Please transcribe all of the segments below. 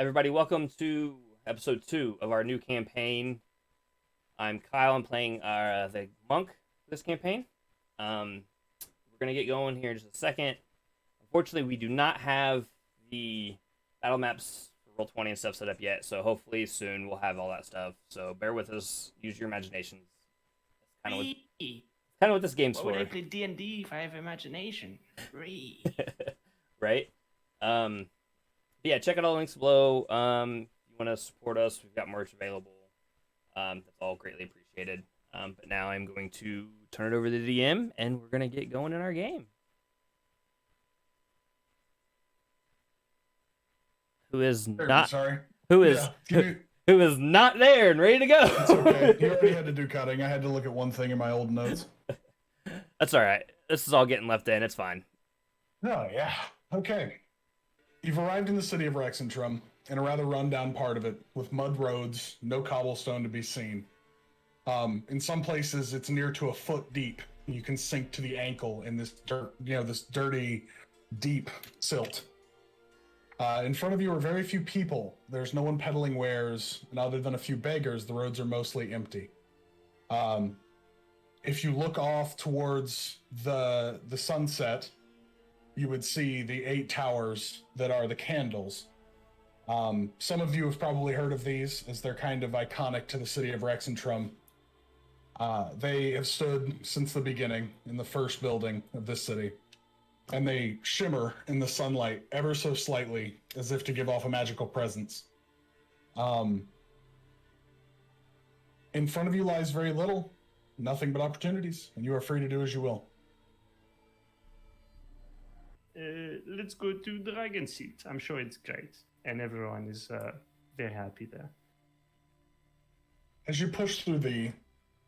Everybody, welcome to episode 2 of our new campaign. I'm Kyle. I'm playing the monk this campaign. We're gonna get going here in just a second. Unfortunately, we do not have the battle maps for Roll 20 and stuff set up yet, so hopefully soon we'll have all that stuff. So bear with us. Use your imaginations. That's kind of what this game's Why for. would I play D&D if I have imagination? Free. Right? Yeah, check out all the links below. If you want to support us, we've got merch available. That's all greatly appreciated. But now I'm going to turn it over to the DM, and we're gonna get going in our game. Who is not? Sorry. Who is? Yeah, who is not there and ready to go? it's okay. You already had to do cutting. I had to look at one thing in my old notes. That's all right. This is all getting left in. It's fine. Oh, yeah. Okay. You've arrived in the city of Rexxentrum, in a rather rundown part of it, with mud roads, no cobblestone to be seen. In some places, it's near to a foot deep. You can sink to the ankle in this dirt, this dirty, deep silt. In front of you are very few people. There's no one peddling wares, and other than a few beggars, the roads are mostly empty. If you look off towards the sunset, you would see the 8 towers that are the candles. Some of you have probably heard of these, as they're kind of iconic to the city of Rexxentrum. They have stood since the beginning in the first building of this city, and they shimmer in the sunlight ever so slightly, as if to give off a magical presence. In front of you lies very little, nothing but opportunities, and you are free to do as you will. Let's go to Dragon Seat. I'm sure it's great, and everyone is very happy there. As you push through the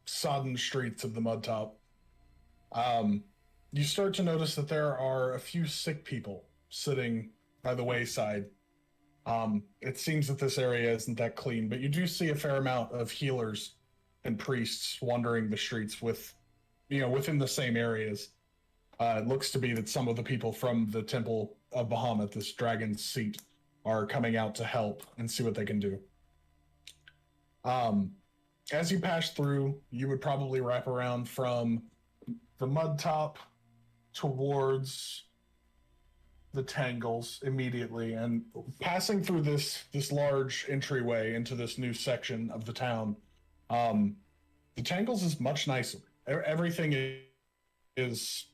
sodden streets of the mud top, you start to notice that there are a few sick people sitting by the wayside. It seems that this area isn't that clean, but you do see a fair amount of healers and priests wandering the streets within the same areas. It looks to be that some of the people from the Temple of Bahamut, this dragon's seat, are coming out to help and see what they can do. As you pass through, you would probably wrap around from the mud top towards the tangles immediately, and passing through this large entryway into this new section of the town. The tangles is much nicer. Everything is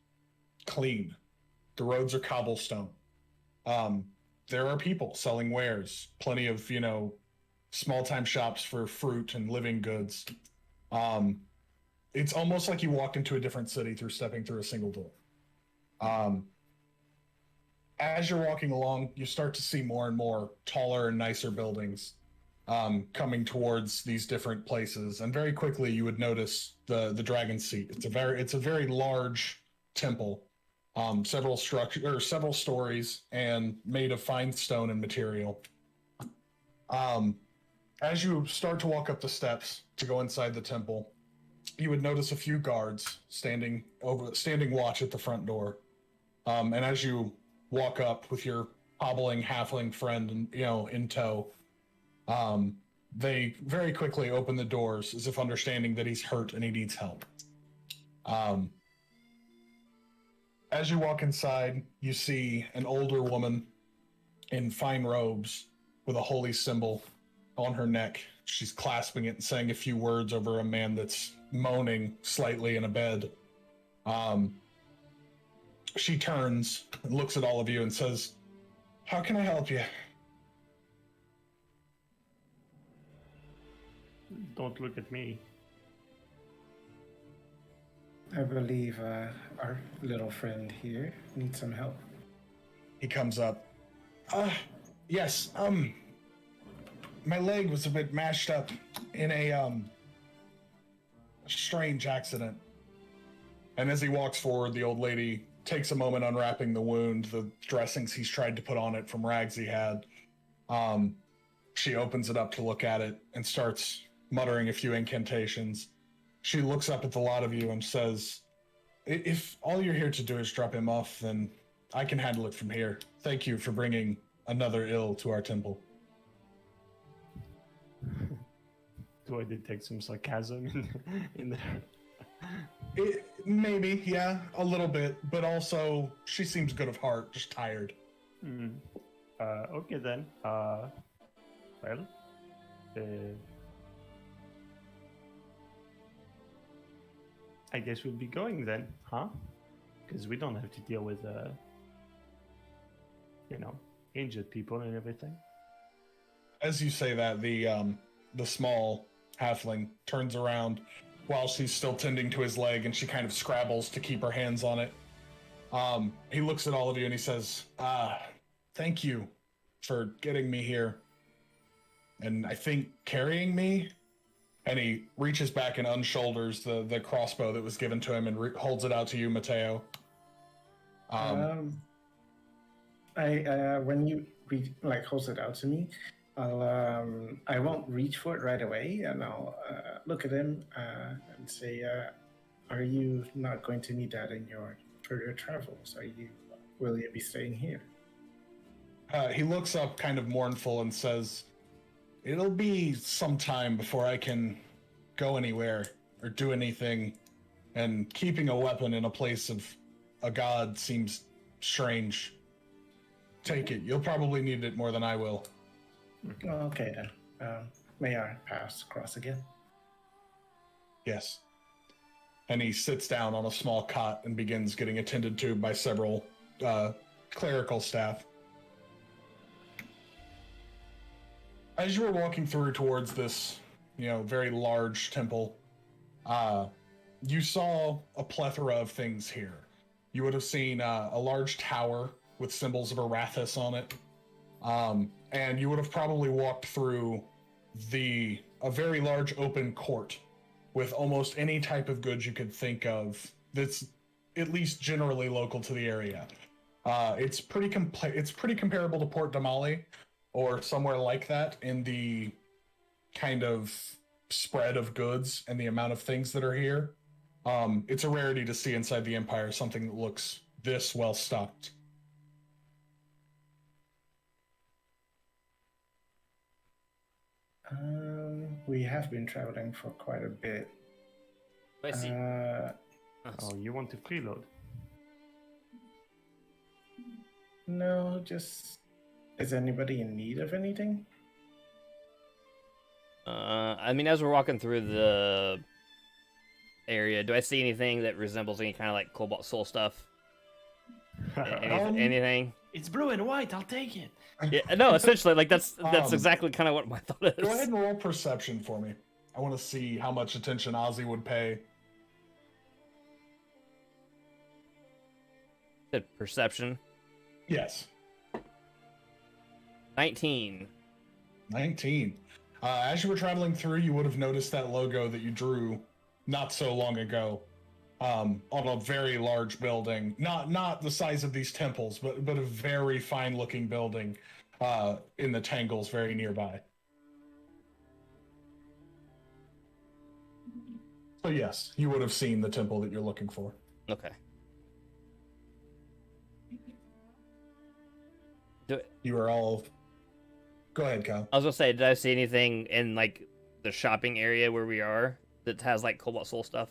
clean. The roads are cobblestone. There are people selling wares, plenty of small-time shops for fruit and living goods. It's almost like you walked into a different city through stepping through a single door. As you're walking along, you start to see more and more taller and nicer buildings coming towards these different places, and very quickly you would notice the dragon's seat. It's a very large temple, several stories, and made of fine stone and material. As you start to walk up the steps to go inside the temple, you would notice a few guards standing watch at the front door. And as you walk up with your hobbling halfling friend in tow, they very quickly open the doors as if understanding that he's hurt and he needs help. As you walk inside, you see an older woman in fine robes with a holy symbol on her neck. She's clasping it and saying a few words over a man that's moaning slightly in a bed. She turns and looks at all of you and says, "How can I help you?" Don't look at me. I believe our little friend here needs some help. He comes up. Yes, my leg was a bit mashed up in a strange accident. And as he walks forward, the old lady takes a moment unwrapping the wound, the dressings he's tried to put on it from rags he had. She opens it up to look at it and starts muttering a few incantations. She looks up at the lot of you and says, "If all you're here to do is drop him off, then I can handle it from here. Thank you for bringing another ill to our temple." Do I detect some sarcasm in there? Maybe, yeah, a little bit, but also she seems good of heart, just tired. Hmm. Okay then. Well, I guess we'll be going then, huh? Because we don't have to deal with, injured people and everything. As you say that, the small halfling turns around while she's still tending to his leg, and she kind of scrabbles to keep her hands on it. He looks at all of you and he says, thank you for getting me here. And I think carrying me. And he reaches back and unshoulders the crossbow that was given to him and holds it out to you, Mateo. When you holds it out to me, I won't reach for it right away, and I'll look at him and say, "Are you not going to need that in your further travels? Will you be staying here?" He looks up kind of mournful and says, it'll be some time before I can go anywhere or do anything, and keeping a weapon in a place of a god seems strange. Take it. You'll probably need it more than I will. Okay then. May our paths cross again? Yes. And he sits down on a small cot and begins getting attended to by several clerical staff. As you were walking through towards this, very large temple, you saw a plethora of things here. You would have seen a large tower with symbols of Arathis on it, and you would have probably walked through a very large open court with almost any type of goods you could think of that's at least generally local to the area. It's pretty comparable to Port Damali, or somewhere like that in the kind of spread of goods and the amount of things that are here. It's a rarity to see inside the Empire something that looks this well stocked. We have been traveling for quite a bit. I see. Oh, you want to freeload? No, just... Is anybody in need of anything? I mean, as we're walking through the area, do I see anything that resembles any kind of like Cobalt Soul stuff? Anything? It's blue and white. I'll take it. Yeah, no, essentially, like that's exactly kind of what my thought is. Go ahead and roll perception for me. I want to see how much attention Ozzy would pay. Said perception. Yes. 19. As you were traveling through, you would have noticed that logo that you drew not so long ago on a very large building. Not the size of these temples, but a very fine-looking building in the Tangles very nearby. So yes, you would have seen the temple that you're looking for. Okay. You are all... Go ahead, Kyle. I was gonna say, did I see anything in like the shopping area where we are that has like Cobalt Soul stuff?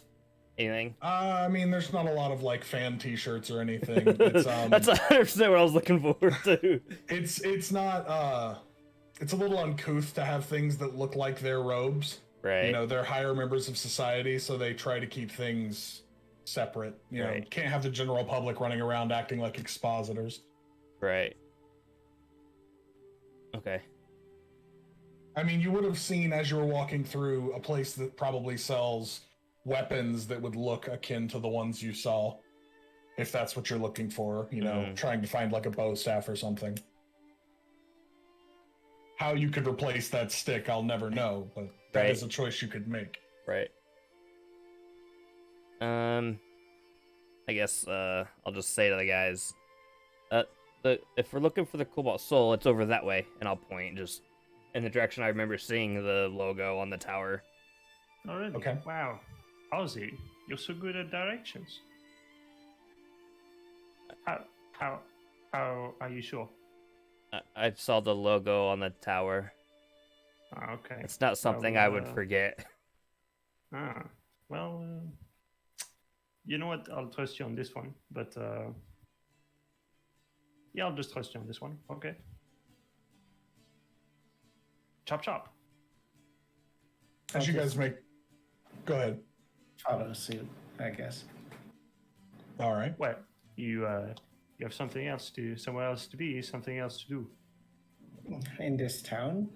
Anything? I mean, there's not a lot of like fan T-shirts or anything. It's That's 100% what I was looking forward to. It's not it's a little uncouth to have things that look like their robes. Right. They're higher members of society, so they try to keep things separate. Right. Can't have the general public running around acting like expositors. Right. Okay. I mean, you would have seen as you were walking through a place that probably sells weapons that would look akin to the ones you saw, if that's what you're looking for, trying to find like a bow staff or something. How you could replace that stick, I'll never know, but that is a choice you could make. Right. I guess I'll just say to the guys, if we're looking for the Cobalt Soul, it's over that way, and I'll point just in the direction I remember seeing the logo on the tower. Oh, really? Okay. Wow. Ozzy, you're so good at directions. How are you sure? I saw the logo on the tower. Okay. It's not something I would uh, forget. Ah, well, you know what? I'll trust you on this one, but yeah, I'll just trust you on this one. Okay. Chop chop. As you guys just make, go ahead. follow suit, I guess. All right. Well, you have something else to somewhere else to be, something else to do. In this town,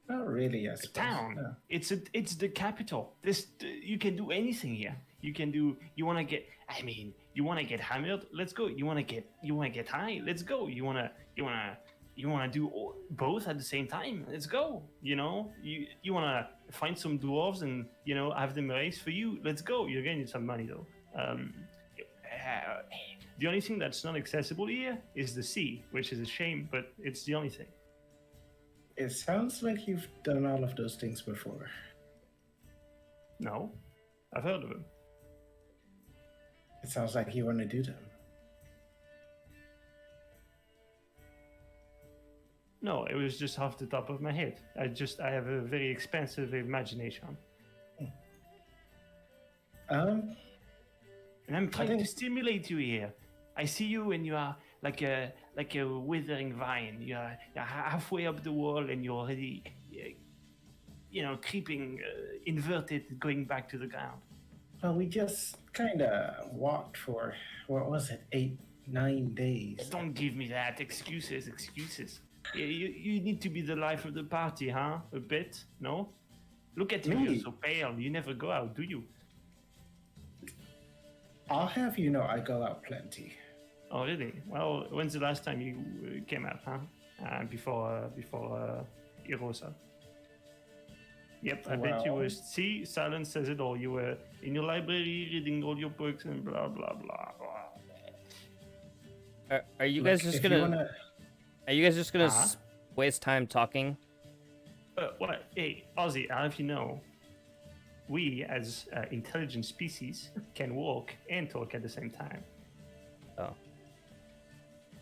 not really. I A suppose. town. No. It's the capital. You can do anything here. You can do. You want to get. I mean, you want to get hammered. Let's go. You want to get high. Let's go. You want to do both at the same time. Let's go. You know. You want to find some dwarves and have them race for you. Let's go. You're gonna need some money though. The only thing that's not accessible here is the sea, which is a shame, but it's the only thing. It sounds like you've done all of those things before. No, I've heard of them. It sounds like you want to do them. No, it was just off the top of my head. I have a very expansive imagination. Um, And I'm trying think- to stimulate you here. I see you and you are like a withering vine. You're halfway up the wall and you're already, creeping, inverted, going back to the ground. well, we just kind of walked for, what was it, 8-9 days. Don't give me that. Excuses. You need to be the life of the party, huh? A bit, no? Look at you, Me? you're so pale. You never go out, do you? I'll have you know I go out plenty. Oh, really? Well, when's the last time you came out, huh? Before Erosa. Yep, I bet you Well- were. See, silence says it all. You were in your library reading all your books and blah blah blah. Are you Look, guys just if gonna? you wanna- Are you guys just gonna Uh-huh. waste time talking? Well, hey, Ozzy, I if you know, we as intelligent species can walk and talk at the same time. Oh.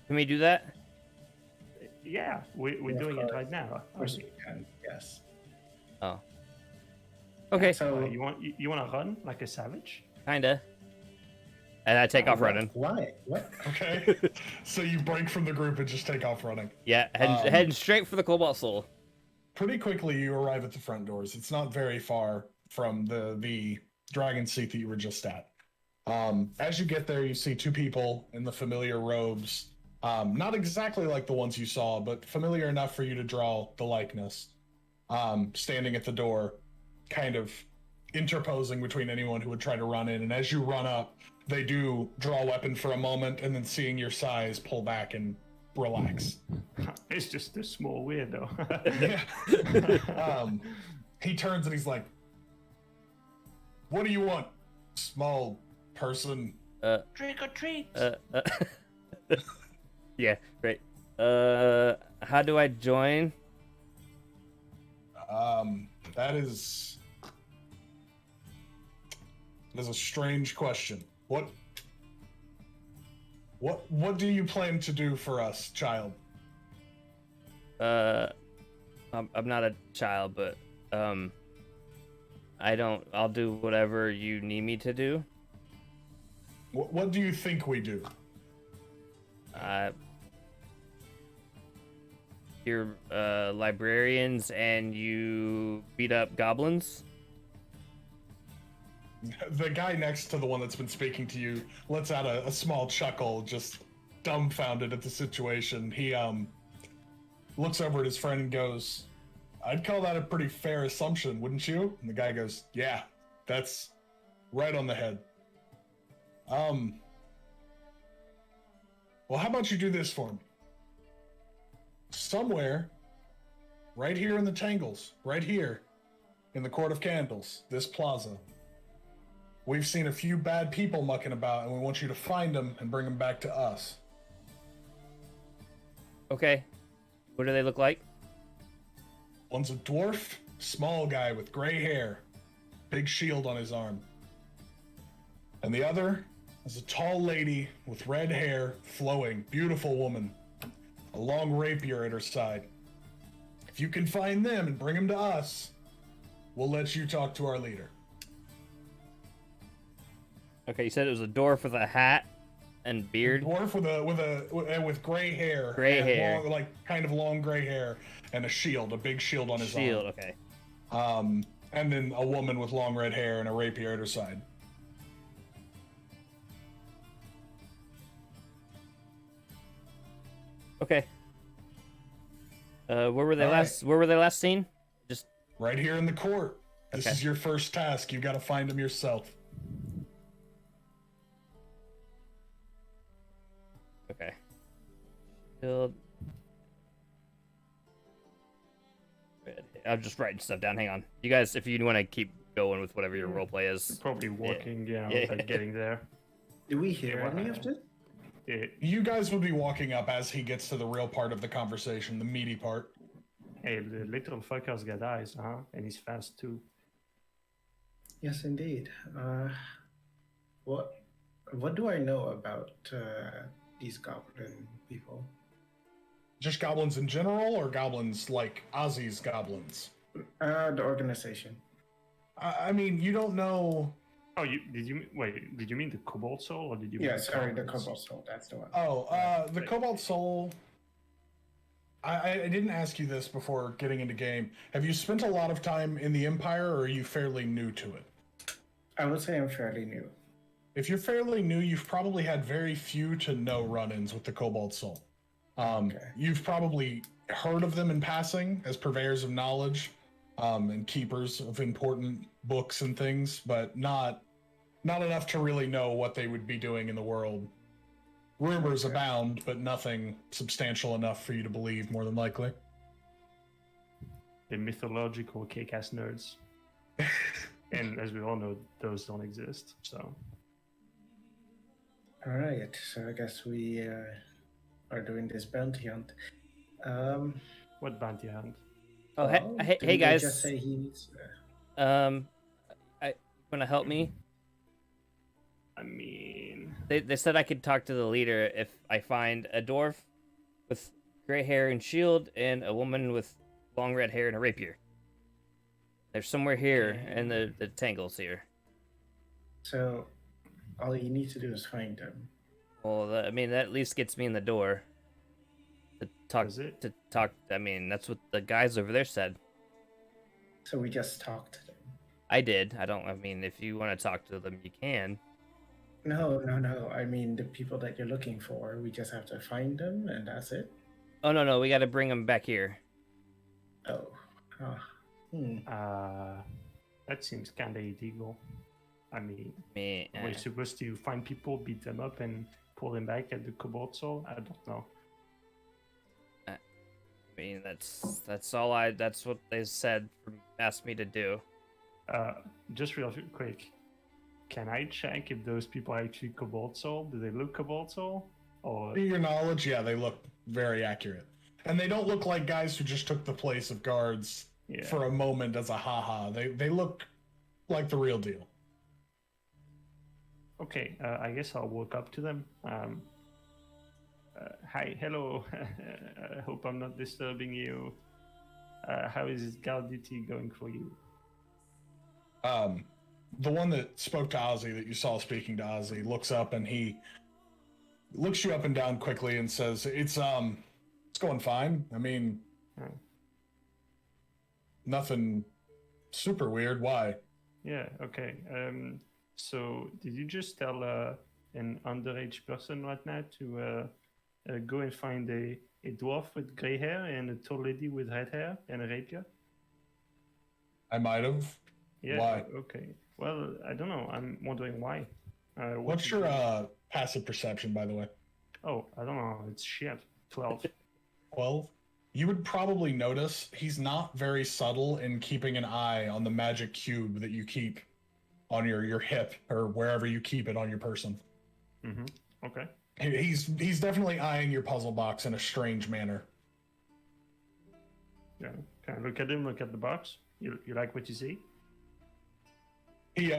Can we do that? Yeah, we're Yeah, of doing it course. right now. Of course Ozzy. you can, yes. Oh. Okay. So, You want to run like a savage? Kinda. And I take off running. Why? What? Okay. So you break from the group and just take off running. Yeah, heading straight for the Cobalt Soul. Pretty quickly, you arrive at the front doors. It's not very far from the dragon seat that you were just at. As you get there, you see two people in the familiar robes. Not exactly like the ones you saw, but familiar enough for you to draw the likeness. Standing at the door, kind of interposing between anyone who would try to run in. And as you run up, they do draw a weapon for a moment, and then seeing your size, pull back and relax. It's just a small weirdo. Yeah. He turns and he's like, "What do you want, small person?" Trick or treat. Yeah, great. How do I join? That is a strange question. What do you plan to do for us, child? I'm not a child, but I'll do whatever you need me to do. What do you think we do? You're librarians and you beat up goblins. The guy next to the one that's been speaking to you lets out a small chuckle, just dumbfounded at the situation. He looks over at his friend and goes, "I'd call that a pretty fair assumption, wouldn't you?" And the guy goes, "Yeah, that's right on the head." Well, how about you do this for me? Somewhere, right here in the Tangles, right here in the Court of Candles, this plaza, we've seen a few bad people mucking about, and we want you to find them and bring them back to us. Okay. What do they look like? One's a dwarf, small guy with gray hair, big shield on his arm. And the other is a tall lady with red hair, flowing, beautiful woman, a long rapier at her side. If you can find them and bring them to us, we'll let you talk to our leader. Okay, you said it was a dwarf with a hat and beard. Dwarf with gray hair. Gray and hair. long, like kind of long gray hair, and a shield, a big shield on his Shield. arm. Okay. And then a woman with long red hair and a rapier at her side. Okay. Where were they All last? Where were they last seen? Just Right here in the court. This Okay. is your first task. You got to find them yourself. okay. Shield. Red. I'm just writing stuff down. Hang on, you guys. If you want to keep going with whatever your roleplay is. Probably walking, yeah, Yeah. without getting there. Do we hear any of this? You guys will be walking up as he gets to the real part of the conversation, the meaty part. Hey, the little fucker's got eyes, huh? And he's fast too. Yes, indeed. What do I know about these goblin people? Just goblins in general, or goblins like Ozzy's goblins? The organization. I mean, you don't know. Oh, did you mean the Cobalt Soul, or did you? Yeah, mean sorry, the goblins? Cobalt Soul. That's the one. The Cobalt Soul. I didn't ask you this before getting into game. Have you spent a lot of time in the Empire, or are you fairly new to it? I would say I'm fairly new. If you're fairly new, you've probably had very few to no run-ins with the Cobalt Soul. You've probably heard of them in passing as purveyors of knowledge and keepers of important books and things, but not enough to really know what they would be doing in the world. Rumors abound, but nothing substantial enough for you to believe, more than likely. The mythological kick-ass nerds. And as we all know, those don't exist. So. All right, so I guess we are doing this bounty hunt. What bounty hunt? Oh, well, hey didn't they guys. Just say he needs. I want to help me. I mean, They said I could talk to the leader if I find a dwarf with gray hair and shield and a woman with long red hair and a rapier. They're somewhere here in the tangles here. So, all you need to do is find them. Well, I mean, that at least gets me in the door. To talk. Does it? To talk. I mean, that's what the guys over there said. So we just talk to them. I did. I mean, if you want to talk to them, you can. No. I mean, the people that you're looking for, we just have to find them, and that's it. Oh no, we got to bring them back here. Oh. That seems kind of illegal. I mean, Me. we're supposed to find people, beat them up, and pull them back at the Cobalt Soul. I don't know. I mean, that's all I. That's what they said. Asked me to do. Just real quick, can I check if those people are actually Cobalt Soul? Do they look Cobalt Soul? Or To your knowledge, yeah, they look very accurate. And they don't look like guys who just took the place of guards for a moment as a haha. They look like the real deal. Okay, I guess I'll walk up to them. Hi, hello. I hope I'm not disturbing you. How is guard duty going for you? The one that spoke to Ozzy, that you saw speaking to Ozzy, looks up and he looks you up and down quickly and says, it's going fine. I mean, nothing super weird. Why? Yeah, okay. So did you just tell an underage person right now to go and find a dwarf with gray hair and a tall lady with red hair and a rapier? I might have. Yeah. Why? Okay. Well, I don't know. I'm wondering why. What's your passive perception, by the way? Oh, I don't know. It's shit. 12. 12? You would probably notice he's not very subtle in keeping an eye on the magic cube that you keep on your hip or wherever you keep it on your person. Mm-hmm. Okay. He's definitely eyeing your puzzle box in a strange manner. Yeah. Can I look at him? Look at the box. You like what you see? He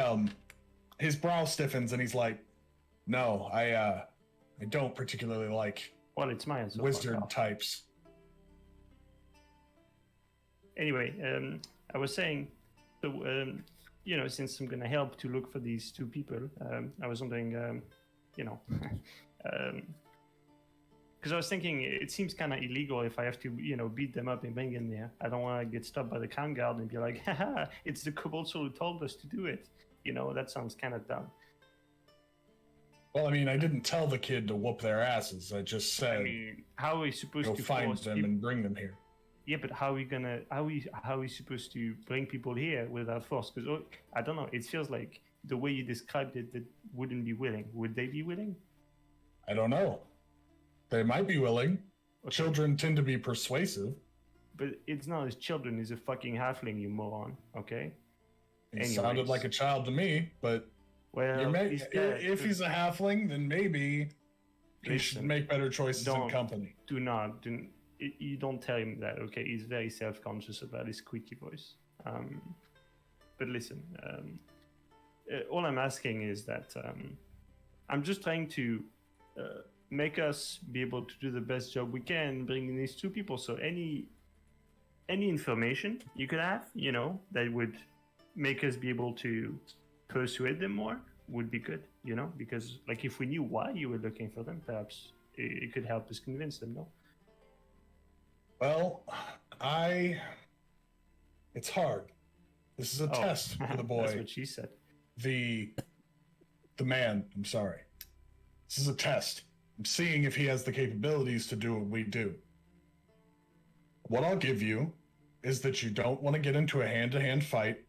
his brow stiffens and he's like, "No, I don't particularly like Well, it's mine. So fuck wizard off. types." anyway, I was saying, so since I'm gonna help to look for these two people, I was wondering, because I was thinking it seems kind of illegal if I have to, beat them up and bring them there. I don't want to get stopped by the crown guard and be like, haha, it's the Cobalt Soul who told us to do it. That sounds kind of dumb. Well, I mean, I didn't tell the kid to whoop their asses. I just said, how are we supposed go to find force them and bring them here. Yeah, but how are we supposed to bring people here without force? Because I don't know. It feels like the way you described it, that wouldn't be willing. Would they be willing? I don't know. They might be willing. Okay. Children tend to be persuasive. But it's not his children. He's a fucking halfling, you moron. Okay. He sounded like a child to me, but well, if he's a halfling, then maybe he should make better choices in company. You don't tell him that, okay? He's very self-conscious about his squeaky voice. But listen, all I'm asking is that I'm just trying to make us be able to do the best job we can bringing these two people. So any information you could have, that would make us be able to persuade them more would be good, because like if we knew why you were looking for them, perhaps it could help us convince them, no? Well, it's hard. This is a test for the boy. That's what she said. The man, I'm sorry. This is a test. I'm seeing if he has the capabilities to do what we do. What I'll give you is that you don't want to get into a hand-to-hand fight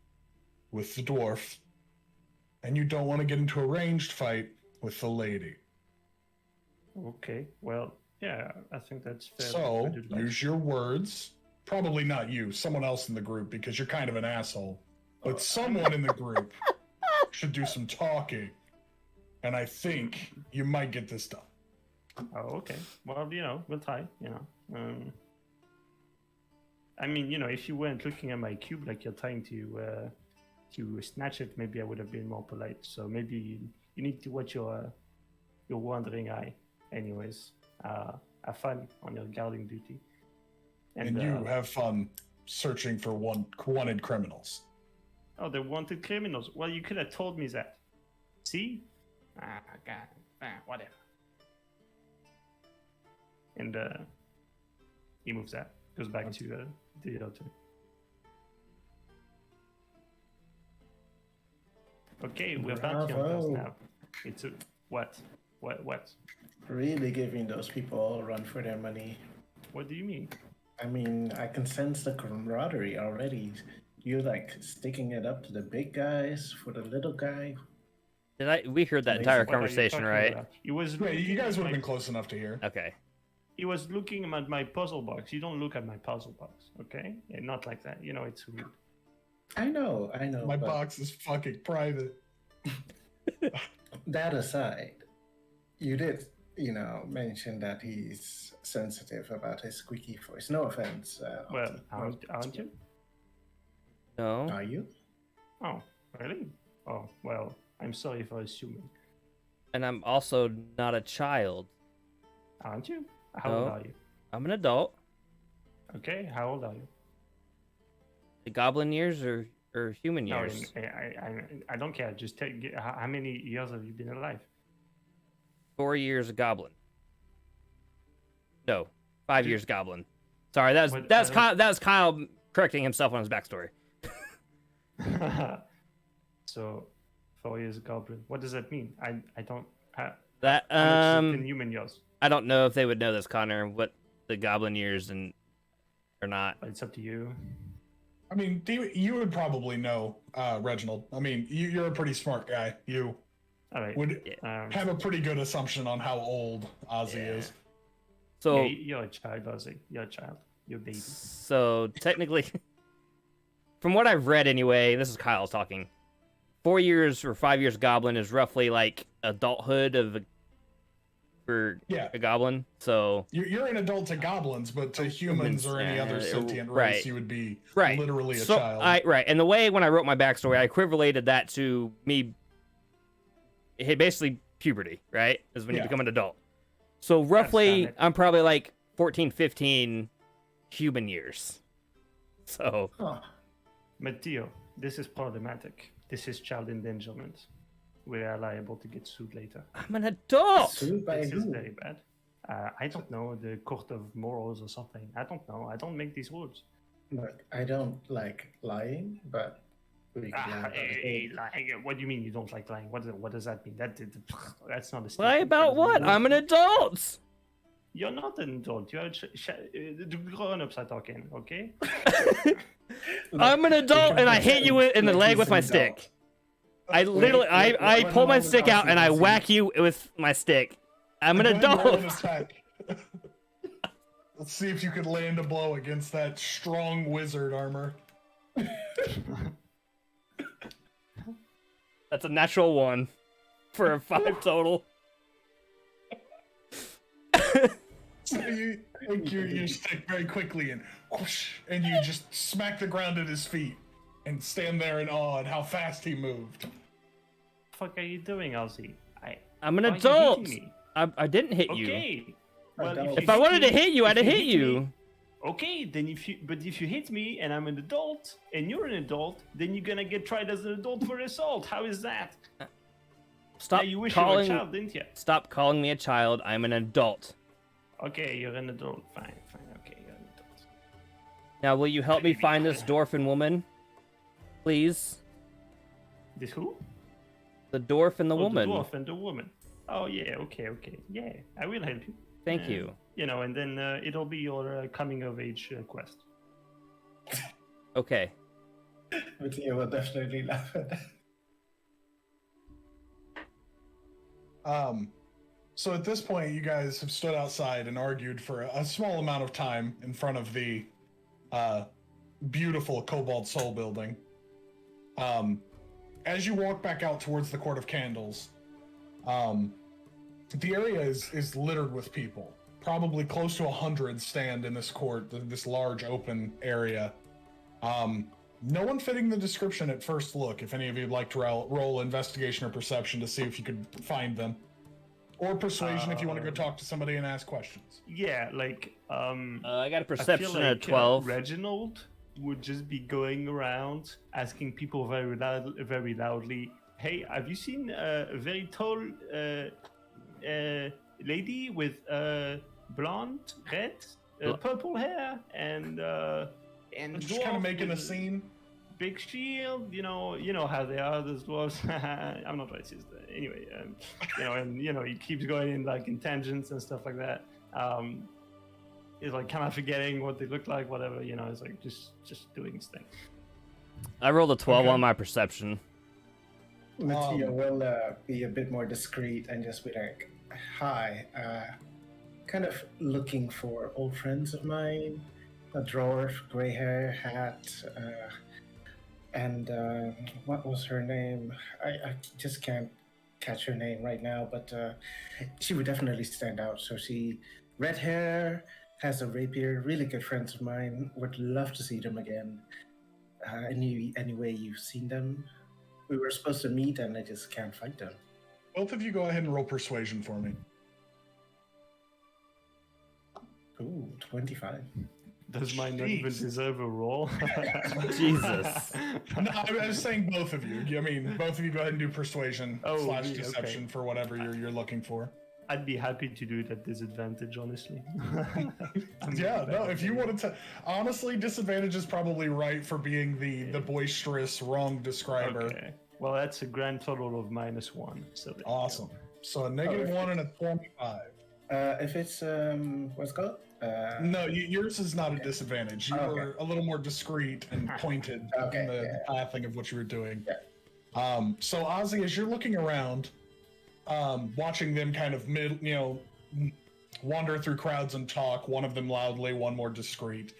with the dwarf, and you don't want to get into a ranged fight with the lady. Okay, well, yeah, I think that's fair. So, use your words. Probably not you, someone else in the group, because you're kind of an asshole. But someone in the group should do some talking. And I think you might get this done. Oh, okay. Well, we'll try, I mean, if you weren't looking at my cube like you're trying to snatch it, maybe I would have been more polite. So maybe you need to watch your wandering eye. Anyways, have fun on your guarding duty. And you have fun searching for wanted criminals. Oh, they're wanted criminals. Well, you could have told me that. See? God. Whatever. And he moves out. Goes back to the other two. Okay, we're bounty hunters now. It's a what? What? Really giving those people a run for their money. What do you mean? I mean, I can sense the camaraderie already. You're like sticking it up to the big guys for the little guy. We heard that entire conversation, right? You guys would have been close enough to hear. Okay. He was looking at my puzzle box. You don't look at my puzzle box, okay? And not like that. It's rude. I know. My box is fucking private. That aside, you did, mention that he's sensitive about his squeaky voice. No offense. Well, aren't you? No. Are you? Oh, really? Oh, well, I'm sorry for assuming. And I'm also not a child. Aren't you? How old are you? I'm an adult. Okay, how old are you? The goblin years or human No, years? I don't care. Just how many years have you been alive? 4 years goblin. No, 5 years goblin. Sorry, that was Kyle correcting himself on his backstory. So, 4 years goblin. What does that mean? I don't. That how much is it in human years? I don't know if they would know this, Connor, what the goblin years or not. It's up to you. I mean, you would probably know, Reginald. I mean, you're a pretty smart guy. You would have a pretty good assumption on how old Ozzy is. So you're a child, Ozzy. You're a child. You're a baby. So technically, from what I've read anyway, this is Kyle talking. 4 years or 5 years goblin is roughly like adulthood for a goblin. So you're an adult to goblins, but to humans or any other sentient race, you would be literally a child. And the way when I wrote my backstory, I equivalated that to me. Basically, puberty, right? Is when you become an adult. So roughly, I'm probably like 14, 15 human years. So Huh. Matteo, this is problematic. This is child endangerment. We are liable to get sued later. I'm an adult. Sued by This is who? very bad. I don't know, the court of morals or something. I don't know. I don't make these rules. Look, I don't like lying, but we could lie about it. Lying. What do you mean you don't like lying? What does that mean? That's not a Lie statement. about what? I'm an adult. You're not an adult. You're the grown-ups are talking. Okay. I'm an adult, and I hit you in the leg with my stick. I literally, I pull my stick out and I whack you with my stick. I'm an Go ahead and roll an adult. attack. Let's see if you could land a blow against that strong wizard armor. That's a natural 1 for a 5 total. So you take your stick very quickly and whoosh, and you just smack the ground at his feet and stand there in awe at how fast he moved. Fuck are you doing, Ozzy? I'm an Why are you adult. hitting me? I didn't hit you. Okay. Well, Adult. If I wanted to hit you, I'd have if hit you you. Okay, then if you hit me and I'm an adult and you're an adult, then you're gonna get tried as an adult for assault. How is that? Stop Yeah, you wish you were a calling. child, didn't you? Stop calling me a child. I'm an adult. Okay, you're an adult. Fine. Okay, you're an adult. Now, will you help me find this dwarfen woman, please? This who? The dwarf and the Oh, woman. The dwarf and the woman. Oh yeah. Okay. Yeah, I will help you. Thank you. You know, and then it'll be your coming of age quest. Okay. Matteo will definitely laugh at that. So at this point, you guys have stood outside and argued for a small amount of time in front of the beautiful Cobalt Soul building. As you walk back out towards the Court of Candles, the area is littered with people. Probably close to 100 stand in this court, this large open area. No one fitting the description at first look. If any of you would like to roll investigation or perception to see if you could find them. Or persuasion if you want to go talk to somebody and ask questions. Yeah, like I got a I perception feel at like 12. Reginald would just be going around asking people very loudly, "Hey, have you seen a very tall lady with blonde, red, purple hair and Just kind of dwarf making a with scene. big shield? You know how they are, those dwarves." I'm not racist, anyway. And he keeps going in like in tangents and stuff like that. He's like kind of forgetting what they look like, whatever. It's like just doing his thing. I rolled a 12 Okay. on my perception. Matteo will be a bit more discreet and just be like, "Hi, kind of looking for old friends of mine, a dwarf, gray hair, hat, and what was her name? I just can't catch her name right now, but she would definitely stand out. So she, red hair, has a rapier, really good friends of mine. Would love to see them again. Any way you've seen them? We were supposed to meet and I just can't find them." Both of you go ahead and roll persuasion for me. Ooh, 25. Does mine not even Jeez. deserve a roll? Jesus. No, I was saying both of you. I mean, both of you go ahead and do persuasion Oh, / me, deception okay. for whatever you're looking for. I'd be happy to do it at disadvantage, honestly. I'm Yeah, really no, bad if at you it. wanted to, honestly, disadvantage is probably right for being the boisterous wrong describer. Okay. Well, that's a grand total of -1. So there you go. Awesome. So a -1 and a 25. If it's what's it called? No, yours is not a disadvantage. You Okay. were a little more discreet and pointed Okay, in the yeah. pathing of what you were doing. Yeah. So Ozzy, as you're looking around, watching them kind of wander through crowds and talk, one of them loudly, one more discreet.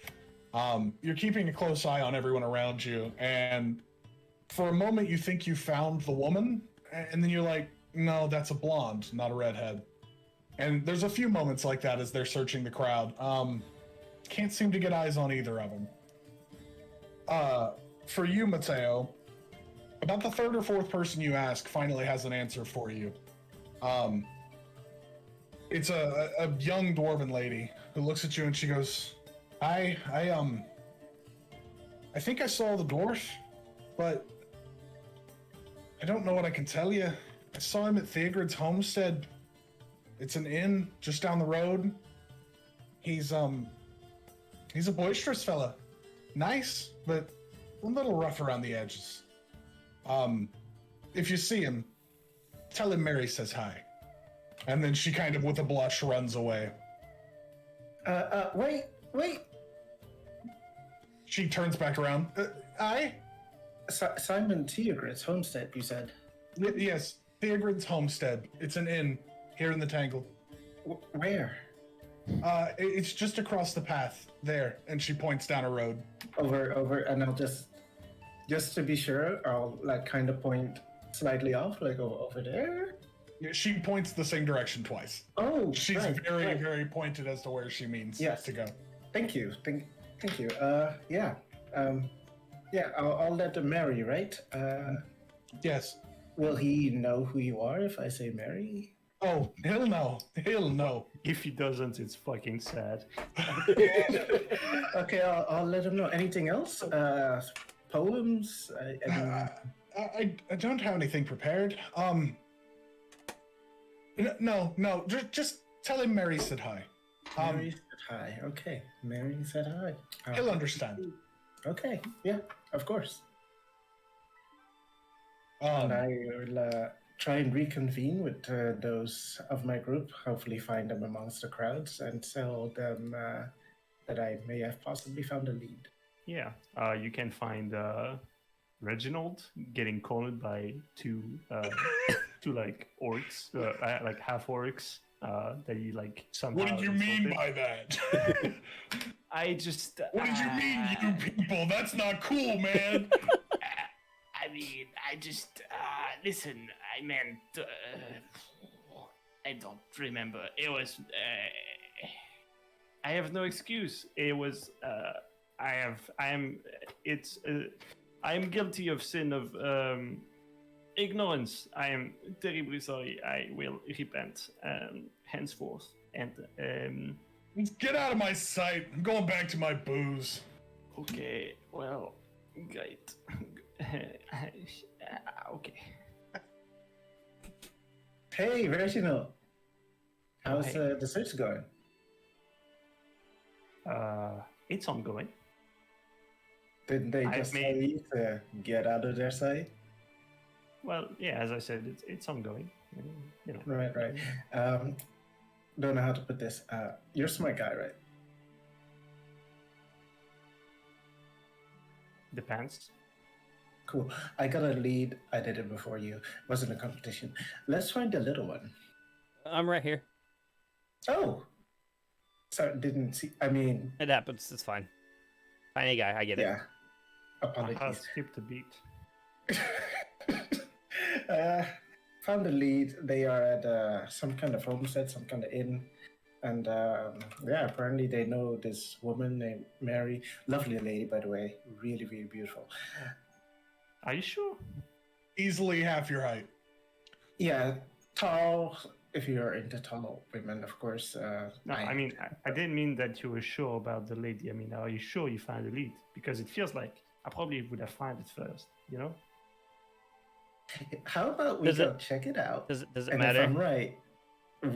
You're keeping a close eye on everyone around you, and for a moment you think you found the woman, and then you're like, no, that's a blonde, not a redhead. And there's a few moments like that as they're searching the crowd. Can't seem to get eyes on either of them. For you, Mateo, about the third or fourth person you ask finally has an answer for you. It's a young dwarven lady who looks at you and she goes, I I think I saw the dwarf, but I don't know what I can tell you. I saw him at Theogrid's homestead. It's an inn just down the road. He's a boisterous fella. Nice, but a little rough around the edges. If you see him, tell him Mary says hi. And then she kind of, with a blush, runs away. Wait. She turns back around. I? Simon Theogrid's homestead, you said? Yes, Theogrid's homestead. It's an inn here in the Tangle. Where? It's just across the path there, and she points down a road. Over, and I'll just to be sure, I'll like kind of point slightly off, like over there. Yeah, she points the same direction twice. Oh, She's right, very, very pointed as to where she means to go. Thank you. Thank you. Yeah. I'll let him marry, right? Yes. Will he know who you are if I say Mary? Oh, he'll know. He'll know. If he doesn't, it's fucking sad. Okay, I'll let him know. Anything else? Poems? I don't have anything prepared. No. Just tell him Mary said hi. Mary said hi. Okay, Mary said hi. He'll understand. Okay, yeah, of course. And I will try and reconvene with those of my group, hopefully find them amongst the crowds and tell them that I may have possibly found a lead. Yeah, you can find Reginald getting cornered by two like orcs, like half orcs. That he like somehow. What did you mean by that? I just. What did you mean, you people? That's not cool, man. I mean, I just listen. I meant. I don't remember. It was. I have no excuse. It was. I am. It's. I am guilty of sin of ignorance. I am terribly sorry. I will repent henceforth. And get out of my sight. I'm going back to my booze. Okay. Well, great. Okay. Hey, Reginald. How's the search going? It's ongoing. Didn't they just tell you to get out of their sight? Well, yeah, as I said, it's ongoing. You know. Right. Don't know how to put this. You're a smart guy, right? Depends. Cool. I got a lead. I did it before you. It wasn't a competition. Let's find the little one. I'm right here. Oh. Sorry, didn't see. I mean. It happens. It's fine. Tiny guy. I get it. Yeah. Apologies. Skip the beat. Found the lead. They are at some kind of homestead, some kind of inn. And apparently they know this woman named Mary. Lovely lady, by the way. Really, really beautiful. Are you sure? Easily half your height. Yeah, tall. If you're into tall women, of course. No, I mean, I didn't mean that you were sure about the lady. I mean, are you sure you found the lead? Because it feels like I probably would have found it first, you know? How about we go check it out? Does it and matter? If I'm right,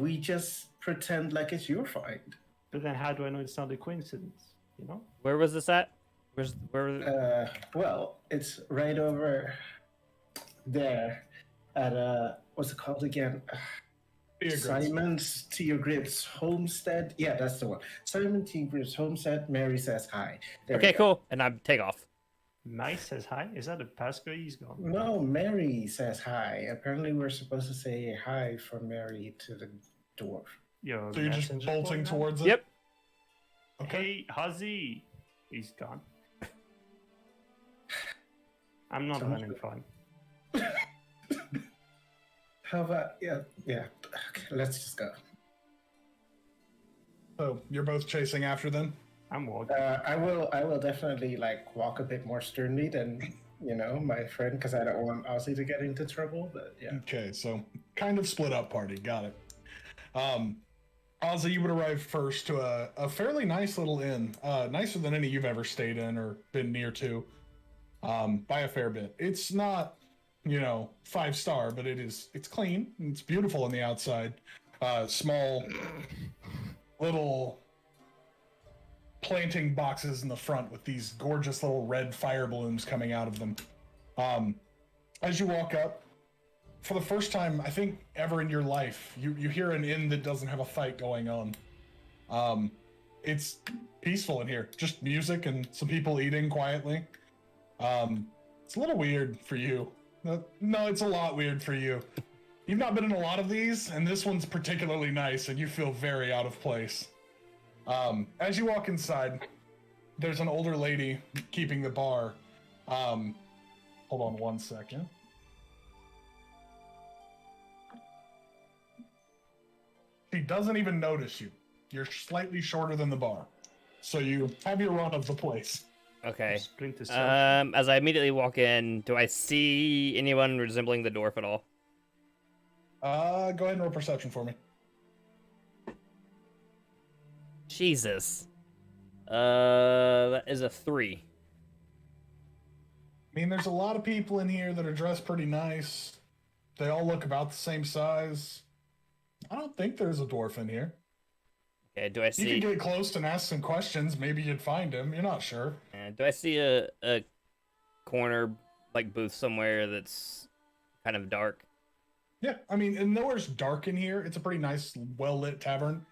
we just pretend like it's your find. But then how do I know it's not a coincidence, you know? Where was this at? Where? Well, it's right over there at what's it called again? Simon's Theogrid's homestead. Yeah, that's the one. Simon Theogrid's homestead. Mary says hi. There Okay, cool. And I take off. Mary says hi. Is that a Pascal? He's gone. No, Mary says hi. Apparently, we're supposed to say hi from Mary to the dwarf. Yo, So you're just bolting towards it? Yep. Okay. Hey, Huzzy. He's gone. I'm not Sounds running fine. How about yeah? Okay, let's just go. So you're both chasing after them? I'm walking. I will definitely like walk a bit more sternly than my friend because I don't want Ozzy to get into trouble. But yeah. Okay, so kind of split up party. Got it. Ozzy, you would arrive first to a fairly nice little inn, nicer than any you've ever stayed in or been near to, by a fair bit. It's not, 5-star, but it's clean and it's beautiful on the outside. Small little planting boxes in the front with these gorgeous little red fire balloons coming out of them. As you walk up, for the first time, I think, ever in your life, you hear an inn that doesn't have a fight going on. It's peaceful in here. Just music and some people eating quietly. It's a little weird for you. No, it's a lot weird for you. You've not been in a lot of these, and this one's particularly nice, and you feel very out of place. As you walk inside, there's an older lady keeping the bar. Hold on one second. She doesn't even notice you. You're slightly shorter than the bar. So you have your run of the place. Okay. Splinter Cell. As I immediately walk in, do I see anyone resembling the dwarf at all? Go ahead and roll perception for me. Jesus. That is a 3. I mean, there's a lot of people in here that are dressed pretty nice. They all look about the same size. I don't think there's a dwarf in here. Okay, do I see... You could get close and ask some questions. Maybe you'd find him. You're not sure. Do I see a corner, booth somewhere that's kind of dark? Yeah, I mean, and nowhere's dark in here. It's a pretty nice, well-lit tavern.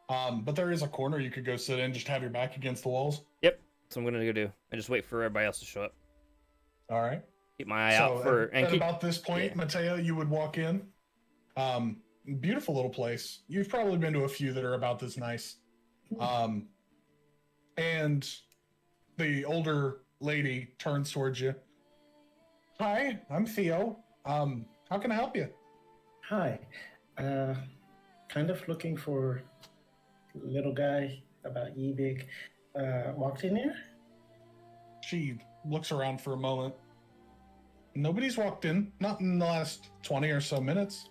But there is a corner you could go sit in, just have your back against the walls. Yep, that's what I'm gonna go do. And just wait for everybody else to show up. All right. Keep my eye out for... At about this point, Mateo, you would walk in. Beautiful little place. You've probably been to a few that are about this nice. And the older lady turns towards you. Hi, I'm Theo. How can I help you? Hi. Kind of looking for little guy about ye big. Walked in here? She looks around for a moment. Nobody's walked in. Not in the last 20 or so minutes.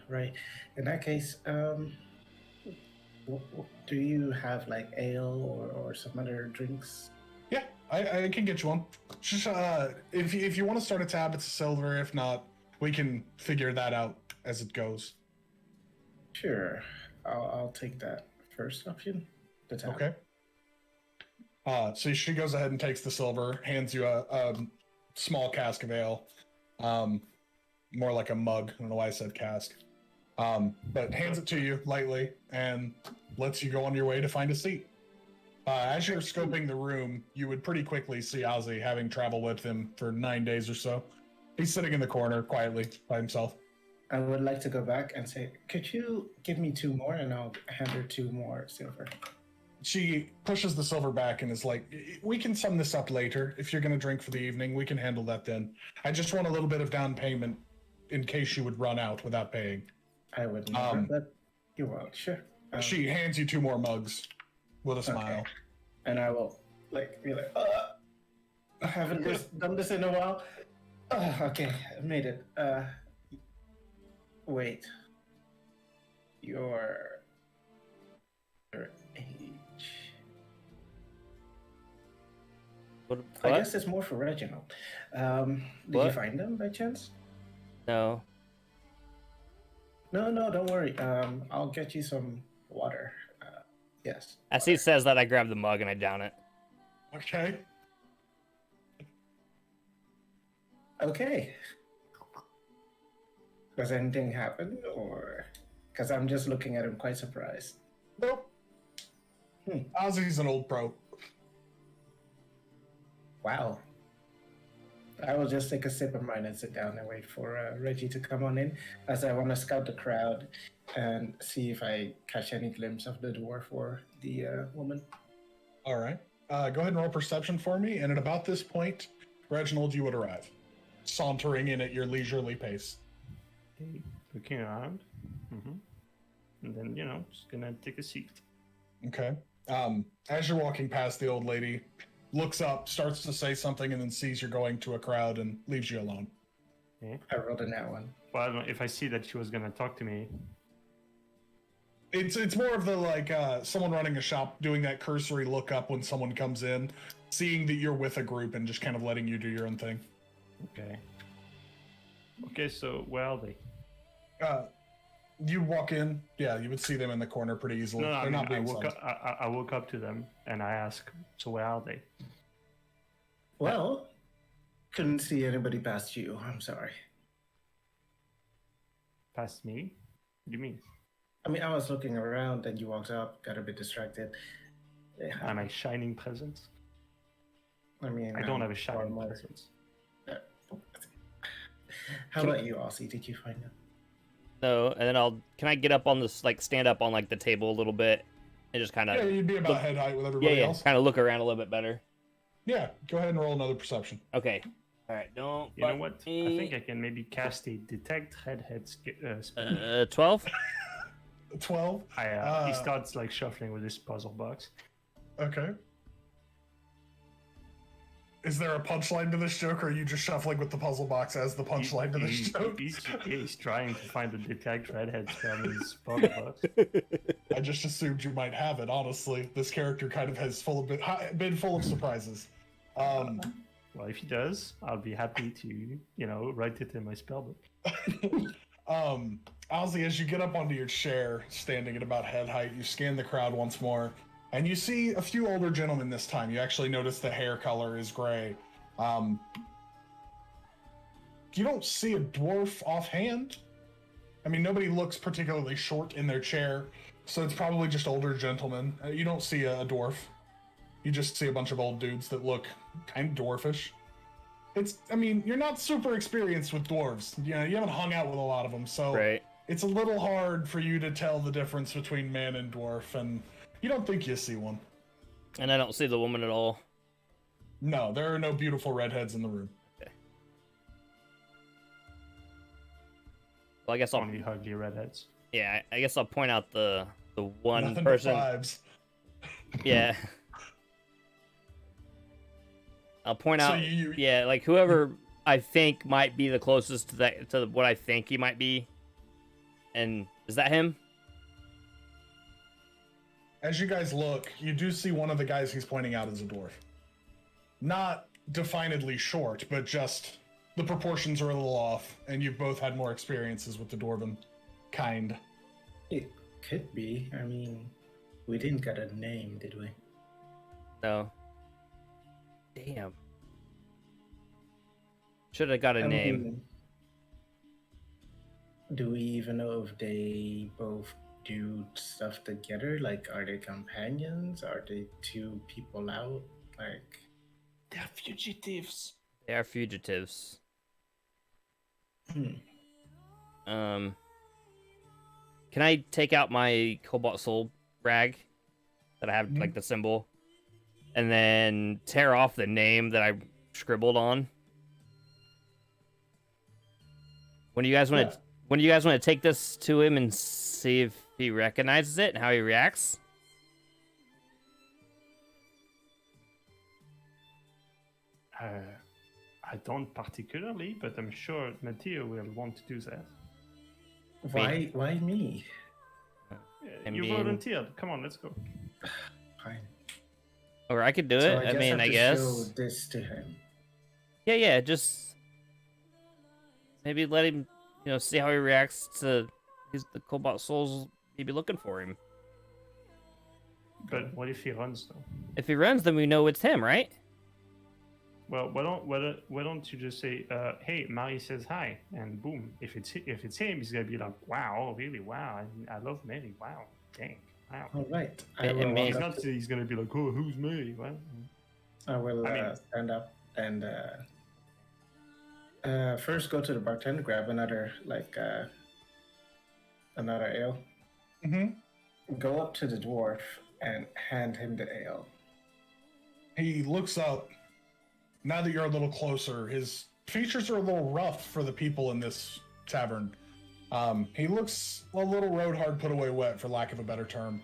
Right. In that case, do you have ale or some other drinks? Yeah, I can get you one. Just, if you want to start a tab, it's a silver. If not, we can figure that out as it goes. Sure. I'll take that first option. The tab. Okay. So she goes ahead and takes the silver, hands you a small cask of ale. More like a mug. I don't know why I said cask. But hands it to you lightly and lets you go on your way to find a seat. As you're scoping the room, you would pretty quickly see Ozzy, having traveled with him for 9 days or so. He's sitting in the corner quietly by himself. I would like to go back and say, could you give me 2 more and I'll hand her 2 more silver. She pushes the silver back and is like, we can sum this up later. If you're going to drink for the evening, we can handle that then. I just want a little bit of down payment in case you would run out without paying. I would never, but you will, sure. She hands you 2 more mugs with a smile. Okay. And I will be like, I haven't done this in a while. Okay, I made it. Wait. Your age. What? I guess it's more for Reginald. Did you find them by chance? No. No, don't worry. I'll get you some water. Yes. As he says that, I grab the mug and I down it. Okay. Okay. Does anything happen, or because I'm just looking at him quite surprised? Nope. Ozzy's an old pro. Wow. I will just take a sip of mine and sit down and wait for Reggie to come on in, as I want to scout the crowd and see if I catch any glimpse of the dwarf or the woman. All right. Go ahead and roll perception for me, and at about this point, Reginald, you would arrive, sauntering in at your leisurely pace. Okay, looking around. And then, just gonna take a seat. Okay. As you're walking past, the old lady looks up, starts to say something, and then sees you're going to a crowd and leaves you alone. Okay. I rolled a nat one. Well, I don't know if I see that she was gonna talk to me. It's more of the like someone running a shop doing that cursory look up when someone comes in, seeing that you're with a group and just kind of letting you do your own thing. Okay. Okay, so where are they? You walk in, yeah, you would see them in the corner pretty easily. No, They're not I being woke summoned. up. I woke up to them and I ask, so where are they? Well, couldn't see anybody past you. I'm sorry. Past me? What do you mean? I mean, I was looking around and you walked up, got a bit distracted. Am I shining presence? I mean, I don't have a far shining more- presence. How about you, Aussie? Did you find them? No, and then can I get up on this, like, stand up on, like, the table a little bit and just kind Yeah, of, you'd be about look- head height with everybody else. kind of look around a little bit better. Yeah, go ahead and roll another perception. Okay. All right, don't You know fuck what? me. I think I can maybe cast a detect redhead spell. 12? 12. He starts like shuffling with his puzzle box. Okay. Is there a punchline to this joke, or are you just shuffling with the puzzle box as the punchline to this joke? He's trying to find the detect redhead spell in his puzzle box. I just assumed you might have it. Honestly, this character kind of has been full of surprises. Well, if he does, I'll be happy to, write it in my spellbook. Ozzy, as you get up onto your chair, standing at about head height, you scan the crowd once more, and you see a few older gentlemen this time. You actually notice the hair color is gray. You don't see a dwarf offhand. I mean, nobody looks particularly short in their chair, so it's probably just older gentlemen. You don't see a dwarf. You just see a bunch of old dudes that look kind of dwarfish. You're not super experienced with dwarves. You haven't hung out with a lot of them, so Right. it's a little hard for you to tell the difference between man and dwarf, and you don't think you see one. And I don't see the woman at all. No, there are no beautiful redheads in the room. Well, I guess I'll Only ugly redheads. Yeah, I guess I'll point out the one Nothing person. but vibes. Yeah. I'll point So out. you- Yeah, like whoever I think might be the closest to what I think he might be. And is that him? As you guys look, you do see one of the guys he's pointing out as a dwarf. Not definedly short, but just the proportions are a little off, and you've both had more experiences with the dwarven kind. It could be. I mean, we didn't get a name, did we? No. Damn. Should have got a I name. mean, do we even know if they both do stuff together? Like, are they companions? Are they two people out? Like, They're fugitives. They are fugitives. hmm. Can I take out my Cobalt Soul rag that I have, Mhm. like the symbol, and then tear off the name that I scribbled on? When do you guys want to? Yeah. When do you guys want to take this to him and see if he recognizes it and how he reacts? I don't particularly, but I'm sure Mateo will want to do that. Why me? I You mean- volunteered. Come on, let's go. Fine. Or I could do So it. I just mean, have I to guess. show this to him. Yeah. Just maybe let him, see how he reacts to the Cobalt Souls. Maybe looking for him. But what if he runs though? If he runs, then we know it's him, right? Well, why don't you just say, "Hey, Mary says hi," and boom. If it's him, he's gonna be like, "Wow, really? Wow, I love Mary. Wow, dang, wow." All right. It I will, may- He's walk not. up to- He's gonna be like, "Oh, who's Mary?" What? I will I mean- stand up and first go to the bartender, grab another ale. Mm-hmm. Go up to the dwarf and hand him the ale. He looks up. Now that you're a little closer, his features are a little rough for the people in this tavern. He looks a little road hard, put away wet, for lack of a better term.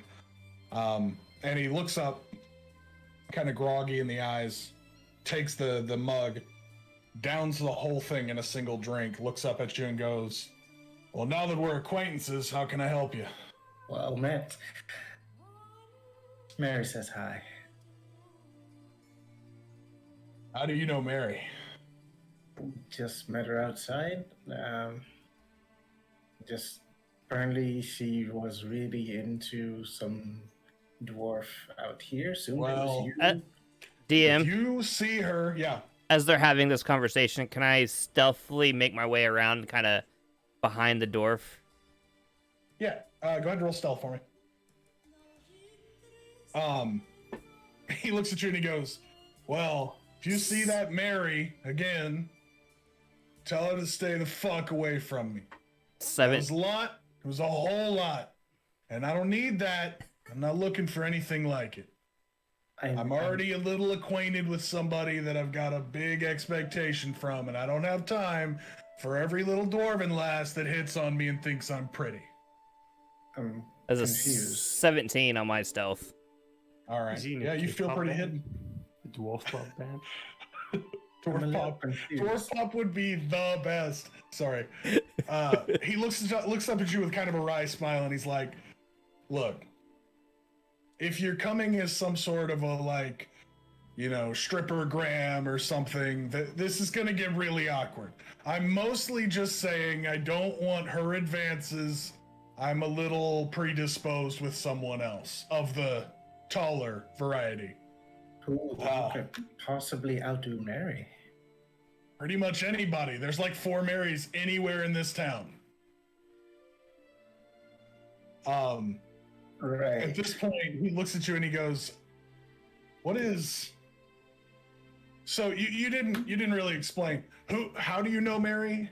And he looks up, kind of groggy in the eyes, takes the mug, downs the whole thing in a single drink, looks up at you and goes, "Well, now that we're acquaintances, how can I help you?" Well met. Mary says hi. How do you know Mary? Just met her outside. Just apparently she was really into some dwarf out here. Soon it was Well, you. if DM, you see her, yeah. as they're having this conversation, can I stealthily make my way around, kind of behind the dwarf? Yeah, go ahead and roll stealth for me. He looks at you and he goes, well, if you see that Mary again, tell her to stay the fuck away from me. It was a lot. It was a whole lot. And I don't need that. I'm not looking for anything like it. I'm already a little acquainted with somebody that I've got a big expectation from, and I don't have time for every little dwarven lass that hits on me and thinks I'm pretty. I'm As a confused. 17 on my stealth. All right. Is he in a Yeah, you feel K-pop pretty band? hidden. Dwarf pop band. I'm a Dwarf little pop. confused. Dwarf pop would be the best. Sorry. He looks up at you with kind of a wry smile, and he's like, look, if you're coming as some sort of a, like, you know, stripper gram or something, this is going to get really awkward. I'm mostly just saying I don't want her advances. I'm a little predisposed with someone else of the taller variety. Who could possibly outdo Mary? Pretty much anybody. There's like 4 Marys anywhere in this town. Right. At this point, he looks at you and he goes, "What is?" So you didn't really explain. How do you know Mary?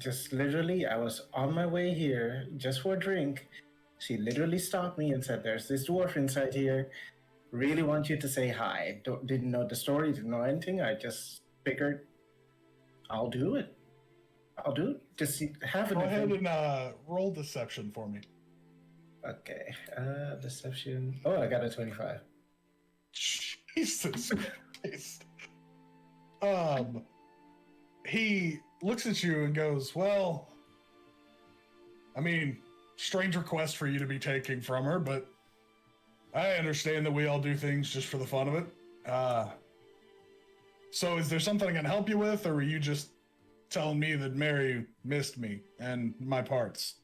Just literally, I was on my way here just for a drink. She literally stopped me and said, "There's this dwarf inside here. Really want you to say hi." Didn't know the story, didn't know anything. I just figured, I'll do it. I'll do it. Just have an Go ahead event. and roll deception for me. Okay. Deception. Oh, I got a 25. Jesus Christ. He looks at you and goes, "Well, I mean, strange request for you to be taking from her, but I understand that we all do things just for the fun of it. So is there something I can help you with, or were you just telling me that Mary missed me and my parts?"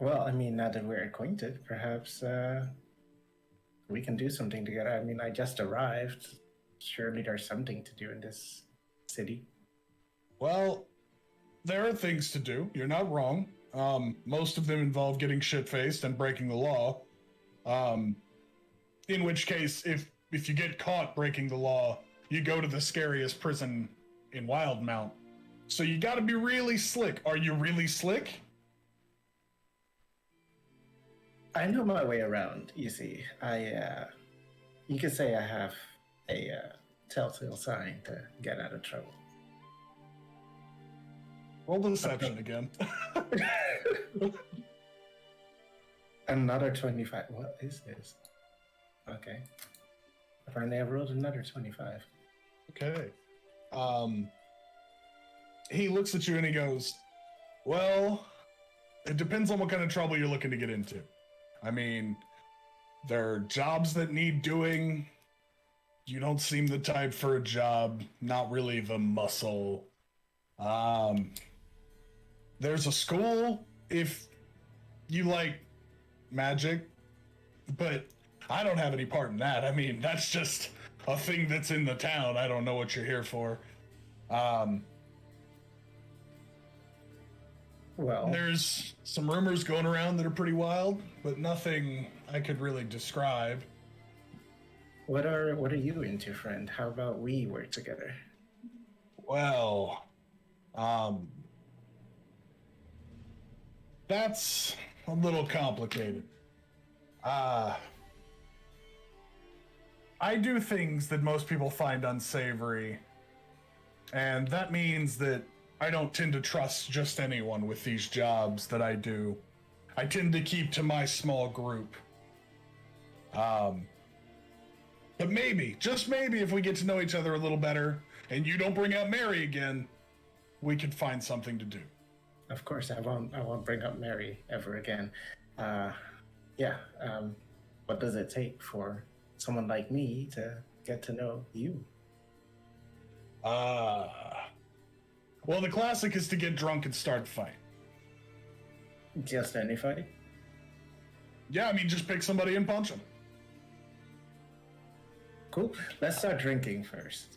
Well, I mean, now that we're acquainted, perhaps we can do something together. I mean, I just arrived. Surely there's something to do in this city. Well, there are things to do. You're not wrong. Most of them involve getting shit-faced and breaking the law. In which case, if you get caught breaking the law, you go to the scariest prison in Wildmount. So you gotta be really slick. Are you really slick? I know my way around, you see. You could say I have a telltale sign to get out of trouble. Roll the deception again. Another 25. What is this? Okay. Apparently I rolled another 25. Okay. He looks at you and he goes, "Well, it depends on what kind of trouble you're looking to get into. I mean, there are jobs that need doing. You don't seem the type for a job, not really the muscle. There's a school if you like magic, but I don't have any part in that. I mean, that's just a thing that's in the town. I don't know what you're here for. Well, There's some rumors going around that are pretty wild, but nothing I could really describe." what are you into, friend? How about we work together? Well, that's a little complicated. I do things that most people find unsavory, and that means that I don't tend to trust just anyone with these jobs that I do. I tend to keep to my small group. But maybe, just maybe, if we get to know each other a little better, and you don't bring out Mary again, we could find something to do. Of course, I won't bring up Mary ever again. Yeah. What does it take for someone like me to get to know you? Well, the classic is to get drunk and start a fight. Just any fight? Yeah, I mean, just pick somebody and punch them. Cool. Let's start drinking first.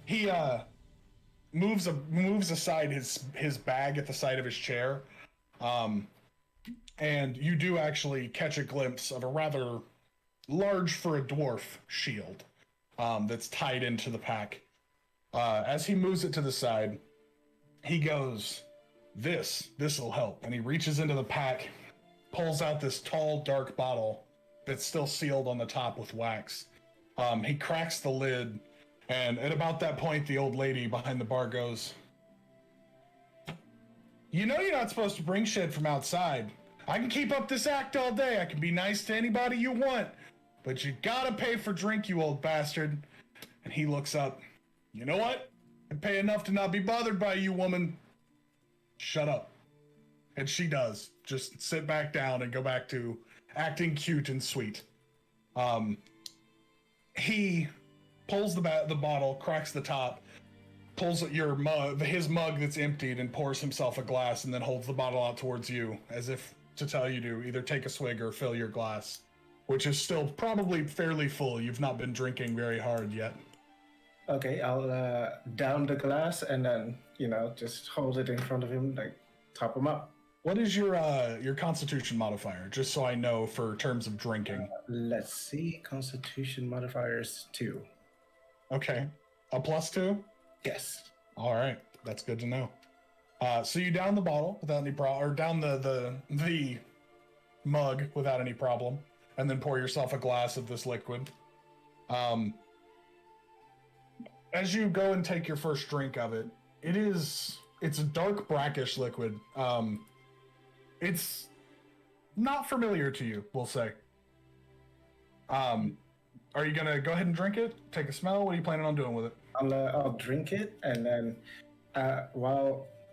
He moves aside his bag at the side of his chair, and you do actually catch a glimpse of a rather large for a dwarf shield that's tied into the pack. As he moves it to the side, he goes, "This'll help," and he reaches into the pack, pulls out this tall, dark bottle that's still sealed on the top with wax. He cracks the lid. And at about that point, the old lady behind the bar goes, "You know you're not supposed to bring shit from outside. I can keep up this act all day. I can be nice to anybody you want. But you gotta pay for drink, you old bastard." And he looks up. "You know what? I pay enough to not be bothered by you, woman. Shut up." And she does. Just sit back down and go back to acting cute and sweet. He pulls the bottle, cracks the top, pulls his mug that's emptied, and pours himself a glass, and then holds the bottle out towards you, as if to tell you to either take a swig or fill your glass, which is still probably fairly full. You've not been drinking very hard yet. Okay, I'll down the glass and then, just hold it in front of him, like top him up. What is your Constitution modifier, just so I know for terms of drinking? Let's see, Constitution modifiers 2. Okay, a +2? Yes. All right, that's good to know. So you down the bottle without any problem, or down the mug without any problem, and then pour yourself a glass of this liquid. As you go and take your first drink of it, it's a dark brackish liquid. It's not familiar to you, we'll say. Are you gonna go ahead and drink it? Take a smell? What are you planning on doing with it? I'll drink it, and then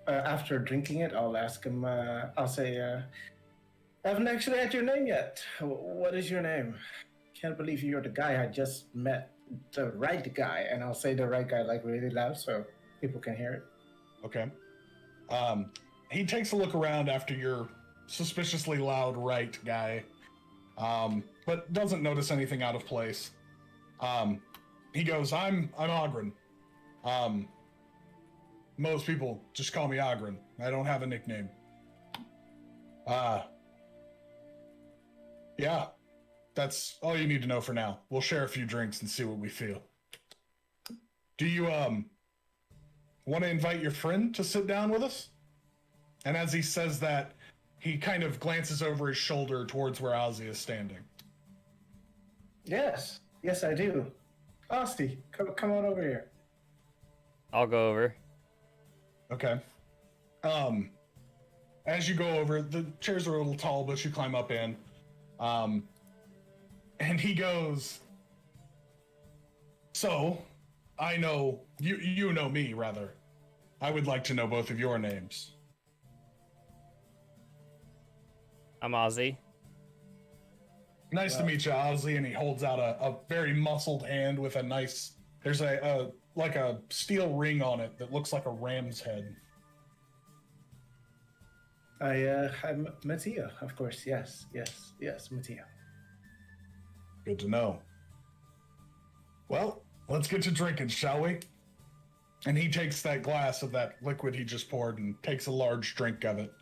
after drinking it, I'll ask him. I'll say, "I haven't actually had your name yet. What is your name? Can't believe you're the guy I just met. The right guy." And I'll say the right guy like really loud so people can hear it. Okay. He takes a look around after your suspiciously loud right guy, but doesn't notice anything out of place. He goes, I'm Ogren. Most people just call me Ogren. I don't have a nickname. Yeah, that's all you need to know for now. We'll share a few drinks and see what we feel. Do you, want to invite your friend to sit down with us? And as he says that, he kind of glances over his shoulder towards where Ozzy is standing. Yes, I do. Ozzy, come on over here. I'll go over. Okay. As you go over, the chairs are a little tall, but you climb up in. And he goes, "So, I know, you know me, rather. I would like to know both of your names." I'm Ozzy. Nice to meet you, Ozzy. And he holds out a very muscled hand with there's a steel ring on it that looks like a ram's head. I'm Mattia, of course. Yes, Mattia. Good to know. Well, let's get to drinking, shall we? And he takes that glass of that liquid he just poured and takes a large drink of it.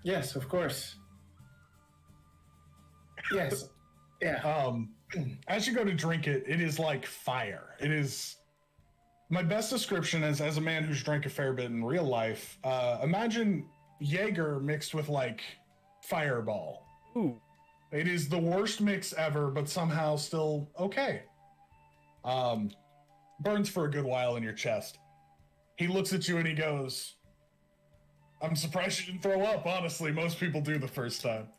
Yes, of course. Yes. Yeah. As you go to drink it, it is like fire. It is my best description as a man who's drank a fair bit in real life. Imagine Jaeger mixed with like Fireball. Ooh. It is the worst mix ever, but somehow still okay. Burns for a good while in your chest. He looks at you and he goes, "I'm surprised you didn't throw up, honestly. Most people do the first time."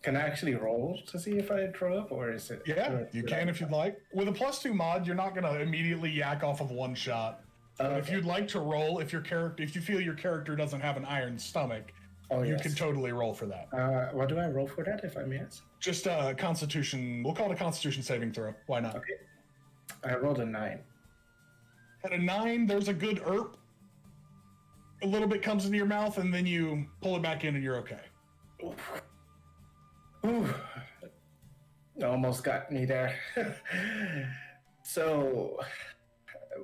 Can I actually roll to see if I throw up, or is it? Yeah, you can if you'd like. With a +2 mod, you're not going to immediately yak off of one shot. But if you'd like to roll, if you feel your character doesn't have an iron stomach, you can totally roll for that. What do I roll for that, if I may ask? Just a Constitution. We'll call it a Constitution saving throw. Why not? Okay. I rolled a 9. At a 9, there's a good erp. A little bit comes into your mouth, and then you pull it back in, and you're okay. Ooh. Almost got me there. So...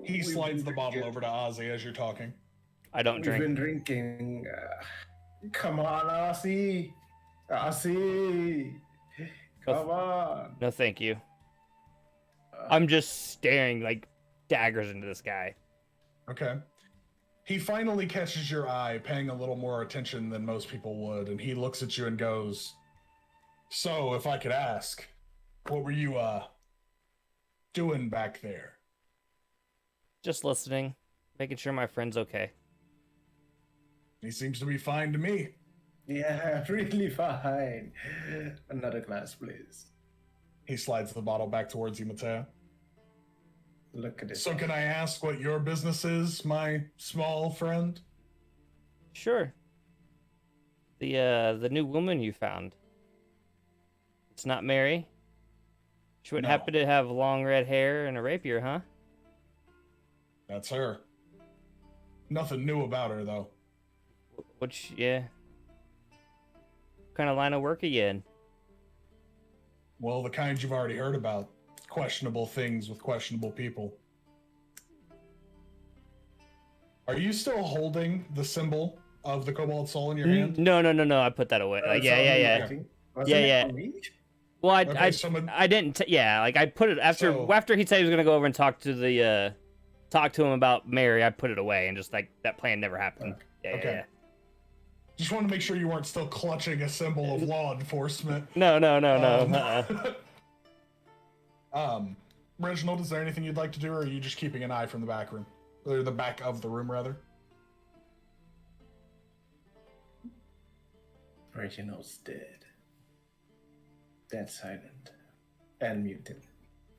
He slides the bottle over to Ozzy as you're talking. I don't We've drink. been drinking. Come on, Ozzy. Ozzy. Come on. No, thank you. I'm just staring like daggers into this guy. Okay. He finally catches your eye, paying a little more attention than most people would, and he looks at you and goes, "So, if I could ask, what were you, doing back there?" Just listening, making sure my friend's okay. He seems to be fine to me. Yeah, really fine. Another glass, please. He slides the bottle back towards you, Mateo. Look at this. So can I ask what your business is, my small friend? Sure. The new woman you found. It's not Mary. She wouldn't No. happen to have long red hair and a rapier, huh? That's her. Nothing new about her, though. Which, yeah. What kind of line of work are you in? Well, the kind you've already heard about. Questionable things with questionable people. Are you still holding the symbol of the Cobalt Soul in your hand? No. I put that away. Like, yeah. Yeah. Well, Okay, I didn't. Like I put it after he said he was gonna go over and talk to him about Mary. I put it away and just like that plan never happened. Okay. Just want to make sure you weren't still clutching a symbol of law enforcement. No. Reginald, is there anything you'd like to do, or are you just keeping an eye from the back room? Or the back of the room, rather? Reginald's dead. Dead silent. And muted.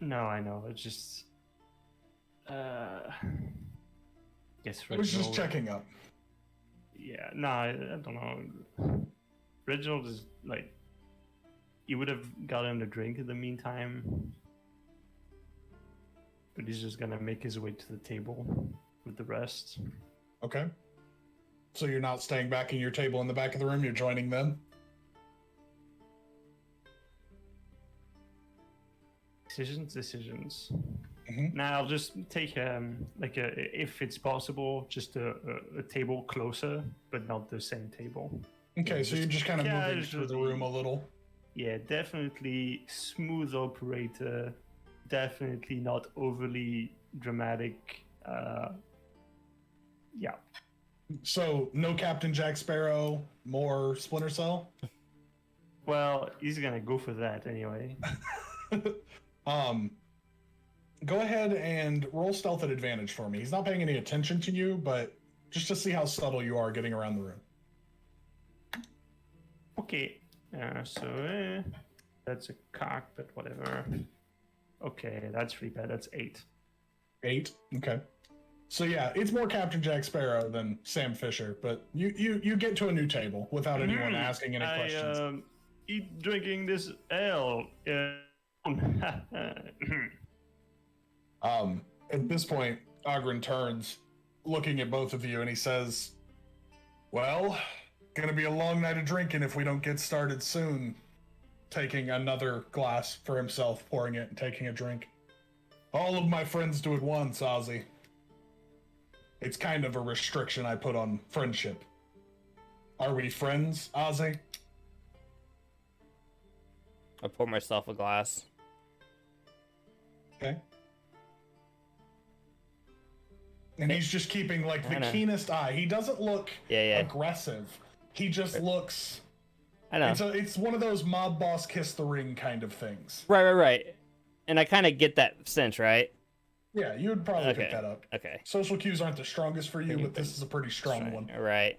No, I know. It's just. Guess I was just Reginald- checking up. Yeah, no, I don't know. Reginald is like. You would have got him a drink in the meantime. But he's just gonna make his way to the table with the rest. Okay. So you're not staying back in your table in the back of the room, you're joining them? Decisions. Mhm. Now I'll just take if it's possible, just a table closer, but not the same table. Okay, so you're just kind of moving through the casually. room a little. Yeah, definitely smooth operator. Definitely not overly dramatic. Yeah. So, no Captain Jack Sparrow, more Splinter Cell? Well, he's gonna go for that anyway. Go ahead and roll stealth at advantage for me. He's not paying any attention to you, but just to see how subtle you are getting around the room. Okay. That's a cock, but whatever. Okay, that's really bad. That's 8. 8? Okay. So yeah, it's more Captain Jack Sparrow than Sam Fisher, but you get to a new table without anyone asking any questions. Eat drinking this ale. At this point, Ogren turns, looking at both of you, and he says, "Well, gonna be a long night of drinking if we don't get started soon." Taking another glass for himself, pouring it and taking a drink. "All of my friends do it once, Ozzy. It's kind of a restriction I put on friendship. Are we friends, Ozzy?" I pour myself a glass. Okay. And he's just keeping like the keenest eye. He doesn't look aggressive. He just looks. I know. It's one of those mob boss kiss the ring kind of things. Right. And I kind of get that sense, right? Yeah, you would probably pick that up. Okay. Social cues aren't the strongest for you, but this is a pretty strong one. Right.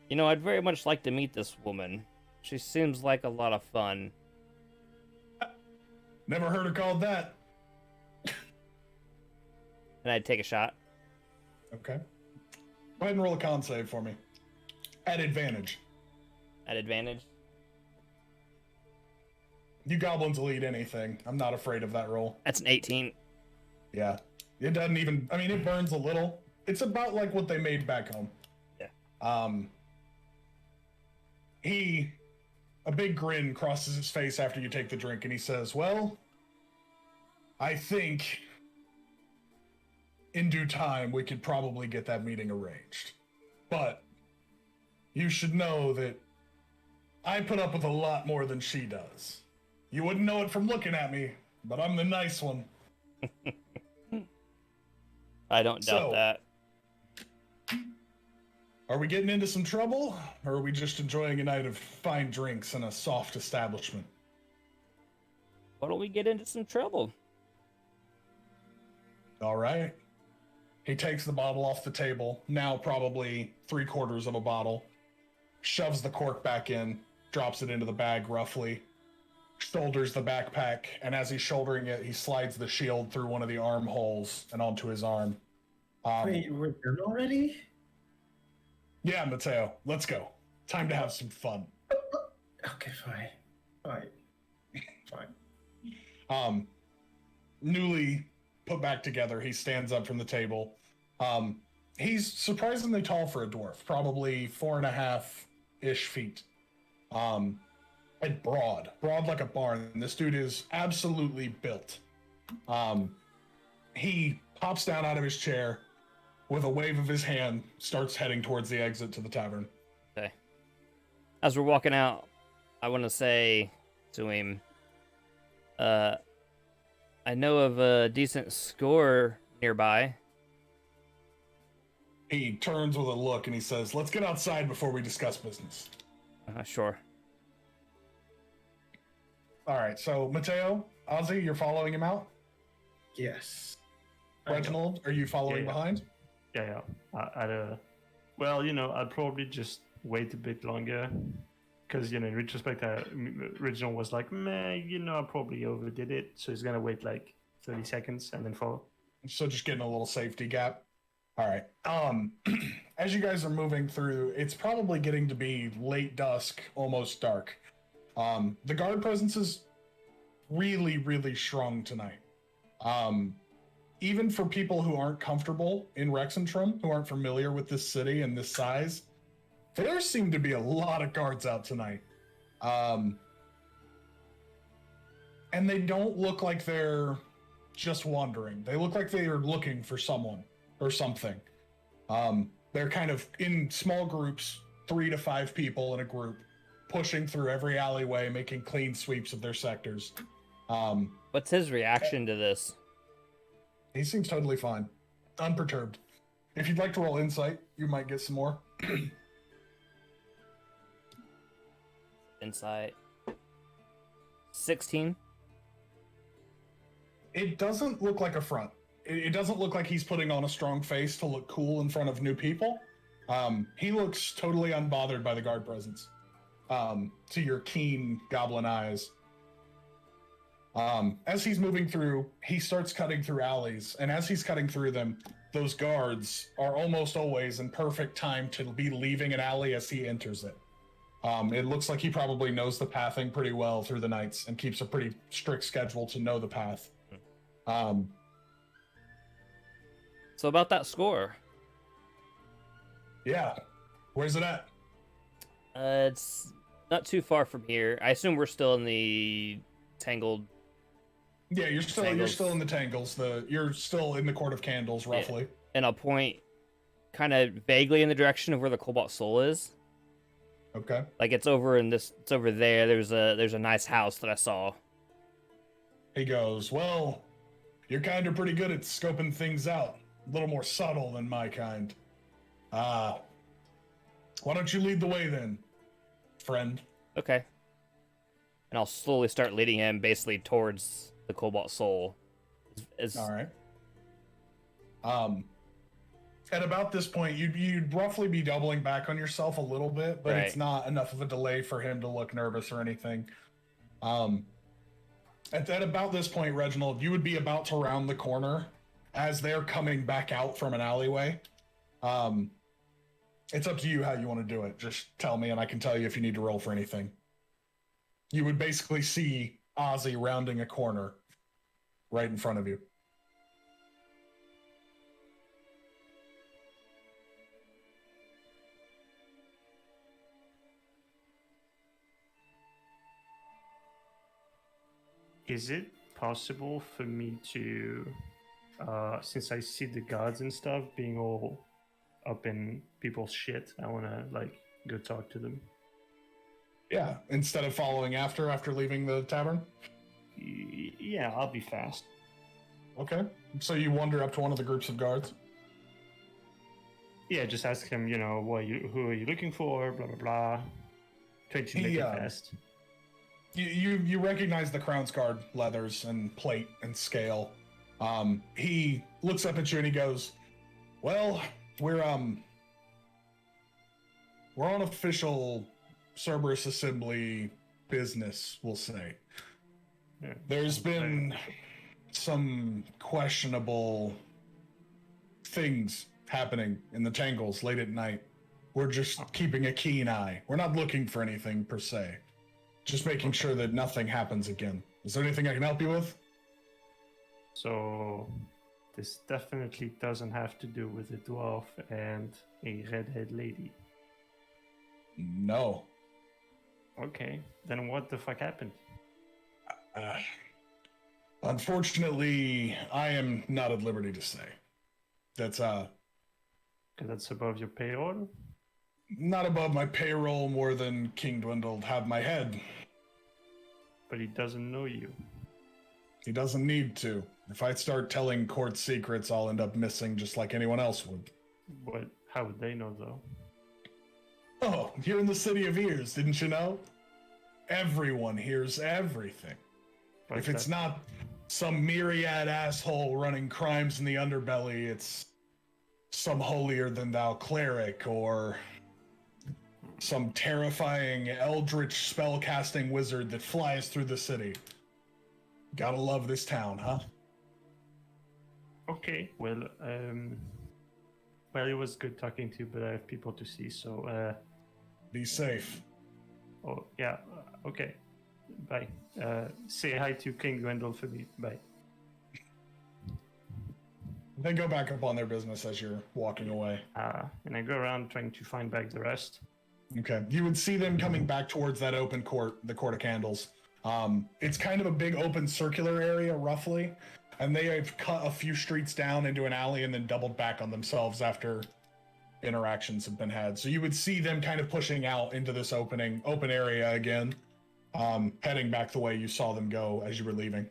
You know, I'd very much like to meet this woman. She seems like a lot of fun. Never heard her called that. and I'd take a shot. Okay. Go ahead and roll a con save for me. At advantage. At advantage. You goblins will eat anything. I'm not afraid of that roll. That's an 18. Yeah. It doesn't even... I mean, it burns a little. It's about like what they made back home. Yeah. A big grin crosses his face after you take the drink, and he says, well, I think in due time we could probably get that meeting arranged. But you should know that I put up with a lot more than she does. You wouldn't know it from looking at me, but I'm the nice one. I don't doubt that. Are we getting into some trouble, or are we just enjoying a night of fine drinks in a soft establishment? Why don't we get into some trouble? All right. He takes the bottle off the table, now probably 3/4 of a bottle, shoves the cork back in, drops it into the bag roughly, shoulders the backpack, and as he's shouldering it, he slides the shield through one of the armholes and onto his arm. Wait, we're done already? Yeah, Mateo, let's go. Time to have some fun. Okay, fine. Newly put back together, he stands up from the table. He's surprisingly tall for a dwarf, probably 4.5-ish feet. And broad like a barn. This dude is absolutely built. He pops down out of his chair, with a wave of his hand, starts heading towards the exit to the tavern. Okay. As we're walking out, I want to say to him, I know of a decent score nearby. He turns with a look and he says, let's get outside before we discuss business. Sure. All right, so Mateo, Ozzy, you're following him out? Yes. Reginald, are you following behind? Yeah. Well, I'd probably just wait a bit longer. Because, in retrospect, original was like, meh, I probably overdid it. So he's going to wait like 30 seconds and then follow. So just getting a little safety gap. All right. As you guys are moving through, it's probably getting to be late dusk, almost dark. The guard presence is really, really strong tonight. Even for people who aren't comfortable in Rexxentrum, who aren't familiar with this city and this size, there seem to be a lot of guards out tonight. And they don't look like they're just wandering. They look like they are looking for someone or something. They're kind of in small groups, 3 to 5 people in a group, pushing through every alleyway, making clean sweeps of their sectors. What's his reaction to this? He seems totally fine. Unperturbed. If you'd like to roll insight, you might get some more. Insight. 16. It doesn't look like a front. It doesn't look like he's putting on a strong face to look cool in front of new people. He looks totally unbothered by the guard presence. To your keen goblin eyes. As he's moving through, he starts cutting through alleys, and as he's cutting through them, those guards are almost always in perfect time to be leaving an alley as he enters it. It looks like he probably knows the pathing pretty well through the nights and keeps a pretty strict schedule to know the path. So about that score. Yeah. Where's it at? It's not too far from here. I assume we're still in the Tangled. Yeah, you're still in the Tangles. You're still in the Court of Candles, roughly. Yeah. And I'll point kind of vaguely in the direction of where the Cobalt Soul is. Okay. Like it's over there. There's a nice house that I saw. He goes, well, you're kind of pretty good at scoping things out. A little more subtle than my kind. Why don't you lead the way then, friend? Okay. And I'll slowly start leading him basically towards the Cobalt Soul. All right. At about this point, you'd roughly be doubling back on yourself a little bit, but It's not enough of a delay for him to look nervous or anything. At about this point, Reginald, you would be about to round the corner as they're coming back out from an alleyway. It's up to you how you want to do it. Just tell me, and I can tell you if you need to roll for anything. You would basically see Ozzy rounding a corner right in front of you. Is it possible for me to, since I see the guards and stuff being all up in people's shit, I want to like go talk to them? Yeah, instead of following after leaving the tavern? Yeah, I'll be fast. Okay. So you wander up to one of the groups of guards? Yeah, just ask him, you know, who are you looking for, blah, blah, blah. Try to make it fast. You recognize the Crown's Guard leathers and plate and scale. He looks up at you and he goes, well, we're on official Cerberus Assembly business, we'll say. Yeah, There's been some questionable things happening in the Tangles late at night. We're just keeping a keen eye. We're not looking for anything per se. Just making sure that nothing happens again. Is there anything I can help you with? So, this definitely doesn't have to do with a dwarf and a redhead lady. No. Okay, then what the fuck happened? Unfortunately, I am not at liberty to say. That's Because that's above your payroll? not above my payroll more than King Dwindled have my head. But he doesn't know you. He doesn't need to. If I start telling court secrets, I'll end up missing just like anyone else would. But how would they know, though? Oh, you're in the City of Ears, didn't you know? Everyone hears everything. But If it's not some myriad asshole running crimes in the underbelly, it's some holier-than-thou cleric or some terrifying eldritch spell-casting wizard that flies through the city. Gotta love this town, huh? Okay, well, it was good talking to you, but I have people to see, so, Be safe. oh, yeah, okay, bye. Say hi to King Gwendol for me, bye. They go back up on their business as you're walking away. And I go around trying to find back the rest. Okay. You would see them coming back towards that open court, the Court of Candles. It's kind of a big open circular area, roughly, and they have cut a few streets down into an alley and then doubled back on themselves after interactions have been had. So you would see them kind of pushing out into this open area again, heading back the way you saw them go as you were leaving.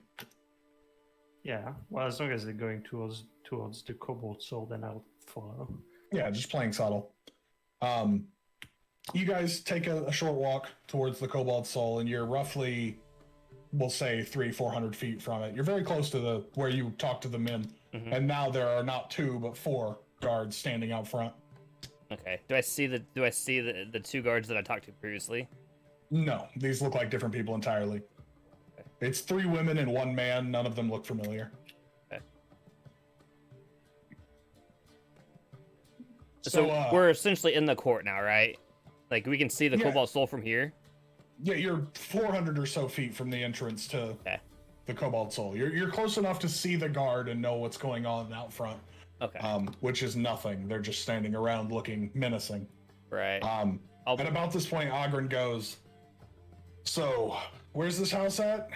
Yeah, well, as long as they're going towards the Cobalt Soul, then I'll follow. Yeah, just playing subtle. You guys take a short walk towards the Cobalt Soul, and you're roughly, we'll say, 300-400 feet from it. You're very close to where you talked to the men, and now there are not 2 but 4 guards standing out front. Okay. Do I see the 2 guards that I talked to previously? No, these look like different people entirely. Okay. It's 3 women and 1 man. None of them look familiar. Okay. So we're essentially in the court now, right? Like, we can see the Cobalt Soul from here? Yeah, you're 400 or so feet from the entrance to the Cobalt Soul. You're close enough to see the guard and know what's going on out front. Okay. Which is nothing. They're just standing around looking menacing. Right. At about this point, Ogren goes, so, where's this house at?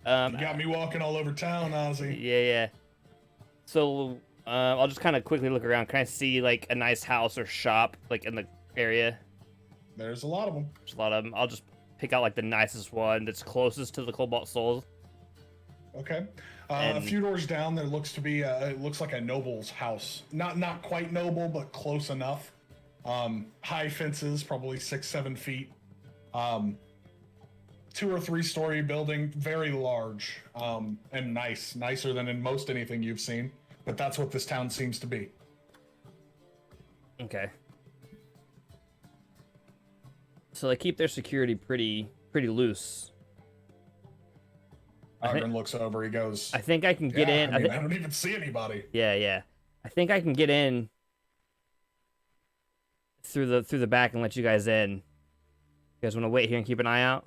You got me walking all over town, Ozzy. Yeah. So, I'll just kind of quickly look around. Can I see, like, a nice house or shop, like, in the area? There's a lot of them. There's a lot of them. I'll just pick out, like, the nicest one that's closest to the Cobalt Soul. Okay. A few doors down, there looks to be, it looks like a noble's house. Not quite noble, but close enough. High fences, probably 6-7 feet. 2 or 3 story building, very large, and nicer than in most anything you've seen. But that's what this town seems to be. Okay. So they keep their security pretty loose. Ogren looks over. He goes, I think I can get in. I don't even see anybody. Yeah. I think I can get in through the back and let you guys in. You guys want to wait here and keep an eye out?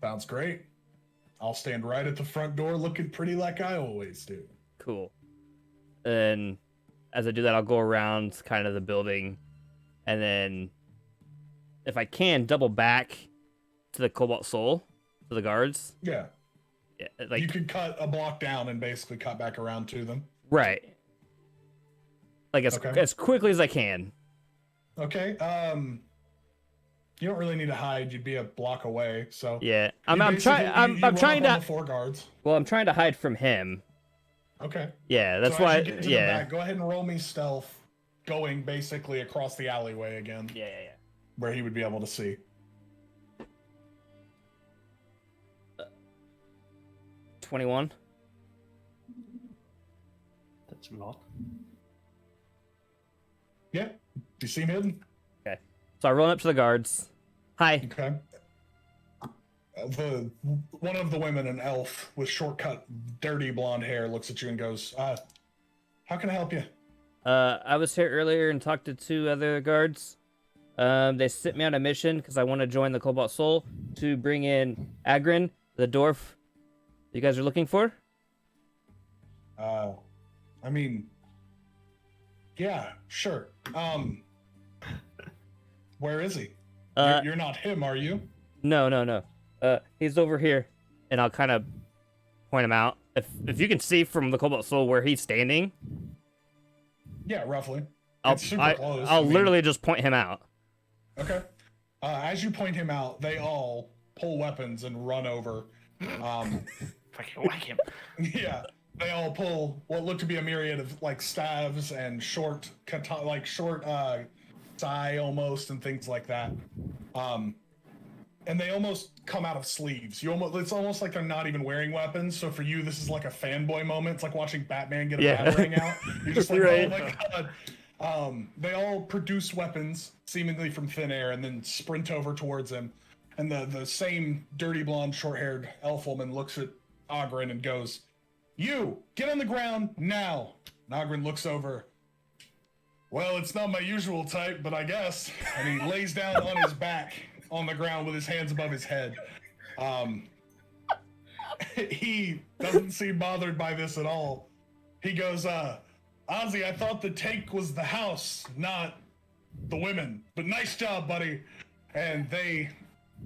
Sounds great. I'll stand right at the front door looking pretty like I always do. Cool. And as I do that, I'll go around kind of the building, and then if I can, double back to the Cobalt Soul, to the guards. Yeah. Yeah, like you could cut a block down and basically cut back around to them. right. Like as quickly as I can. Okay. You don't really need to hide. You'd be a block away. So yeah, I'm trying to. The four guards. Well, I'm trying to hide from him. Okay. Yeah, that's so why. As you get to the back, go ahead and roll me stealth, going basically across the alleyway again. Yeah. Where he would be able to see. 21. That's a lot. Yeah. Do you see him hidden? Okay. So I run up to the guards. Hi. Okay. One of the women, an elf with short-cut, dirty blonde hair, looks at you and goes, how can I help you? I was here earlier and talked to 2 other guards. They sent me on a mission because I want to join the Cobalt Soul to bring in Agrin, the dwarf you guys are looking for. I mean, yeah, sure. Where is he? You're not him, are you? No. He's over here, and I'll kind of point him out. If you can see from the Cobalt Soul where he's standing. Yeah, roughly. It's super close. I'll literally just point him out. Okay. As you point him out, they all pull weapons and run over. Fucking whack him. Yeah, they all pull what look to be a myriad of like staves and short sai almost and things like that. And they almost come out of sleeves. It's almost like they're not even wearing weapons. So for you, this is like a fanboy moment. It's like watching Batman get a batarang out. You're just like, right. Oh my god. They all produce weapons seemingly from thin air and then sprint over towards him. And the same dirty blonde, short-haired elf woman looks at Ogren and goes, "You, get on the ground now." And Ogren looks over. Well, it's not my usual type, but I guess. And he lays down on his back on the ground with his hands above his head. He doesn't seem bothered by this at all. He goes, Ozzy, I thought the take was the house, not the women. But nice job, buddy. And they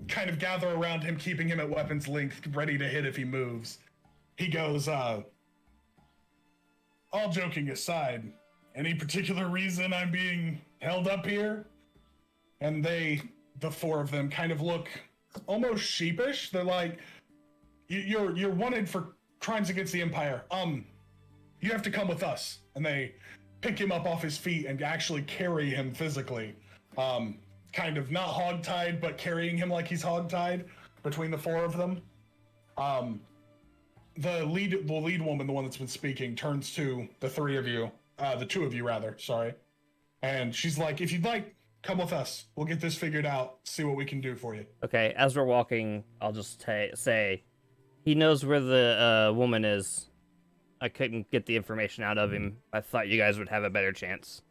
kind of gather around him, keeping him at weapons length, ready to hit if he moves. He goes, all joking aside, any particular reason I'm being held up here? And the 4 of them kind of look almost sheepish. They're like, you're wanted for crimes against the Empire. You have to come with us. And they pick him up off his feet and actually carry him physically. Kind of not hogtied, but carrying him like he's hogtied between the 4 of them. The lead woman, the one that's been speaking, turns to the 3 of you, the 2 of you rather, sorry. And she's like, if you'd like, come with us. We'll get this figured out, see what we can do for you. Okay, as we're walking, I'll just say, he knows where the woman is. I couldn't get the information out of him. I thought you guys would have a better chance.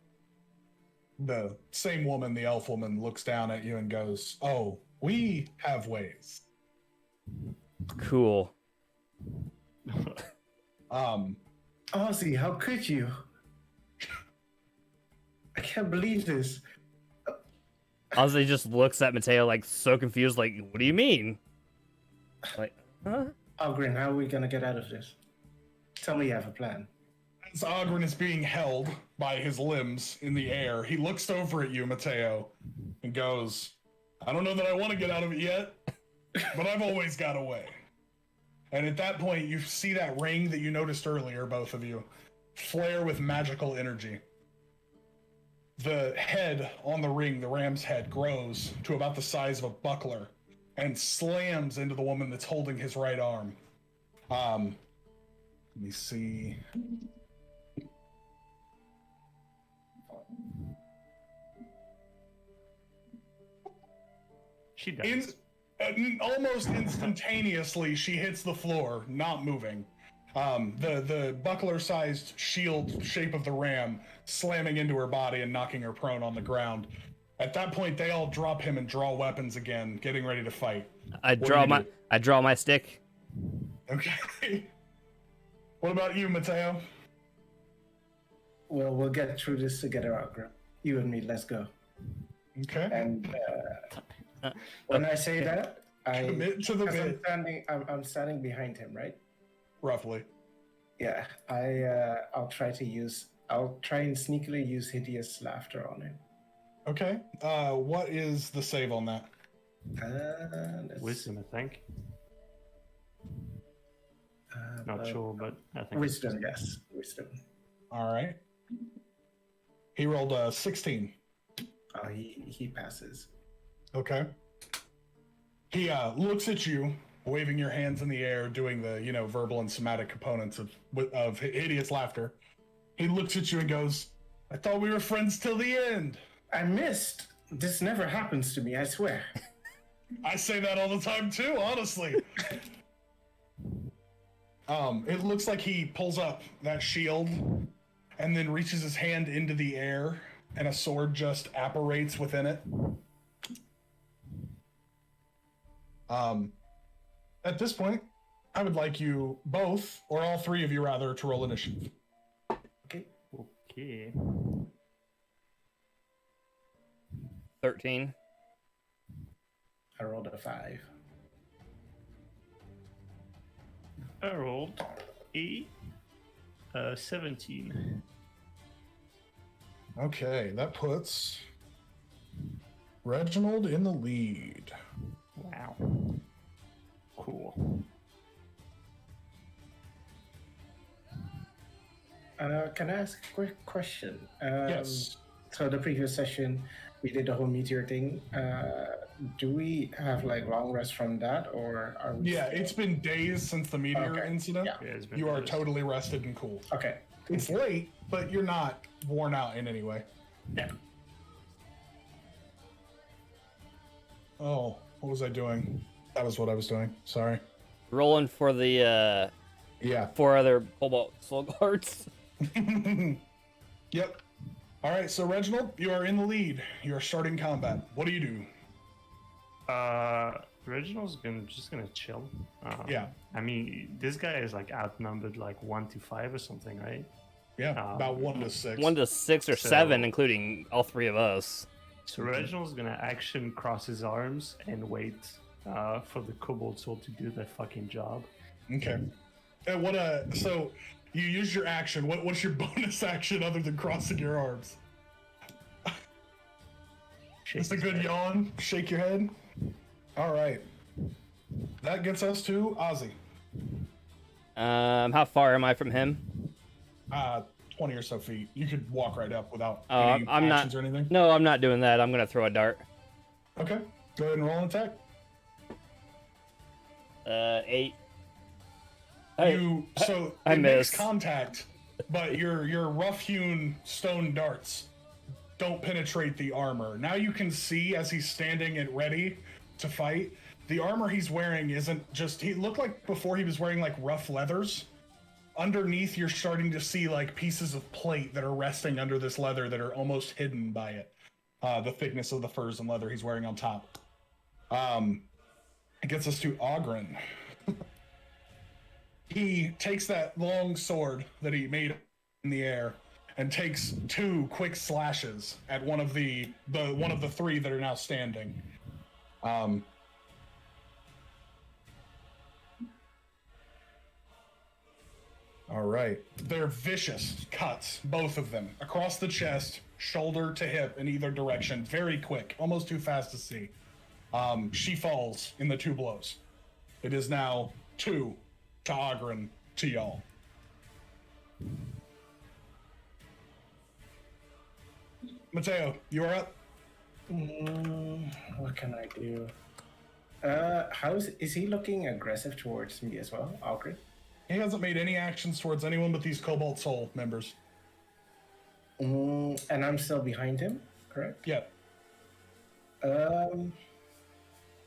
The same woman, the elf woman, looks down at you and goes, oh, we have ways. Cool. Ozzy, how could you? I can't believe this. Ozzy just looks at Mateo like so confused, like, what do you mean? Like, huh? Ogren, how are we gonna get out of this? Tell me you have a plan. As Ogren is being held by his limbs in the air, he looks over at you, Mateo, and goes, I don't know that I want to get out of it yet, but I've always got a way. And at that point, you see that ring that you noticed earlier, both of you, flare with magical energy. The head on the ring, the ram's head, grows to about the size of a buckler and slams into the woman that's holding his right arm. Let me see. She does. Almost instantaneously, she hits the floor, not moving. The buckler-sized shield shape of the ram slamming into her body and knocking her prone on the ground. At that point, they all drop him and draw weapons again, getting ready to fight. I draw my stick. Okay. What about you, Mateo? Well, we'll get through this together, Agra. You and me, let's go. Okay. And when I say that, Commit to the bit. I'm standing behind him, right? Roughly. Yeah. I'll try and sneakily use hideous laughter on him. Okay. What is the save on that? Wisdom, I think. Not sure, but I think wisdom. Yes, wisdom. All right. He rolled a 16. Oh, he passes. Okay. He looks at you, waving your hands in the air, doing the verbal and somatic components of hideous laughter. He looks at you and goes, "I thought we were friends till the end." I missed. This never happens to me, I swear. I say that all the time too, honestly. It looks like he pulls up that shield and then reaches his hand into the air and a sword just apparates within it. At this point, I would like you both, or all three of you rather, to roll initiative. Okay. 13. I rolled a 5. I rolled a 17. Okay, that puts Reginald in the lead. Wow. Cool. Can I ask a quick question? Yes. So the previous session, we did the whole meteor thing. Do we have long rest from that, or are we? Yeah, it's been days since the meteor incident. Yeah. Yeah, it's been You are days. totally rested and cool. Okay. It's late, but you're not worn out in any way. Yeah. Oh, what was I doing? That was what I was doing. Sorry. Rolling for the Yeah. 4 other Cobalt Soul guards. Yep. All right, so Reginald, you are in the lead. You are starting combat. What do you do? Reginald's just gonna chill. Yeah. I mean, this guy is outnumbered 1 to 5 or something, right? Yeah, about 1 to 6. 1 to 6 or So- 7, including all 3 of us. So Reginald's gonna action cross his arms and wait for the Cobalt Soul to do their fucking job. Okay. So you use your action. What's your bonus action other than crossing your arms? Just a good yawn. Shake your head. All right. That gets us to Ozzy. How far am I from him? 20 or so feet. You could walk right up without Oh, any I'm not. actions or anything. No, I'm not doing that. I'm gonna throw a dart. Okay. Go ahead and roll an attack. 8. I I it makes missed. contact, but your rough-hewn stone darts don't penetrate the armor. Now you can see as he's standing and ready to fight, the armor he's wearing isn't just. He looked like before he was wearing rough leathers. Underneath, you're starting to see pieces of plate that are resting under this leather that are almost hidden by it. The thickness of the furs and leather he's wearing on top. It gets us to Ogren. He takes that long sword that he made in the air and takes 2 quick slashes at one of the 3 that are now standing. All right. They're vicious cuts, both of them, across the chest, shoulder to hip in either direction. Very quick, almost too fast to see. She falls in the 2 blows. It is now 2 to Ogren to y'all. Mateo, you are up. What can I do? Is he looking aggressive towards me as well, Ogre? He hasn't made any actions towards anyone but these Cobalt Soul members. And I'm still behind him, correct? Yep.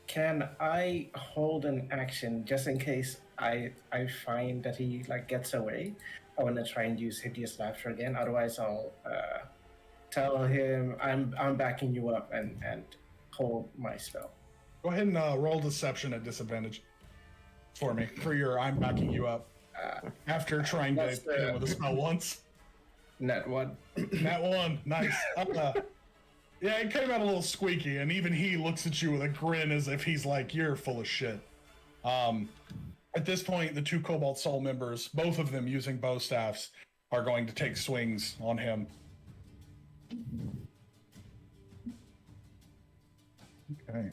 Can I hold an action just in case I find that he like gets away? I want to try and use hideous laughter again. Otherwise, I'll tell him I'm backing you up and hold my spell. Go ahead and roll deception at disadvantage for me. For your I'm backing you up. After trying to That's hit him with a spell once. Net one. That one, nice. Yeah, it came out a little squeaky, and even he looks at you with a grin as if he's like, you're full of shit. At this point, the 2 Cobalt Soul members, both of them using bow staffs, are going to take swings on him. Okay.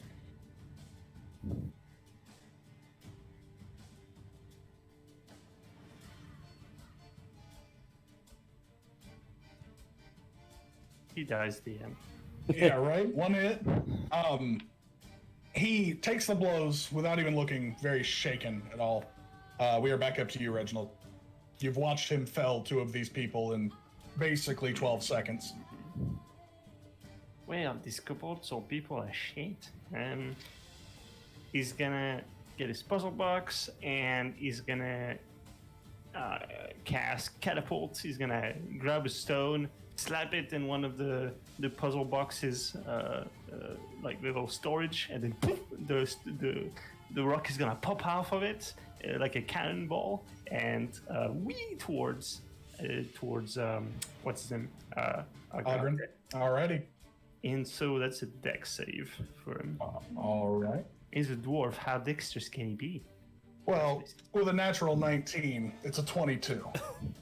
He dies, DM. Yeah, right? One hit. He takes the blows without even looking very shaken at all. We are back up to you, Reginald. You've watched him fell 2 of these people in basically 12 seconds. Well, these Cobalt Soul people are shit. He's gonna get his puzzle box and he's gonna cast catapult. He's gonna grab a stone, slap it in one of the puzzle boxes, like little storage, and then poof, the rock is gonna pop off of it like a cannonball and wee towards what's his name? Ogren. Alrighty. And so that's a dex save for him. Alright. He's a dwarf. How dexterous can he be? Well, with a natural 19, it's a 22.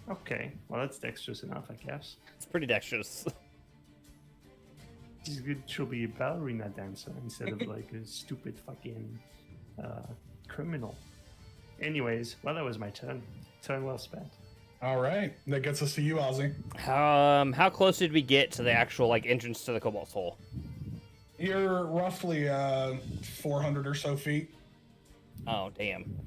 Okay, well that's dexterous enough, I guess. It's pretty dexterous. He's good. She'll be a ballerina dancer instead of like a stupid fucking criminal. Anyways, well that was my turn. Turn well spent. Alright, that gets us to you, Ozzy. How close did we get to the actual like entrance to the Cobalt Soul? You're roughly 400 or so feet. Oh, damn.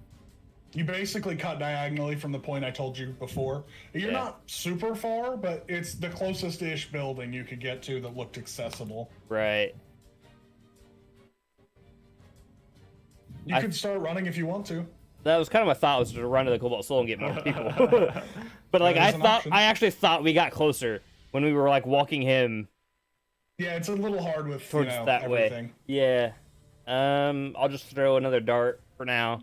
You basically cut diagonally from the point I told you before. You're Yeah. not super far, but it's the closest-ish building you could get to that looked accessible. Right. You could start running if you want to. That was kind of my thought, was to run to the Cobalt Soul and get more people. But like That is an option. I actually thought we got closer when we were like walking him Yeah, it's a little hard with towards that everything. way. Yeah. I'll just throw another dart for now.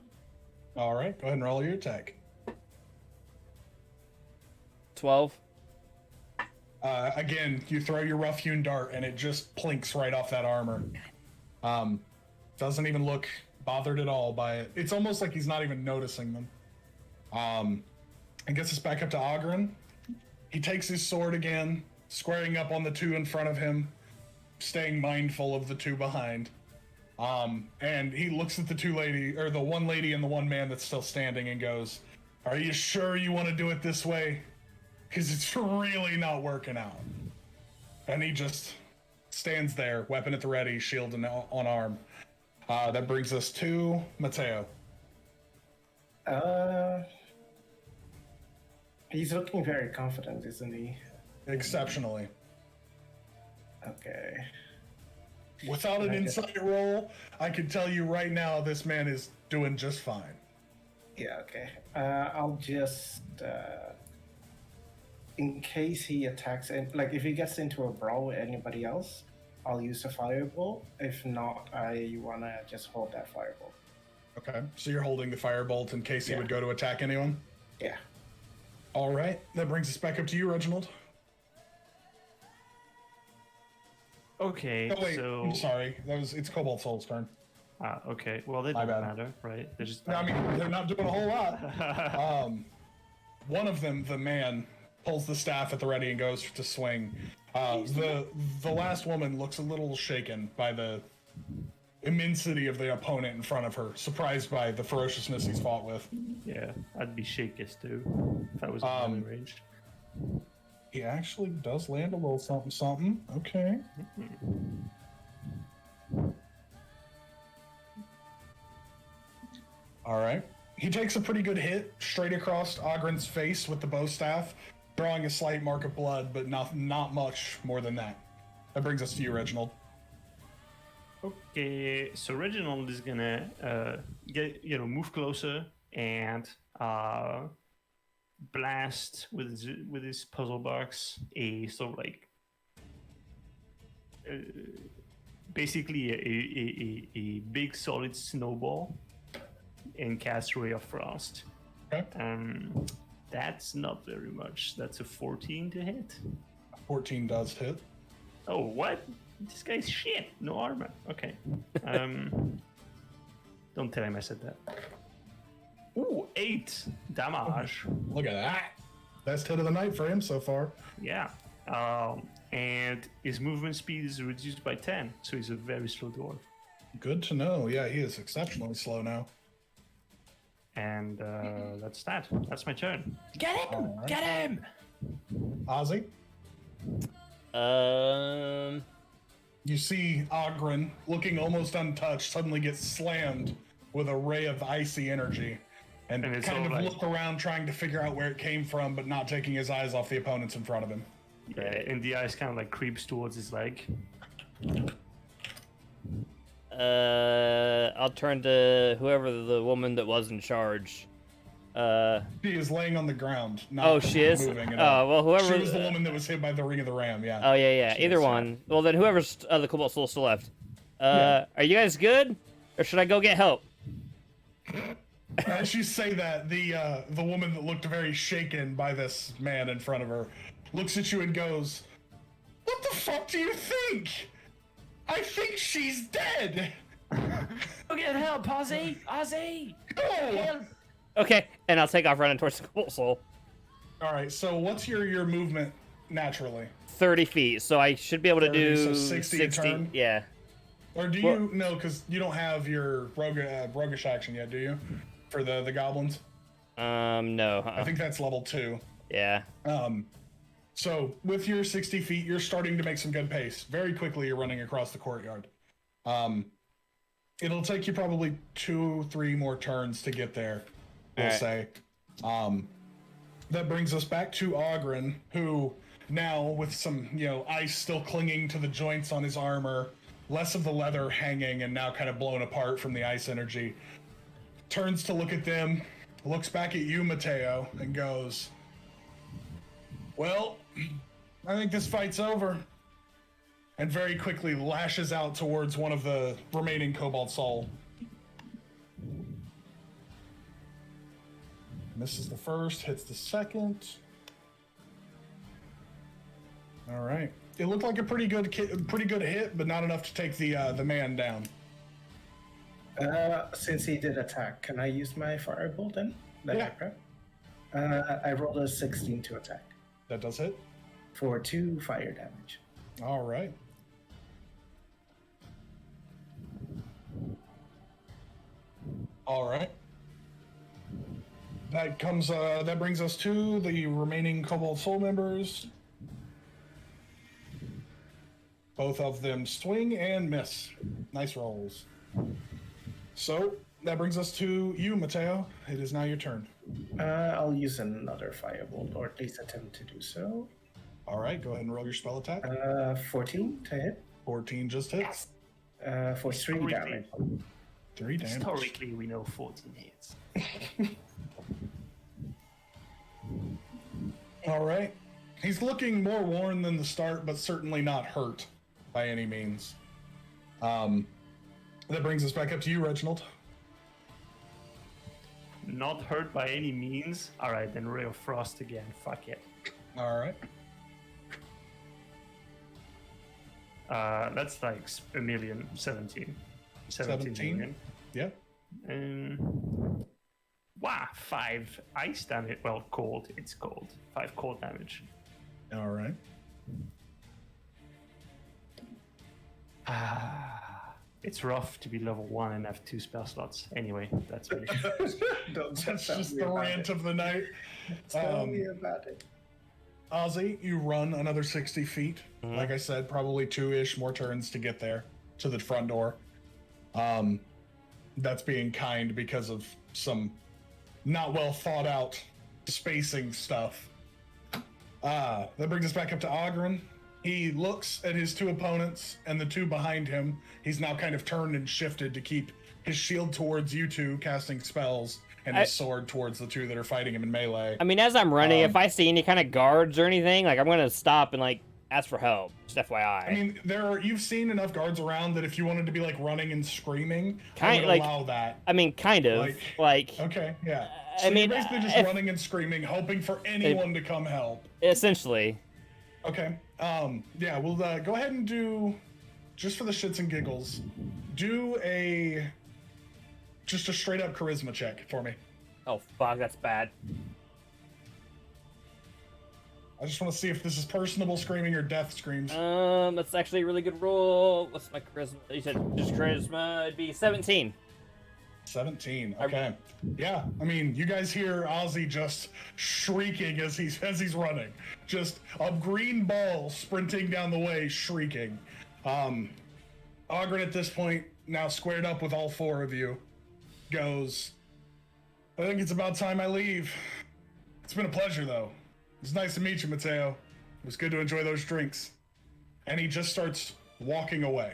All right, go ahead and roll your attack. 12. Again, you throw your rough-hewn dart, and it just plinks right off that armor. Doesn't even look bothered at all by it. It's almost like he's not even noticing them. And gets us back up to Ogren. He takes his sword again, squaring up on the 2 in front of him, staying mindful of the 2 behind. And he looks at the one lady and the one man that's still standing and goes, "Are you sure you want to do it this way? Because it's really not working out." And he just stands there, weapon at the ready, shield on arm. That brings us to Mateo. He's looking very confident, isn't he? Exceptionally. Okay. Without an insight roll, I can tell you right now this man is doing just fine. Yeah, okay. I'll just, in case he attacks, like if he gets into a brawl with anybody else, I'll use a fireball. If not, I wanna just hold that fireball. Okay, so you're holding the firebolt in case he would go to attack anyone? Yeah. All right, that brings us back up to you, Reginald. Okay, Oh wait, so I'm sorry. It's Cobalt Soul's turn. okay. Well, they My don't bad. matter, right? They're just. No, I mean, they're not doing a whole lot. One of them, the man, pulls the staff at the ready and goes to swing. The last woman looks a little shaken by the immensity of the opponent in front of her, surprised by the ferociousness he's fought with. Yeah, I'd be shakest too if I was in melee range. He actually does land a little something. Okay. All right. He takes a pretty good hit straight across Ogren's face with the bow staff, drawing a slight mark of blood, but not much more than that. That brings us to you, Reginald. Okay, so Reginald is gonna move closer and blast with his puzzle box a sort of like basically a big solid snowball and cast Ray of Frost. Okay. That's not very much. That's a 14 to hit. 14 does hit. Oh, what? This guy's shit. No armor. Okay. Don't tell him I said that. Ooh, 8 damage. Look at that. Best hit of the night for him so far. Yeah. And his movement speed is reduced by 10, so he's a very slow dwarf. Good to know. Yeah, he is exceptionally slow now. And that's that. That's my turn. Get him! Alright. Get him! Ozzy, you see Ogren, looking almost untouched, suddenly get slammed with a ray of icy energy. And it's kind of all like- look around trying to figure out where it came from, but not taking his eyes off the opponents in front of him. Yeah, and the ice kind of like creeps towards his leg. I'll turn to whoever the woman that was in charge. She is laying on the ground. Not Oh, she is? moving at Oh, all. well, whoever. She was the woman that was hit by the Ring of the Ram, yeah. Oh, yeah. She Either is, one. Well, then whoever's the Cobalt Soul still left. Yeah. Are you guys good? Or should I go get help? As you say that, the woman that looked very shaken by this man in front of her looks at you and goes, "What the fuck do you think? I think she's dead." Go get help, Ozzy! Ozzy! Oh! Okay, and I'll take off running towards the Cobalt Soul. All right. So what's your movement naturally? 30 feet, so I should be able to 30, do so 60 a turn? Yeah. Or do Well- you no? Because you don't have your roguish action yet, do you? For the goblins, No. I think that's level 2. Yeah. So with your 60 feet, you're starting to make some good pace. Very quickly, you're running across the courtyard. It'll take you probably 2-3 more turns to get there, we'll Alright. say. That brings us back to Ogren, who now with some, ice still clinging to the joints on his armor, less of the leather hanging and now kind of blown apart from the ice energy, turns to look at them, looks back at you, Mateo, and goes, "Well, I think this fight's over." And very quickly lashes out towards one of the remaining Cobalt Soul. Misses the first, hits the second. All right. It looked like a pretty good hit, but not enough to take the man down. Since he did attack, can I use my firebolt then? That Yeah. I prep? I rolled a 16 to attack That does hit. for 2 fire damage. All right. All right. That brings us to the remaining Cobalt Soul members. Both of them swing and miss. Nice rolls. So that brings us to you, Mateo. It is now your turn. I'll use another firebolt, or at least attempt to do so. All right, go ahead and roll your spell attack. 14 to hit 14 just hits. for 3 damage. 3 damage. Historically, we know 14 hits. All right. He's looking more worn than the start, but certainly not hurt by any means. That brings us back up to you, Reginald. Not hurt by any means. Alright, then Ray of Frost again. Fuck it. All right. That's like a million. 17. 17 17? million. Yeah. Wow, 5 ice damage. Well, cold. It's cold. 5 cold damage. All right. It's rough to be level 1 and have 2 spell slots. Anyway, that's me. Don't That's tell just me the about rant it. of the night. Tell me about it. Ozzy, you run another 60 feet. Like I said, probably 2-ish more turns to get there to the front door. That's being kind because of some not well thought out spacing stuff. That brings us back up to Ogren. He looks at his two opponents and the two behind him. He's now kind of turned and shifted to keep his shield towards you two casting spells and his sword towards the two that are fighting him in melee. I mean, as I'm running, if I see any kind of guards or anything, like I'm gonna stop and like ask for help. Just FYI. I mean, you've seen enough guards around that if you wanted to be like running and screaming, I would like, allow that. I mean, kind of. Like okay, yeah. So I mean, you're basically just running and screaming, hoping for anyone to come help. Essentially. Okay. Yeah, we'll go ahead and do, just for the shits and giggles, do just a straight up charisma check for me. Oh fuck, that's bad. I just want to see if this is personable screaming or death screams. That's actually a really good roll. What's my charisma? You said just charisma. It'd be 17. 17. Okay. Yeah. I mean, you guys hear Ozzy just shrieking as he's running. Just a green ball sprinting down the way, shrieking. Ogren at this point, now squared up with all four of you, goes, I think it's about time I leave. It's been a pleasure, though. It's nice to meet you, Mateo. It was good to enjoy those drinks. And he just starts walking away.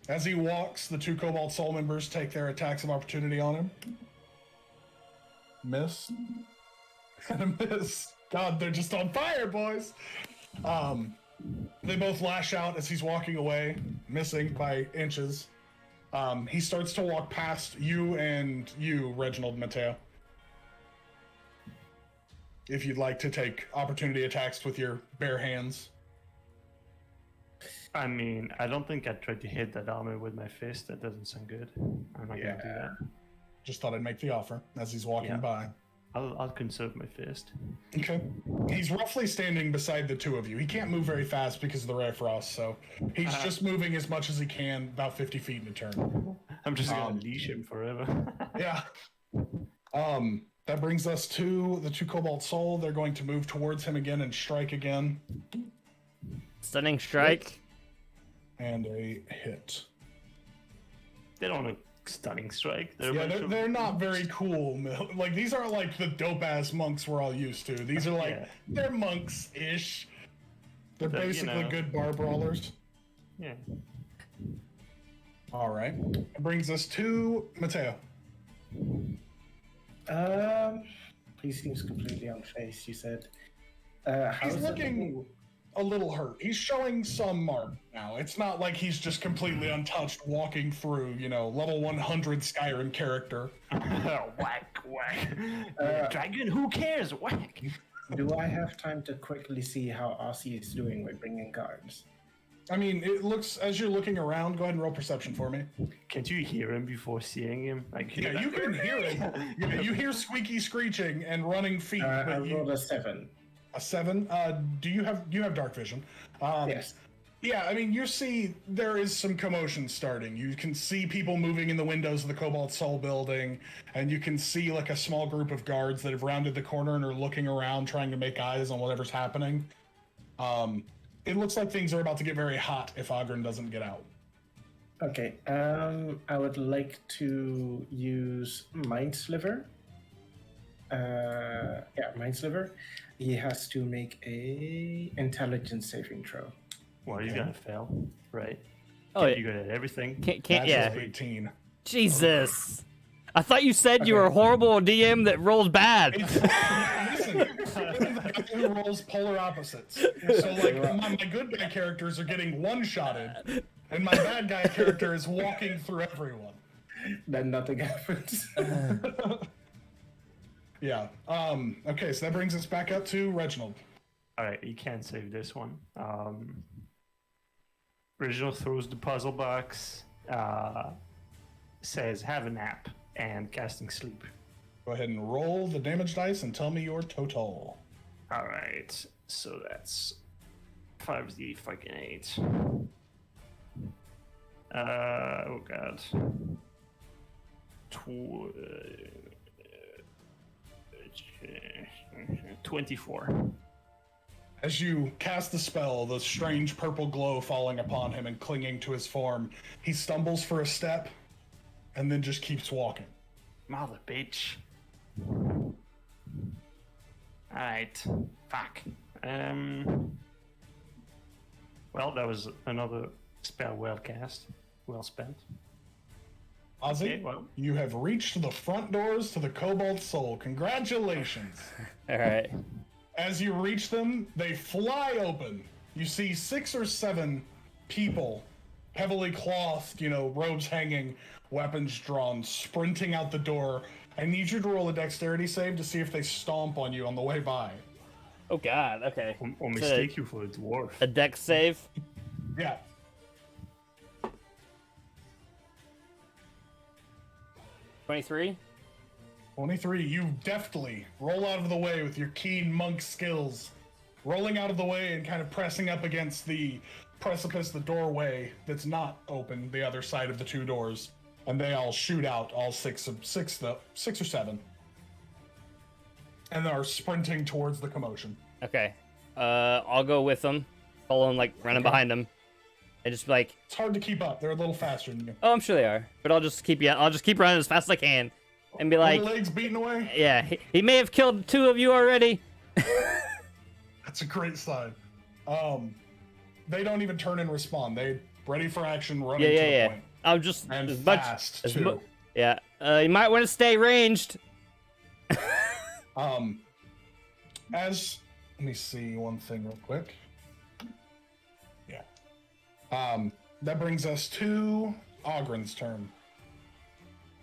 As he walks, the two Cobalt Soul members take their attacks of opportunity on him. Miss. And a miss. God, they're just on fire, boys. They both lash out as he's walking away, missing by inches. He starts to walk past you and you, Reginald Mateo. If you'd like to take opportunity attacks with your bare hands. I mean, I don't think I'd try to hit that armor with my fist. That doesn't sound good. I'm not gonna do that. Just thought I'd make the offer as he's walking by. I'll conserve my fist. Okay. He's roughly standing beside the two of you. He can't move very fast because of the rare frost, so he's just moving as much as he can, about 50 feet in a turn. I'm just gonna leash him forever. Yeah. That brings us to the two Cobalt Soul. They're going to move towards him again and strike again. Stunning strike. And a hit. They don't want a stunning strike. They're not very cool. Like, these aren't like the dope-ass monks we're all used to. These are like, they're monks-ish. They're basically good bar brawlers. Yeah. All right. It brings us to Mateo. He seems completely unfazed, you said. He's looking a little hurt. He's showing some mark now. It's not like he's just completely untouched walking through, level 100 Skyrim character. Whack, whack. Dragon, who cares? Whack. Do I have time to quickly see how Aussie is doing with bringing guards? I mean, it looks, as you're looking around, go ahead and roll perception for me. Can't you hear him before seeing him? Yeah, you can hear him. You hear squeaky screeching and running feet. I rolled a 7. A 7? Do you have dark vision? Yes. Yeah, I mean, you see there is some commotion starting. You can see people moving in the windows of the Cobalt Soul building, and you can see like a small group of guards that have rounded the corner and are looking around trying to make eyes on whatever's happening. It looks like things are about to get very hot if Ogren doesn't get out. Okay, I would like to use Mind Sliver. Mind Sliver. He has to make a intelligence saving throw. Well, he's gonna fail, right? Oh, you're good at everything. Can't yeah. 18. Jesus. I thought you said you were a horrible DM that rolls bad. Listen, the guy who rolls polar opposites. So, like, my good guy characters are getting one-shotted, and my bad guy character is walking through everyone. Then nothing happens. Yeah. Okay, so that brings us back up to Reginald. All right, you can't save this one. Reginald throws the puzzle box, says, have a nap, and casting sleep. Go ahead and roll the damage dice and tell me your total. All right, so that's 5d fucking 8. Oh god. 24. As you cast the spell, the strange purple glow falling upon him and clinging to his form, he stumbles for a step and then just keeps walking. Mother bitch. Alright. Fuck. Well, that was another spell well cast, well spent. Ozzy, Okay, well. you have reached the front doors to the Cobalt Soul. Congratulations. All right. As you reach them, they fly open. You see 6 or 7 people, heavily clothed, robes hanging, weapons drawn, sprinting out the door. I need you to roll a dexterity save to see if they stomp on you on the way by. Oh God. Okay. Or So, mistake you for a dwarf. a dex save. Yeah. 23. 23, you deftly roll out of the way with your keen monk skills, rolling out of the way and kind of pressing up against the precipice, the doorway that's not open, the other side of the 2 doors, and they all shoot out, all 6 or 7, and are sprinting towards the commotion. Okay. I'll go with them, following like running behind them, and just be like, It's hard to keep up. They're a little faster than you. oh, I'm sure they are, but I'll just keep running as fast as I can, and be Are like, the legs beating away? yeah, he may have killed 2 of you already. That's a great sign. They don't even turn and respond. They ready for action, running to the point. I'm just And as much fast, as too. yeah. You might want to stay ranged. Let me see one thing real quick. Yeah. That brings us to Ogren's turn.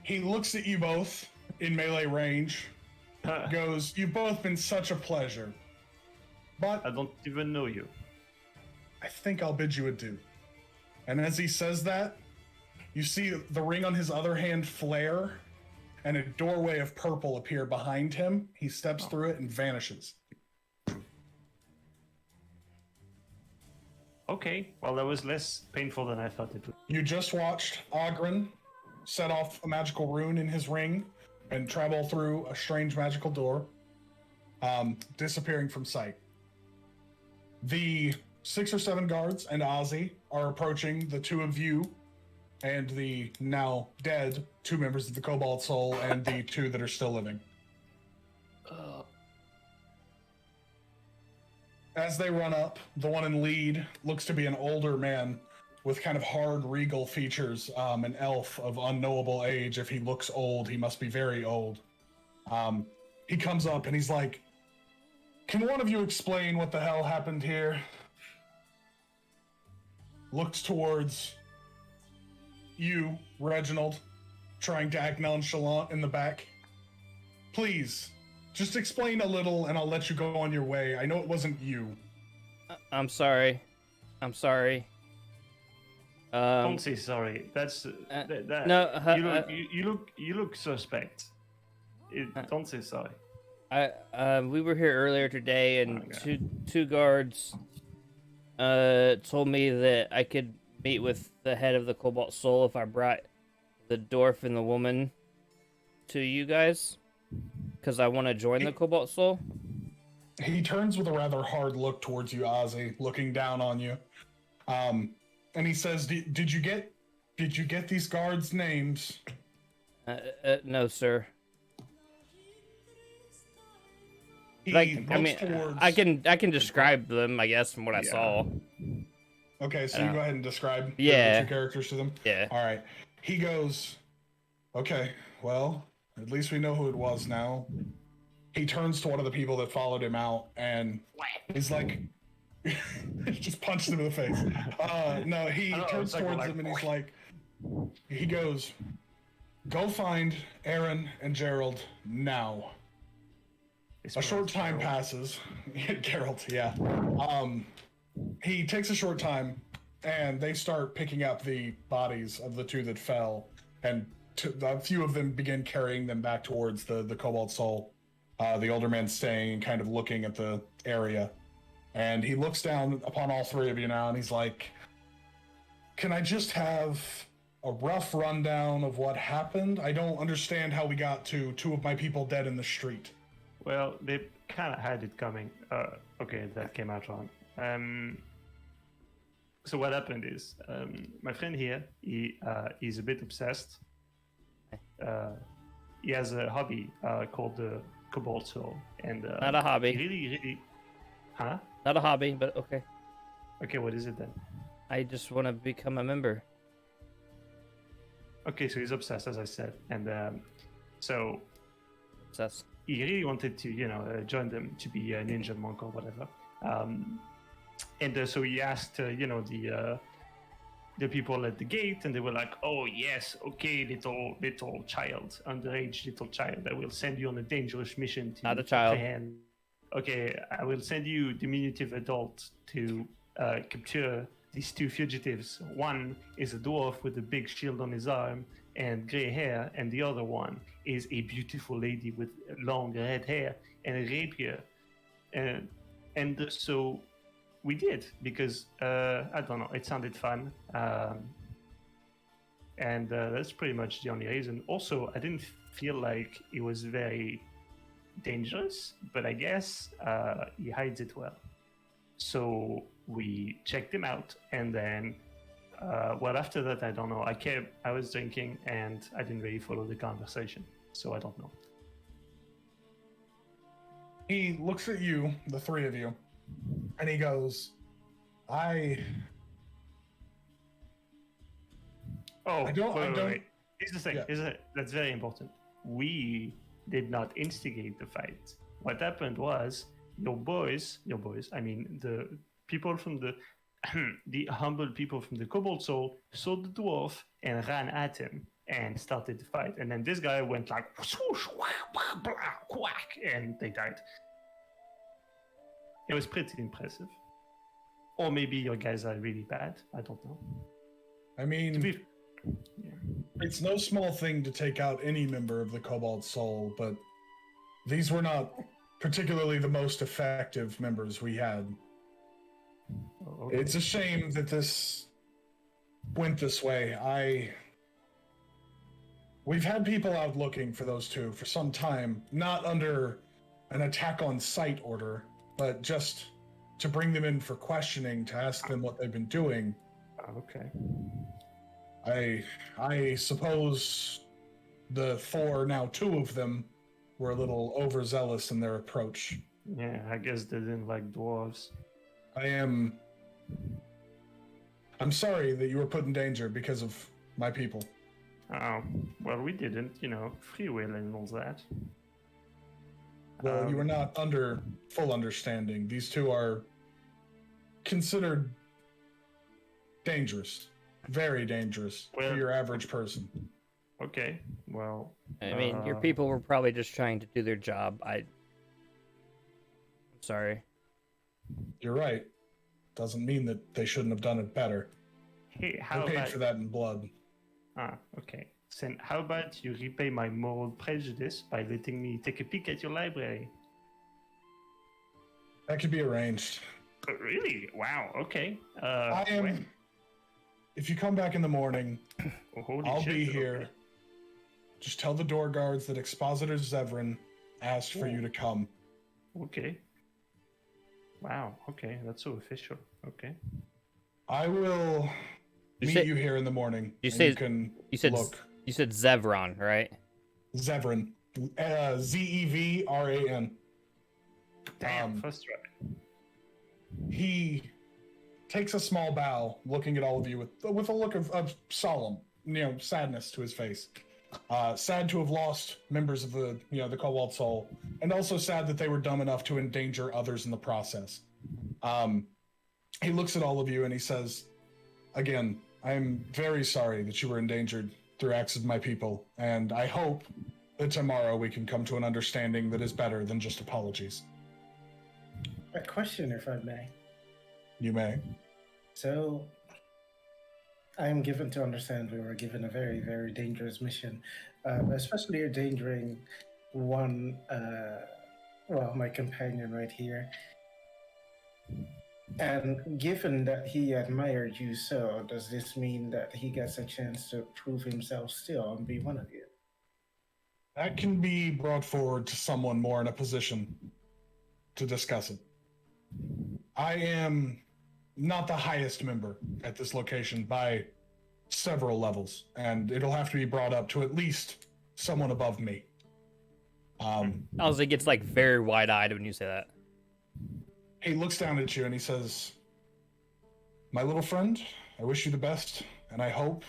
He looks at you both in melee range, goes, "You've both been such a pleasure, but I don't even know you. I think I'll bid you adieu." And as he says that, you see the ring on his other hand flare, and a doorway of purple appear behind him. He steps through it and vanishes. Okay, well, that was less painful than I thought it would. You just watched Ogren set off a magical rune in his ring and travel through a strange magical door, disappearing from sight. The 6 or 7 guards and Ozzy are approaching the 2 of you and the now dead 2 members of the Cobalt Soul and the 2 that are still living. As they run up, the one in lead looks to be an older man with kind of hard regal features, an elf of unknowable age. If he looks old, he must be very old. He comes up and he's like, "Can one of you explain what the hell happened here?" Looks towards you, Reginald, trying to act nonchalant in the back. "Please, just explain a little and I'll let you go on your way. I know it wasn't you." I'm sorry. Don't say sorry. That's that. no. You look suspect. Don't say sorry. We were here earlier today, and Okay. two guards told me that I could meet with the head of the Cobalt Soul if I brought the dwarf and the woman to you guys, because I want to join the Cobalt Soul. He turns with a rather hard look towards you, Ozzy, looking down on you. And he says, did you get these guards' names?" No, sir. He Like, I looks mean, towards... I can describe them, I guess, from what I saw. Okay, so you go ahead and describe the Yeah. 2 characters to them? Yeah. All right. He goes, "Okay, well, at least we know who it was now." He turns to one of the people that followed him out and he's like... just punched him in the face. No, he turns towards him and he's like... He goes, "Go find Aaron and Gerald now." A short time passes. Gerald, yeah. He takes a short time, and they start picking up the bodies of the 2 that fell, and a few of them begin carrying them back towards the Cobalt Soul. The older man staying and kind of looking at the area. And he looks down upon all 3 of you now, and he's like, "Can I just have a rough rundown of what happened? I don't understand how we got to 2 of my people dead in the street." Well, they kind of had it coming. Okay, that came out wrong. So what happened is, my friend here, he's a bit obsessed. He has a hobby called the Cobalt Soul, and Not a hobby. Really, huh? Not a hobby, but okay. Okay, what is it then? I just want to become a member. Okay, so he's obsessed, as I said, and so Obsessed. he really wanted to, join them to be a ninja monk or whatever. And so he asked, the people at the gate, and they were like, "Oh yes, okay, little child, underage little child, I will send you on a dangerous mission to Not a child. apprehend. Okay, I will send you diminutive adult to capture these two fugitives. One is a dwarf with a big shield on his arm and gray hair, and the other one is a beautiful lady with long red hair and a rapier. And so we did, because I don't know, it sounded fun. And that's pretty much the only reason. Also, I didn't feel like it was very dangerous, but I guess he hides it well. So we checked him out, and then after that, I don't know. I was drinking, and I didn't really follow the conversation, so I don't know. He looks at you, the three of you, and he goes, I don't. Here's the thing. Yeah. That's very important. We did not instigate the fight. What happened was your boys. I mean, the people from the the humble people from the Cobalt Soul saw the dwarf and ran at him and started the fight. And then this guy went like swoosh, whack, blah, quack, and they died. It was pretty impressive. Or maybe your guys are really bad. I don't know. I mean, it's no small thing to take out any member of the Cobalt Soul, but these were not particularly the most effective members we had. Oh, okay. It's a shame that this went this way. We've had people out looking for those two for some time, not under an attack on sight order, but just to bring them in for questioning, to ask them what they've been doing. Okay. I suppose the four, now two of them, were a little overzealous in their approach. Yeah, I guess they didn't like dwarves. I'm sorry that you were put in danger because of my people. Oh, well, we didn't, free will and all that. Well, you were not under full understanding. These two are considered dangerous. Very dangerous for your average person. Okay, well... I mean, your people were probably just trying to do their job. I'm sorry. You're right. Doesn't mean that they shouldn't have done it better. Hey, how they paid for that in blood. Ah, okay. Then how about you repay my moral prejudice by letting me take a peek at your library? That could be arranged. Really? Wow, okay. I am... When? If you come back in the morning, I'll be here. Okay. Just tell the door guards that Expositor Zevran asked for you to come. Okay. Wow, okay. That's so official. Okay. I will meet you here in the morning. You said Zevran, right? Zevran. Zevran. Damn, first try. He takes a small bow, looking at all of you with a look of solemn, sadness to his face. Sad to have lost members of the Cobalt Soul, and also sad that they were dumb enough to endanger others in the process. He looks at all of you and he says, again, I am very sorry that you were endangered through acts of my people, and I hope that tomorrow we can come to an understanding that is better than just apologies. A question, if I may. You may. So, I am given to understand we were given a very, very dangerous mission, especially endangering one, my companion right here. And given that he admired you so, does this mean that he gets a chance to prove himself still and be one of you? That can be brought forward to someone more in a position to discuss it. I am not the highest member at this location by several levels, and it'll have to be brought up to at least someone above me. Ozzy gets very wide-eyed when you say that. He looks down at you and he says, My little friend, I wish you the best, and I hope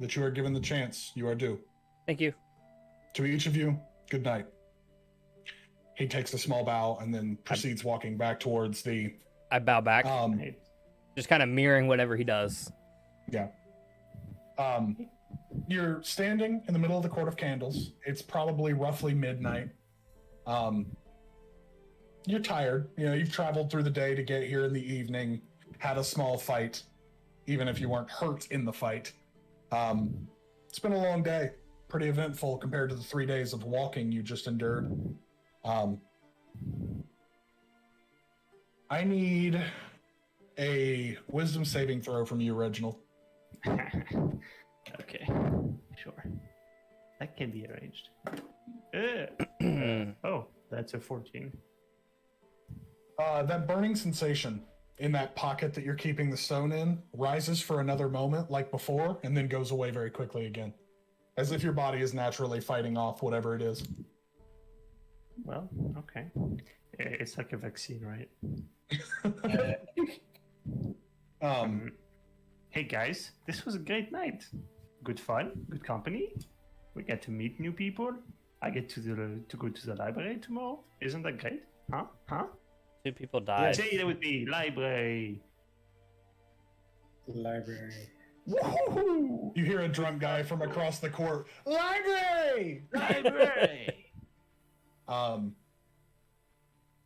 that you are given the chance you are due. Thank you. To each of you, good night. He takes a small bow and then proceeds walking back towards the... I bow back, Right. just kind of mirroring whatever he does. Yeah. You're standing in the middle of the Court of Candles. It's probably roughly midnight. You're tired. You know, you've traveled through the day to get here in the evening, had a small fight, even if you weren't hurt in the fight. It's been a long day. Pretty eventful compared to the 3 days of walking you just endured. I need a wisdom saving throw from you, Reginald. Okay, sure. That can be arranged. Oh, that's a 14. That burning sensation in that pocket that you're keeping the stone in rises for another moment like before and then goes away very quickly again. As if your body is naturally fighting off whatever it is. Well, okay. It's like a vaccine, right? Hey guys, this was a great night. Good fun, good company. We get to meet new people. I get to go to the library tomorrow. Isn't that great? Huh? 2 people died. Say it with me, library. Library. Woohoo! You hear a drunk guy from across the court. Library! Library.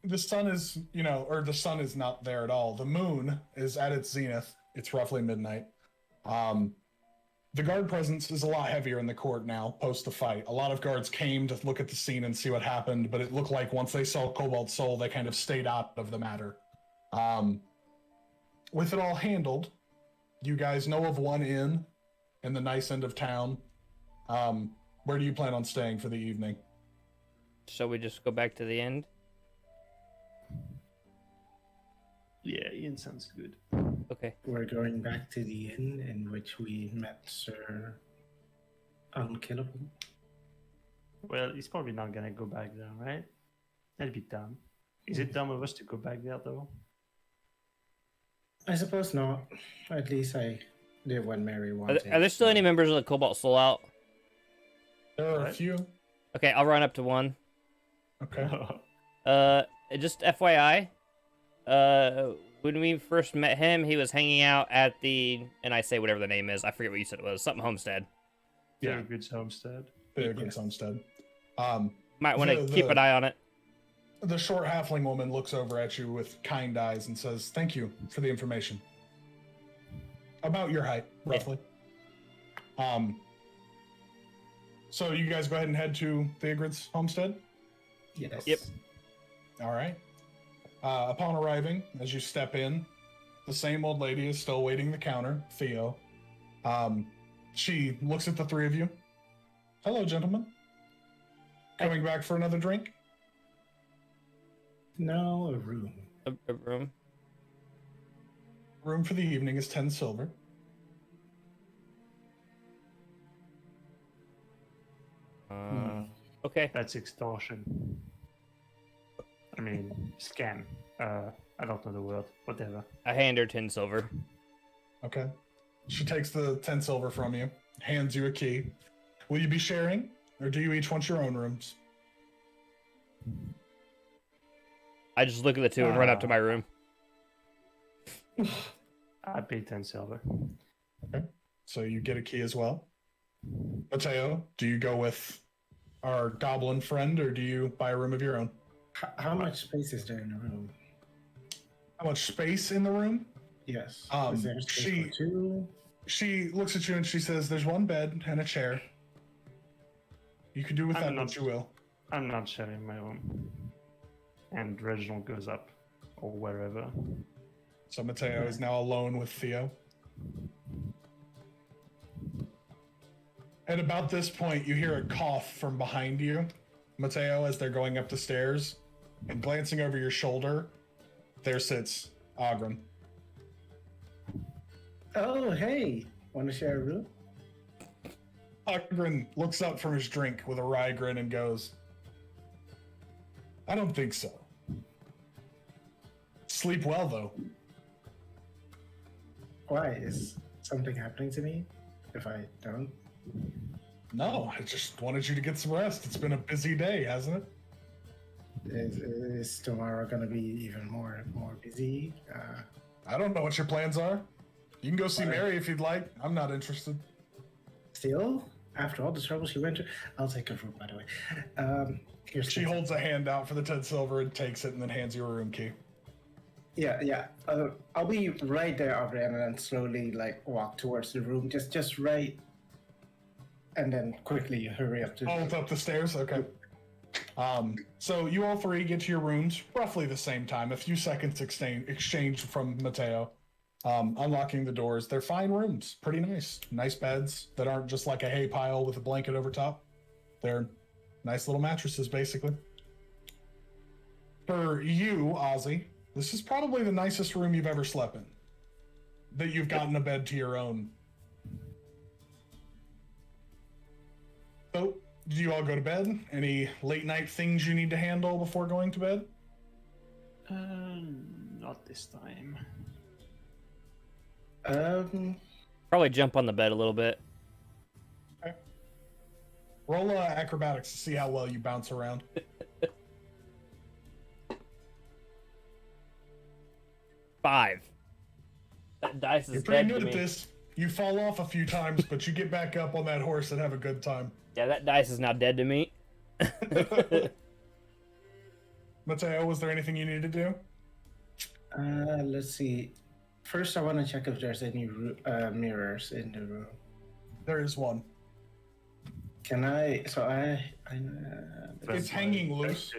The sun is, the sun is not there at all. The moon is at its zenith. It's roughly midnight. The guard presence is a lot heavier in the court now, post the fight. A lot of guards came to look at the scene and see what happened, but it looked like once they saw Cobalt Soul, they kind of stayed out of the matter. With it all handled, you guys know of one inn in the nice end of town. Where do you plan on staying for the evening? Shall we just go back to the end? Yeah, Ian sounds good. Okay. We're going back to the inn in which we met Sir Unkillable. Well, he's probably not gonna go back there, right? That'd be dumb. Is it dumb of us to go back there, though? I suppose not. At least I did what Mary wanted. Are there still any members of the Cobalt Soul out? There are a What? few. Okay, I'll run up to one. Okay. Just FYI, when we first met him, he was hanging out at the, and I say whatever the name is, I forget what you said it was, something Homestead. Yeah, good homestead. Big homestead. Might want to keep an eye on it. The short halfling woman looks over at you with kind eyes and says, "Thank you for the information." About your height, roughly. So you guys go ahead and head to Theogrid's homestead? Yes. Yep. All right. Upon arriving, as you step in, the same old lady is still waiting the counter, Theo. She looks at the 3 of you. "Hello, gentlemen. Coming back for another drink?" No, a room. A room. Room for the evening is 10 silver. Okay. That's extortion. I mean, scam. I don't know the word. Whatever. I hand her 10 silver. Okay. She takes the 10 silver from you, hands you a key. Will you be sharing, or do you each want your own rooms? I just look at the 2 and run up to my room. I pay 10 silver. Okay. So you get a key as well. Mateo, do you go with our goblin friend, or do you buy a room of your own? How much space is there in the room? How much space in the room? Yes. Um, Is there space she- for 2? She looks at you and she says, "There's one bed and a chair. You can do with I'm that not- what you will." I'm not sharing my room. And Reginald goes up. Or wherever. So Mateo is now alone with Theo. At about this point, you hear a cough from behind you, Mateo, as they're going up the stairs, and glancing over your shoulder, there sits Ogren. Oh, hey. Want to share a room? Ogren looks up from his drink with a wry grin and goes, "I don't think so. Sleep well, though." Why is something happening to me if I don't? No, I just wanted you to get some rest. It's been a busy day, hasn't it? Is tomorrow gonna be even more busy? I don't know what your plans are. You can go see Why? Mary if you'd like. I'm not interested. Still, after all the trouble she went through, I'll take a room, by the way. Here's She the- holds a hand out for the 10 silver and takes it and then hands you a room key. Yeah. I'll be right there, Aubrey, and then slowly like walk towards the room, just right, and then quickly hurry up to. Both up the stairs? Okay. So you all three get to your rooms roughly the same time, a few seconds exchange from Mateo. Unlocking the doors. They're fine rooms, pretty nice. Nice beds that aren't just like a hay pile with a blanket over top. They're nice little mattresses, basically. For you, Ozzy, this is probably the nicest room you've ever slept in. That you've gotten a bed to your own. So, do you all go to bed? Any late night things you need to handle before going to bed? Not this time. Probably jump on the bed a little bit. Roll acrobatics to see how well you bounce around. 5. That dice is You're pretty dead good to at me. this. You fall off a few times, but you get back up on that horse and have a good time. Yeah, that dice is now dead to me. Mateo, was there anything you needed to do? Let's see. First, I want to check if there's any mirrors in the room. There is one. Can I? So It's hanging loose.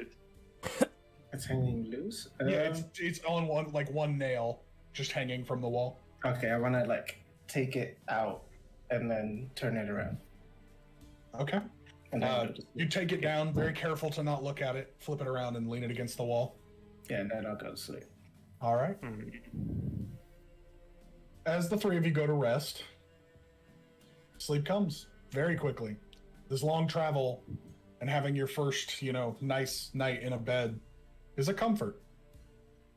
it's hanging loose. Yeah, it's on one nail, just hanging from the wall. Okay, I want to like take it out and then turn it around. Okay. And then go to You take it down, very careful to not look at it, flip it around and lean it against the wall. yeah, and then I'll go to sleep. All right. As the three of you go to rest, sleep comes very quickly. This long travel and having your first, nice night in a bed is a comfort.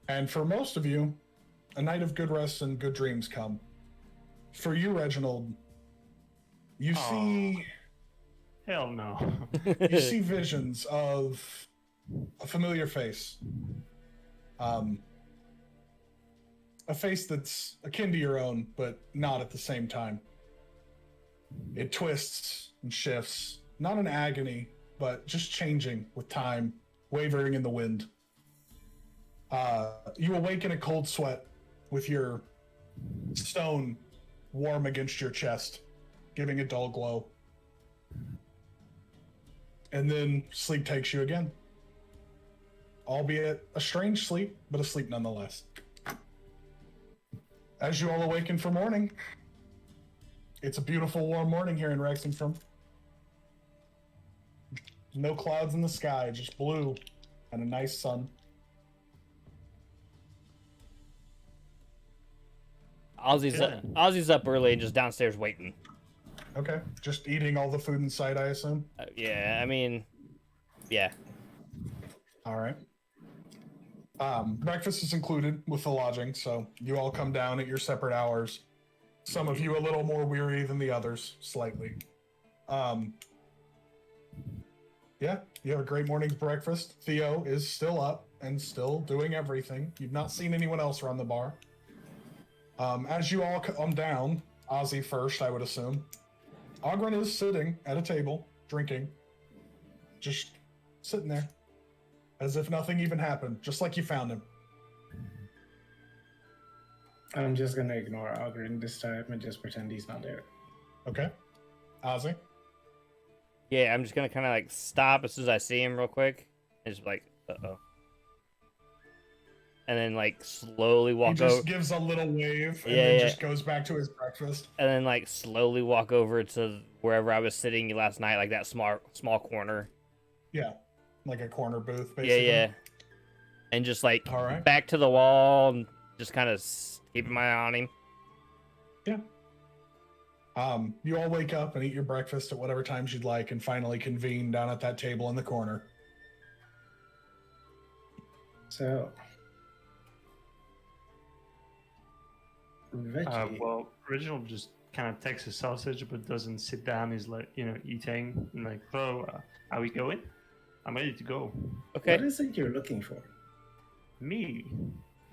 And for most of you, a night of good rest and good dreams come. For you, Reginald, you see Hell no. you see visions of a familiar face. A face that's akin to your own, but not at the same time. It twists and shifts, not in agony, but just changing with time, wavering in the wind. You awake in a cold sweat with your stone warm against your chest, giving a dull glow. And then sleep takes you again. Albeit a strange sleep, but a sleep nonetheless. As you all awaken for morning, it's a beautiful warm morning here in Rexxentrum. No clouds in the sky, just blue and a nice sun. Ozzy's up early and just downstairs waiting. Okay, just eating all the food in sight, I assume. Yeah, I mean, yeah. All right. Breakfast is included with the lodging, so you all come down at your separate hours. Some of you a little more weary than the others, slightly. Yeah, you have a great morning's breakfast. Theo is still up and still doing everything. You've not seen anyone else run the bar. As you all come down, Ozzy first, I would assume. Ogren is sitting at a table, drinking. Just sitting there. As if nothing even happened, just like you found him. I'm just gonna ignore Ogren this time and just pretend he's not there. Okay. Ozzy? Yeah, I'm just gonna kind of like stop as soon as I see him real quick. And just like, uh-oh. And then like slowly He walk just over. gives a little wave and Yeah, then yeah. just goes back to his breakfast. And then like slowly walk over to wherever I was sitting last night, like that small corner. Yeah. Like a corner booth, Yeah, basically. yeah. And just like All right. back to the wall and just kind of keeping my eye on him. You all wake up and eat your breakfast at whatever times you'd like and finally convene down at that table in the corner. So, Reggie. Well, Reginald just kind of takes a sausage, but doesn't sit down. He's like, eating. And like, so, are we going? I'm ready to go. Okay. What is it you're looking for? Me?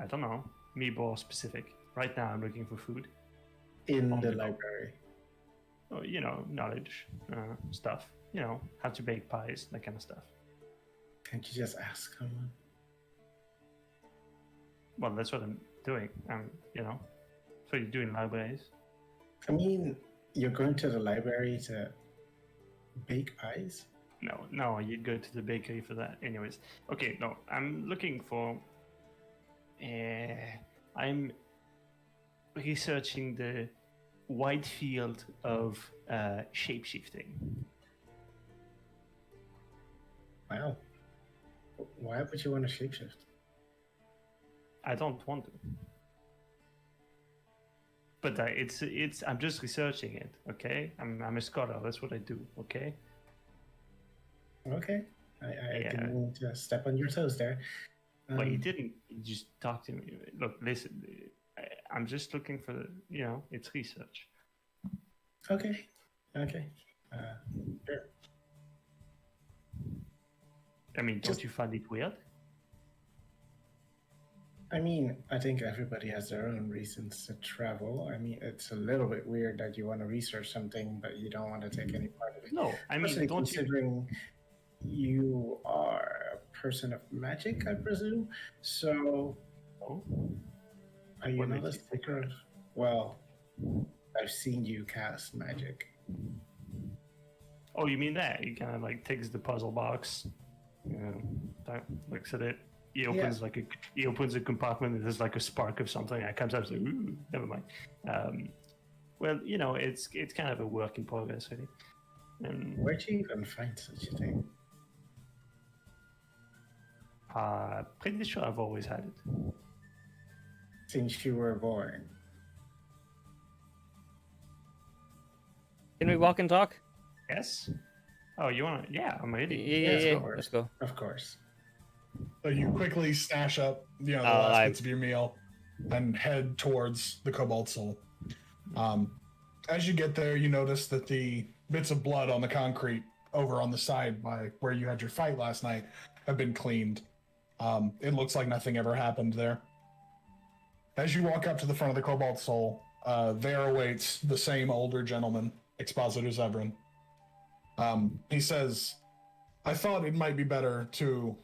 I don't know. Me more specific. Right now, I'm looking for food. In On the the go. library. Oh, knowledge stuff. How to bake pies, that kind of stuff. Can't you just ask someone? Well, that's what I'm doing. That's what you do in libraries. I mean, you're going to the library to bake pies? No, you'd go to the bakery for that. Anyways, okay, no, I'm looking for. I'm researching the wide field of shapeshifting. Wow. Why would you want to shapeshift? I don't want to, but it's. I'm just researching it. Okay, I'm a scholar. That's what I do. Okay. Okay. I Yeah. didn't mean to step on your toes there. Well, you didn't. You just talk to me. Look, listen. I'm just looking for it's research. Okay. Okay. Sure. I mean, don't you find it weird? I mean, I think everybody has their own reasons to travel. I mean, it's a little bit weird that you want to research something, but you don't want to take any part of it. No, I mean, Especially don't you? considering you are a person of magic, I presume. So, Oh, are you What not a makes you think seeker of? Well, I've seen you cast magic. oh, you mean that? He kind of like takes the puzzle box, looks at it. He opens he opens a compartment and there's like a spark of something that comes out. It's like, ooh, never mind. Well, it's kind of a work in progress, really. Where'd you even find such a thing? Pretty sure I've always had it. Since you were born. Can we walk and talk? Yes. Oh, you want to? Yeah, I'm ready. Yeah. of course. Let's go. Of course. So you quickly stash up, the Oh, last bits of your meal, and head towards the Cobalt Soul. As you get there, you notice that the bits of blood on the concrete over on the side by where you had your fight last night have been cleaned. It looks like nothing ever happened there. As you walk up to the front of the Cobalt Soul, there awaits the same older gentleman, Expositor Zebrin. He says, I thought it might be better to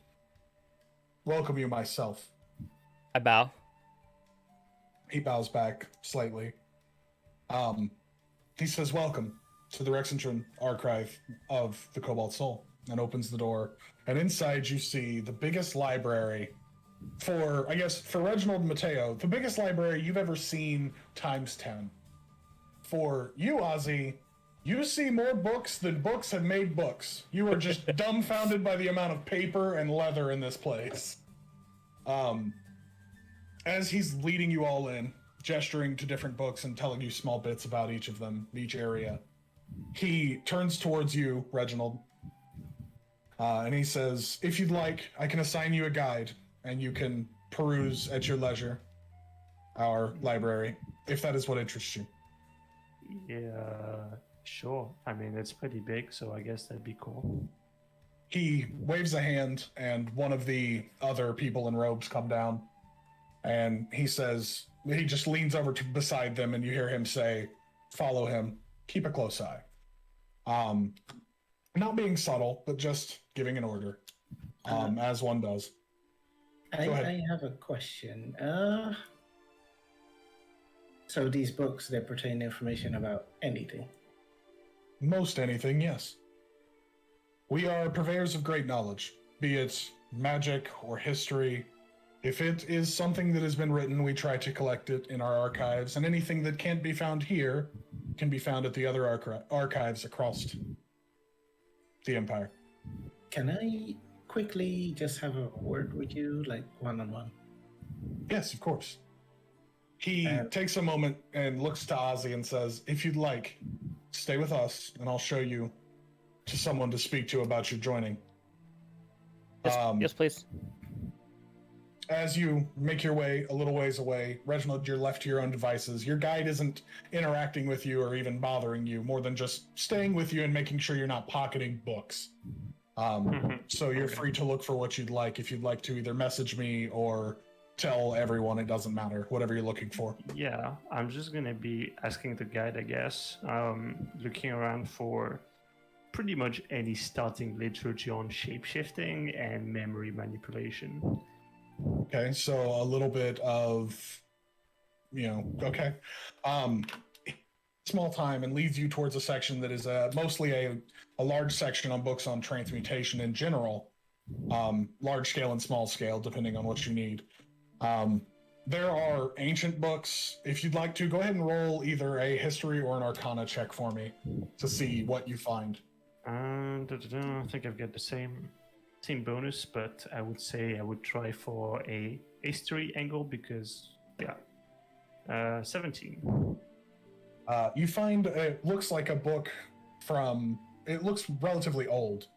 welcome you myself. I bow. He bows back slightly. He says, welcome to the Rexxentrum archive of the Cobalt Soul, and opens the door. And inside you see the biggest library for Reginald and Mateo, the biggest library you've ever seen times 10. For you, Ozzy, you see more books than books have made books. You are just dumbfounded by the amount of paper and leather in this place. As he's leading you all in, gesturing to different books and telling you small bits about each of them, each area, he turns towards you, Reginald, and he says, if you'd like, I can assign you a guide, and you can peruse at your leisure our library, if that is what interests you. Yeah, sure. I mean, it's pretty big, so I guess that'd be cool. He waves a hand, and one of the other people in robes come down, and he says, he just leans over to beside them, and you hear him say, follow him, keep a close eye. Not being subtle, but just giving an order, as one does. Go ahead. I have a question. So these books, they pertain information about anything? Most anything, yes. We are purveyors of great knowledge, be it magic or history. If it is something that has been written, we try to collect it in our archives, and anything that can't be found here can be found at the other archives across the Empire. Can I quickly just have a word with you, like one-on-one? Yes, of course. He takes a moment and looks to Ozzy and says, if you'd like, stay with us, and I'll show you to someone to speak to about your joining. Yes, please. as you make your way a little ways away, Reginald, you're left to your own devices. Your guide isn't interacting with you or even bothering you, more than just staying with you and making sure you're not pocketing books. So you're free to look for what you'd like. If you'd like to either message me or tell everyone, it doesn't matter, whatever you're looking for. Yeah, I'm just gonna be asking the guide, I guess. Looking around for pretty much any starting literature on shapeshifting and memory manipulation. Okay, so a little bit of, okay. Small time and leads you towards a section that is mostly a large section on books on transmutation in general, large scale and small scale, depending on what you need. There are ancient books. If you'd like to, go ahead and roll either a history or an arcana check for me to see what you find. I think I've got the same bonus, but I would say I would try for a history angle because, 17. You find it looks like a book it looks relatively old.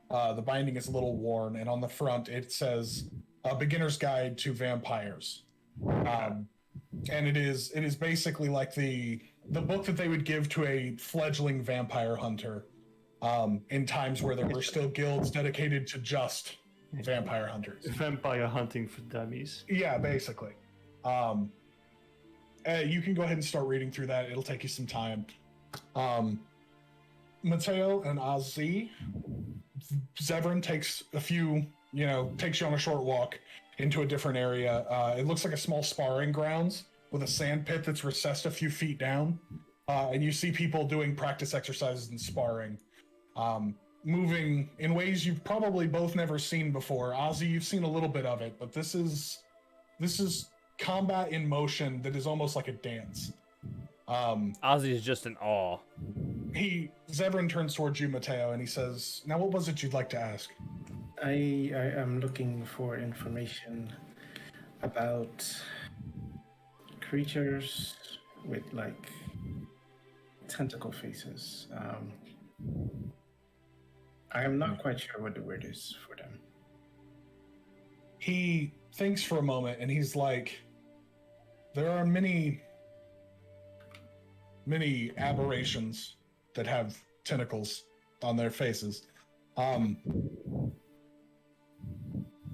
The binding is a little worn, and on the front it says A Beginner's Guide to Vampires. And it is basically like the book that they would give to a fledgling vampire hunter in times where there were still guilds dedicated to just vampire hunters. Vampire hunting for dummies. Yeah, basically. You can go ahead and start reading through that. It'll take you some time. Mateo and Ozzy, Zevran takes takes you on a short walk into a different area. It looks like a small sparring grounds with a sand pit that's recessed a few feet down. And you see people doing practice exercises and sparring. Moving in ways you've probably both never seen before. Ozzy, you've seen a little bit of it, but this is combat in motion that is almost like a dance. Ozzy is just in awe. Zevran turns towards you, Mateo, and he says, "Now, what was it you'd like to ask?" I am looking for information about creatures with like tentacle faces. I am not quite sure what the word is for them. He thinks for a moment, and he's like, "There are many aberrations that have tentacles on their faces.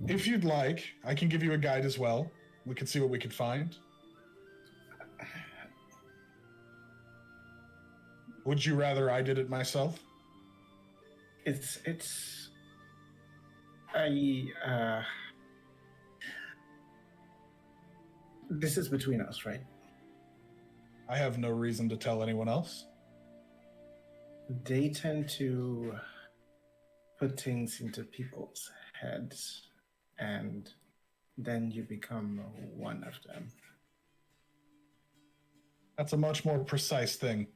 If you'd like, I can give you a guide as well. We can see what we can find. Would you rather I did it myself?" This is between us, right? I have no reason to tell anyone else. They tend to put things into people's heads, and then you become one of them. That's a much more precise thing.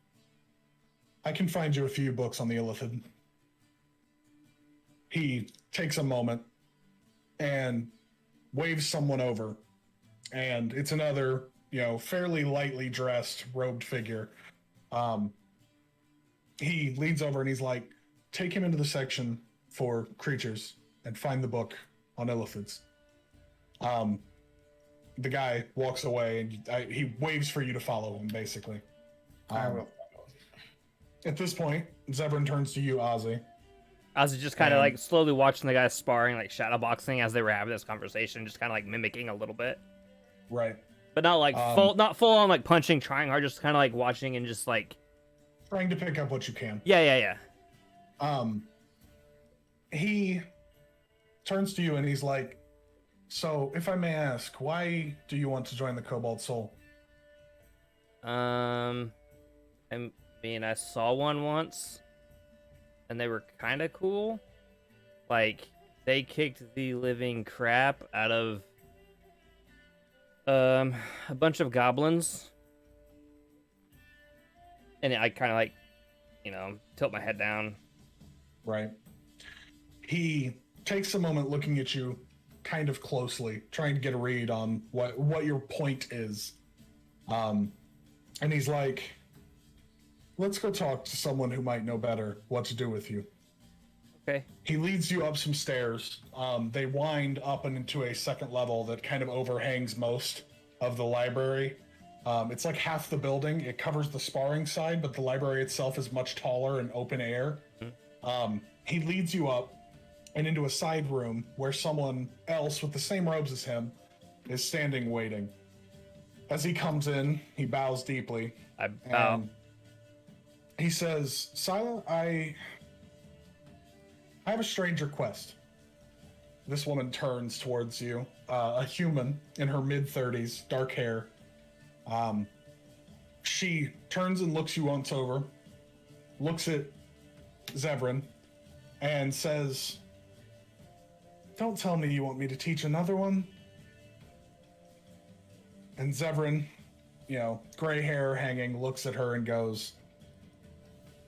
I can find you a few books on the Illithid. He takes a moment and waves someone over, and it's another, fairly lightly dressed, robed figure. He leans over and he's like, "Take him into the section for creatures and find the book on Illithids." The guy walks away and he waves for you to follow him, basically. I will. At this point, Zevran turns to you, Ozzy. Ozzy just kind of like slowly watching the guys sparring, like shadowboxing as they were having this conversation, just kind of like mimicking a little bit. Right. But not like not full on like punching, trying hard, just kind of like watching and just like trying to pick up what you can. Yeah. He turns to you and he's like, "So, if I may ask, why do you want to join the Cobalt Soul?" I mean, I saw one once, and they were kind of cool. Like, they kicked the living crap out of a bunch of goblins, and I kind of like, tilt my head down. Right. He takes a moment looking at you kind of closely, trying to get a read on what your point is. And he's like, "Let's go talk to someone who might know better what to do with you." Okay. He leads you up some stairs. They wind up and into a second level that kind of overhangs most of the library. It's like half the building. It covers the sparring side, but the library itself is much taller and open air. He leads you up and into a side room where someone else with the same robes as him is standing waiting. As he comes in, he bows deeply. I bow. And he says, Sila, I have a strange request. This woman turns towards you, a human in her mid-30s, dark hair. She turns and looks you once over, looks at Zevran, and says, don't tell me you want me to teach another one. And Zevran, gray hair hanging, looks at her and goes,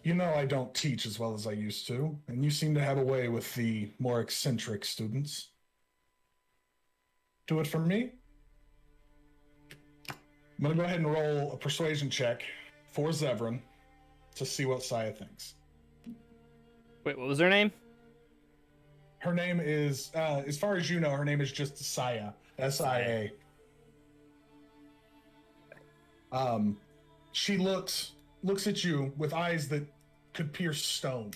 I don't teach as well as I used to, and you seem to have a way with the more eccentric students. Do it for me. I'm going to go ahead and roll a persuasion check for Zevran to see what Saya thinks. Wait, what was her name? Her name is, as far as you know, her name is just Saya, S-I-A. She looks at you with eyes that could pierce stone.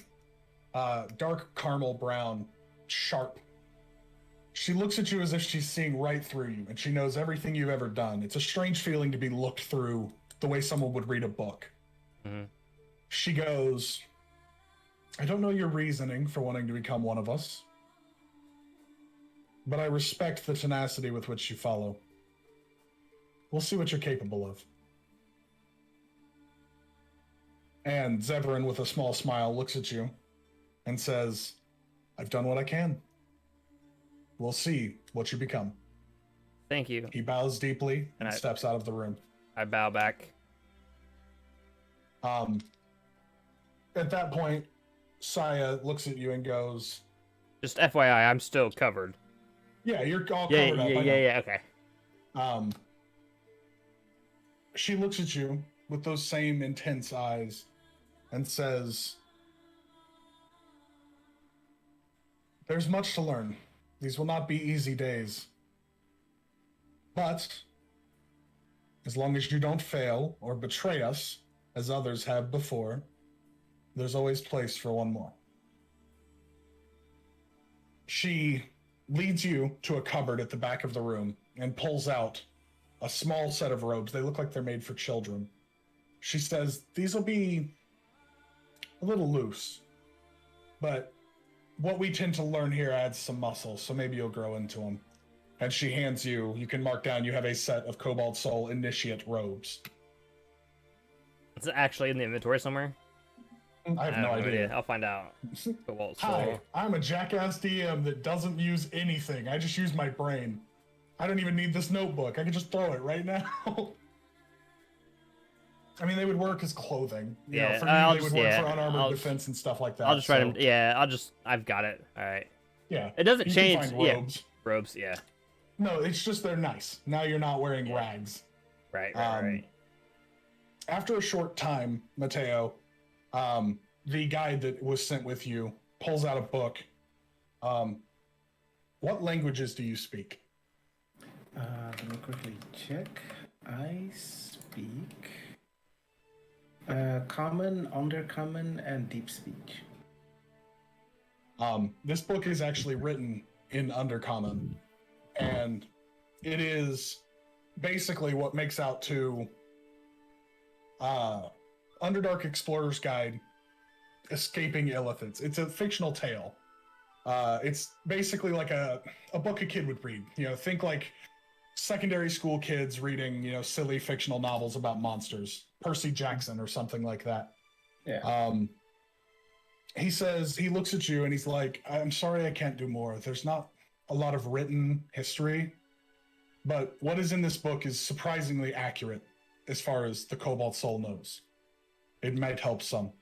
Dark caramel brown, sharp. She looks at you as if she's seeing right through you, and she knows everything you've ever done. It's a strange feeling to be looked through the way someone would read a book. Mm-hmm. She goes, I don't know your reasoning for wanting to become one of us, but I respect the tenacity with which you follow. We'll see what you're capable of. And Zevran, with a small smile, looks at you and says, I've done what I can. We'll see what you become. Thank you. He bows deeply and steps out of the room. I bow back. At that point, Saya looks at you and goes, just FYI, I'm still covered. Yeah, you're all covered up. Yeah, okay. She looks at you with those same intense eyes and says, there's much to learn. These will not be easy days. But as long as you don't fail or betray us, as others have before, there's always place for one more. She leads you to a cupboard at the back of the room and pulls out a small set of robes. They look like they're made for children. She says, these will be a little loose, but what we tend to learn here adds some muscle, so maybe you'll grow into them. And she hands you can mark down, you have a set of Cobalt Soul Initiate robes. It's actually in the inventory somewhere? I have no idea. I'll find out. Cobalt Soul. Hi, I'm a jackass DM that doesn't use anything. I just use my brain. I don't even need this notebook. I can just throw it right now. I mean, they would work as clothing. For you, they would work for unarmored defense and stuff like that. I'll just write them. Yeah, I've got it. All right. Yeah. It doesn't change. Can find robes. Yeah. Robes, yeah. No, it's just they're nice. Now you're not wearing rags. Right. After a short time, Mateo, the guide that was sent with you pulls out a book. What languages do you speak? Let me quickly check. I speak Common, Undercommon, and Deep Speech. This book is actually written in Undercommon, and it is basically what makes out to Underdark Explorer's Guide, Escaping Illithids. It's a fictional tale. It's basically like a book a kid would read. Think like secondary school kids reading, silly fictional novels about monsters. Percy Jackson or something like that. Yeah. He says, he looks at you and he's like, I'm sorry I can't do more. There's not a lot of written history, but what is in this book is surprisingly accurate as far as the Cobalt Soul knows. It might help some.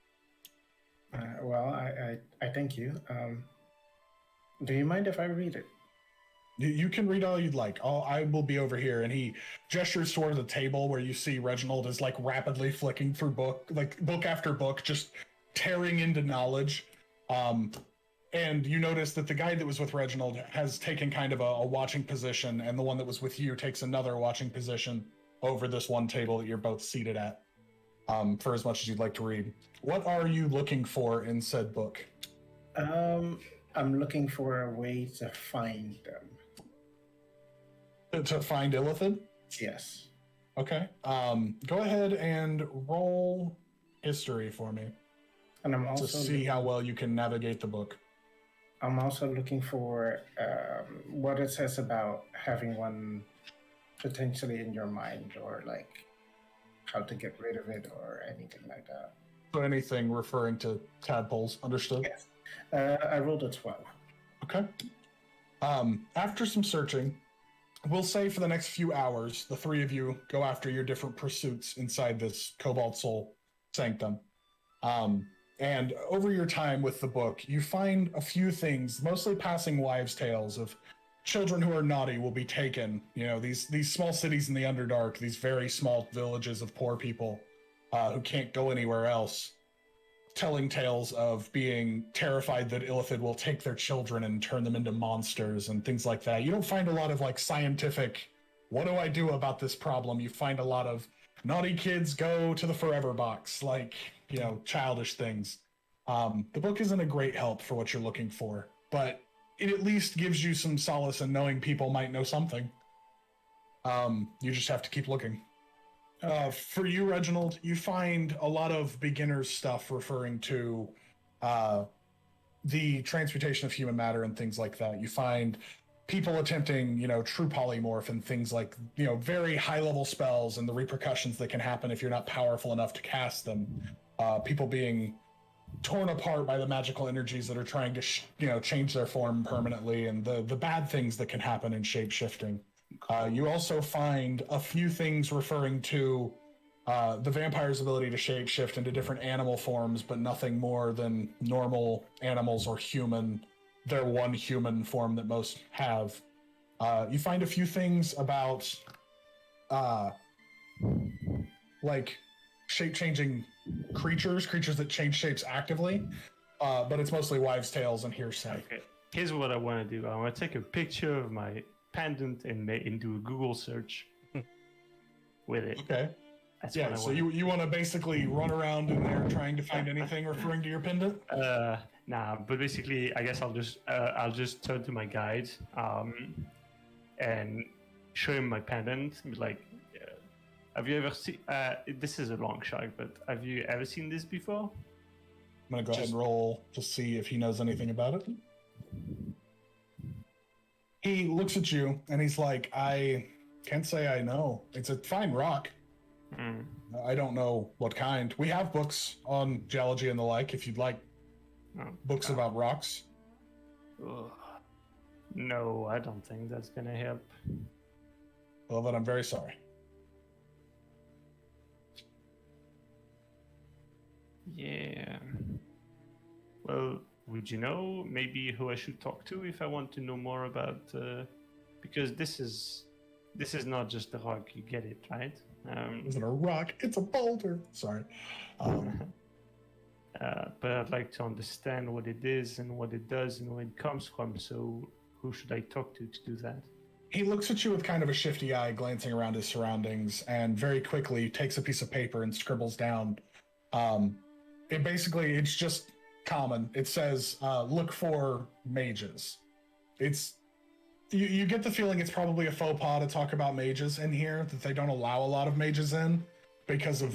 Well, I thank you. Do you mind if I read it? You can read all you'd like. I will be over here. And he gestures toward the table where you see Reginald is like rapidly flicking through book after book, just tearing into knowledge. And you notice that the guy that was with Reginald has taken kind of a watching position, and the one that was with you takes another watching position over this one table that you're both seated at, for as much as you'd like to read. What are you looking for in said book? I'm looking for a way to find them. To find Illithid? Yes. Okay. Go ahead and roll history for me And I'm to also see how well you can navigate the book. I'm also looking for what it says about having one potentially in your mind, or like how to get rid of it, or anything like that. So anything referring to tadpoles, understood? Yes. I rolled a 12. Okay. After some searching, we'll say for the next few hours, the three of you go after your different pursuits inside this Cobalt Soul sanctum. And over your time with the book, you find a few things, mostly passing wives' tales of children who are naughty will be taken. You know, these small cities in the Underdark, these very small villages of poor people who can't go anywhere else, telling tales of being terrified that Illithid will take their children and turn them into monsters and things like that. You don't find a lot of like scientific, what do I do about this problem? You find a lot of naughty kids go to the forever box, like, you know, childish things. The book isn't a great help for what you're looking for, but it at least gives you some solace in knowing people might know something. You just have to keep looking. For you, Reginald, you find a lot of beginner's stuff referring to the transmutation of human matter and things like that. You find people attempting, you know, true polymorph and things like, you know, very high-level spells and the repercussions that can happen if you're not powerful enough to cast them. People being torn apart by the magical energies that are trying to, change their form permanently, and the bad things that can happen in shape-shifting. You also find a few things referring to the vampire's ability to shapeshift into different animal forms, but nothing more than normal animals or human, their one human form that most have. You find a few things about like shape-changing creatures that change shapes actively, but it's mostly wives' tales and hearsay. Okay. Here's what I want to do. I want to take a picture of my pendant and do a Google search with it. Okay. That's Yeah, what I so wanna... you want to basically run around in there trying to find anything referring to your pendant? Nah, but basically, I guess I'll just turn to my guide, and show him my pendant. Be like, have you ever seen? This is a long shot, but have you ever seen this before? I'm gonna go ahead and roll to see if he knows anything about it. He looks at you and he's like, I can't say I know. It's a fine rock. I don't know what kind. We have books on geology and the like, if you'd like books about rocks. Ugh. No, I don't think that's gonna help. Well, then I'm very sorry. Yeah. Well, would you know maybe who I should talk to if I want to know more about? Because this is not just a rock. You get it, right? Is it a rock? It's a boulder. Sorry. But I'd like to understand what it is and what it does and where it comes from. So who should I talk to do that? He looks at you with kind of a shifty eye, glancing around his surroundings, and very quickly takes a piece of paper and scribbles down. It's just common. It says, look for mages. You get the feeling it's probably a faux pas to talk about mages in here, that they don't allow a lot of mages in because of,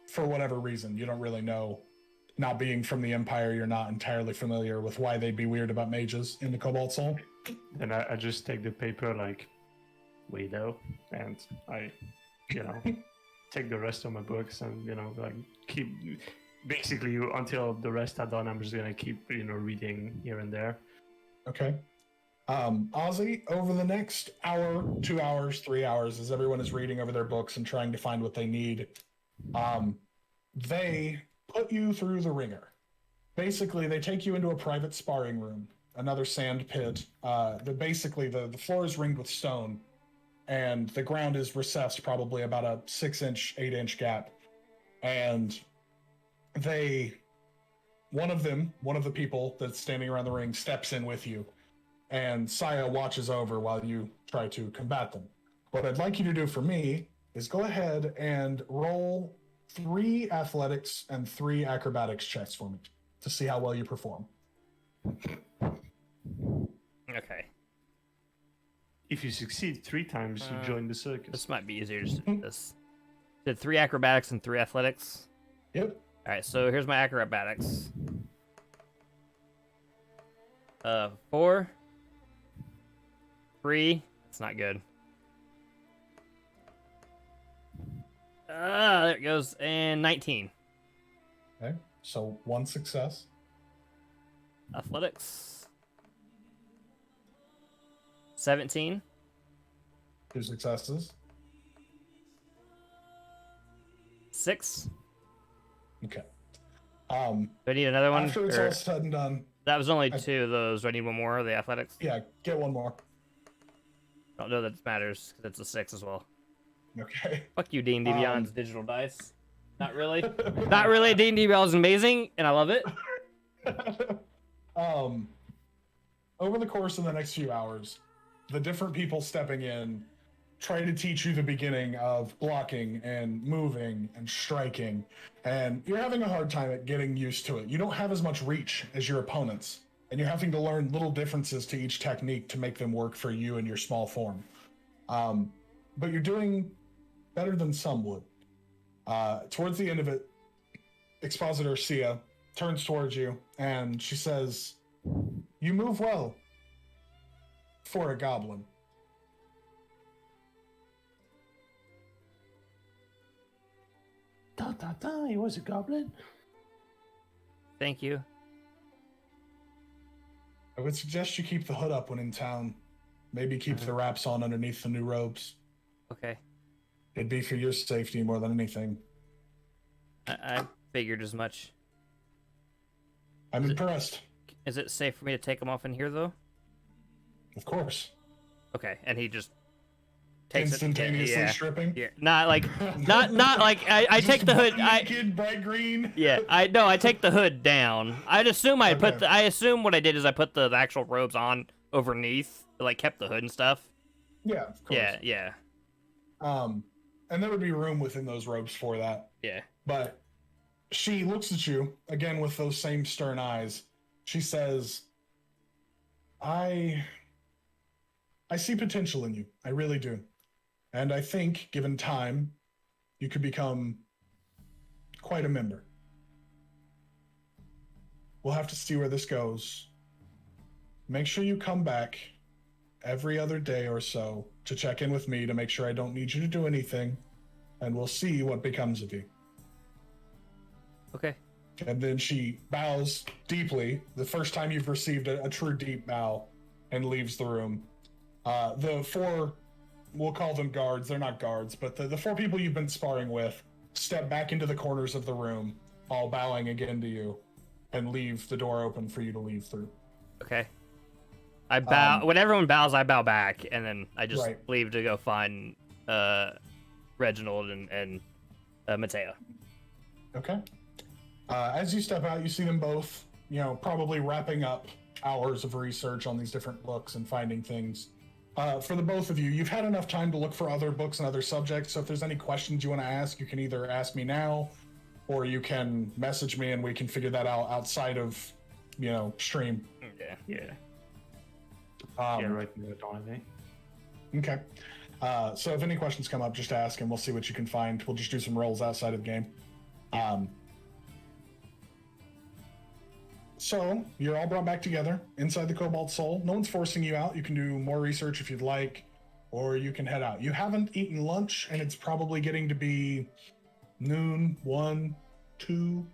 for whatever reason. You don't really know. Not being from the Empire, you're not entirely familiar with why they'd be weird about mages in the Cobalt Soul. And I just take the paper like, weirdo, and I, take the rest of my books and, keep, basically until the rest are done, I'm just going to keep, reading here and there. Okay. Ozzy, over the next hour, 2 hours, 3 hours, as everyone is reading over their books and trying to find what they need, they put you through the ringer. Basically, they take you into a private sparring room, another sand pit. The floor is ringed with stone, and the ground is recessed probably about a 6-inch, 8-inch gap. And they one of the people that's standing around the ring, steps in with you, and Saya watches over while you try to combat them. What I'd like you to do for me is go ahead and roll 3 athletics and 3 acrobatics checks for me to see how well you perform. Okay. If you succeed 3 times, you join the circus. This might be easier just to do this. Did 3 acrobatics and 3 athletics? Yep. Alright, so here's my acrobatics. 4. 3. That's not good. There it goes. And 19. Okay. So 1 success. Athletics. 17. 2 successes. 6. Okay. Do I need another one? After it's Or- all said and done, That was only 2 of those. Do I need one more of the athletics? yeah, get one more. I don't know that it matters because it's a 6 as well. Okay. Fuck you, D&D Beyond's digital dice. Not really. Not really. D&D Beyond is amazing, and I love it. Over the course of the next few hours, the different people stepping in try to teach you the beginning of blocking and moving and striking, and you're having a hard time at getting used to it. You don't have as much reach as your opponents, and you're having to learn little differences to each technique to make them work for you in your small form. But you're doing better than some would. Towards the end of it, Expositor Sia turns towards you and she says, "You move well for a goblin." He was a goblin. Thank you. I would suggest you keep the hood up when in town. Maybe keep the wraps on underneath the new robes. Okay. It'd be for your safety more than anything. I figured as much. I'm impressed. Is it safe for me to take them off in here, though? Of course. Okay, and he just takes Instantaneously it. stripping. Yeah, not like, not like I take the hood. Naked, bright green. Yeah, I take the hood down. I'd assume I put Okay. I assume what I did is I put the actual robes on underneath, like kept the hood and stuff. Yeah, of course. Yeah. And there would be room within those robes for that. Yeah. But she looks at you again with those same stern eyes. She says, I see potential in you. I really do. And I think, given time, you could become quite a member. We'll have to see where this goes. Make sure you come back every other day or so to check in with me to make sure I don't need you to do anything, and we'll see what becomes of you. Okay. And then she bows deeply, the first time you've received a true deep bow, and leaves the room. The 4, we'll call them guards, they're not guards, but the 4 people you've been sparring with step back into the corners of the room, all bowing again to you, and leave the door open for you to leave through. Okay. I bow when everyone bows. I bow back, and then I just Right. leave to go find Reginald and Mateo. Okay. As you step out, you see them both, probably wrapping up hours of research on these different books and finding things. For the both of you, you've had enough time to look for other books and other subjects, so if there's any questions you want to ask, you can either ask me now, or you can message me and we can figure that out outside of, stream. Yeah. Right in the dawn, eh? Okay. So if any questions come up, just ask and we'll see what you can find. We'll just do some rolls outside of the game. So you're all brought back together inside the Cobalt Soul. No one's forcing you out. You can do more research if you'd like, or you can head out. You haven't eaten lunch, and it's probably getting to be noon, 1, 2,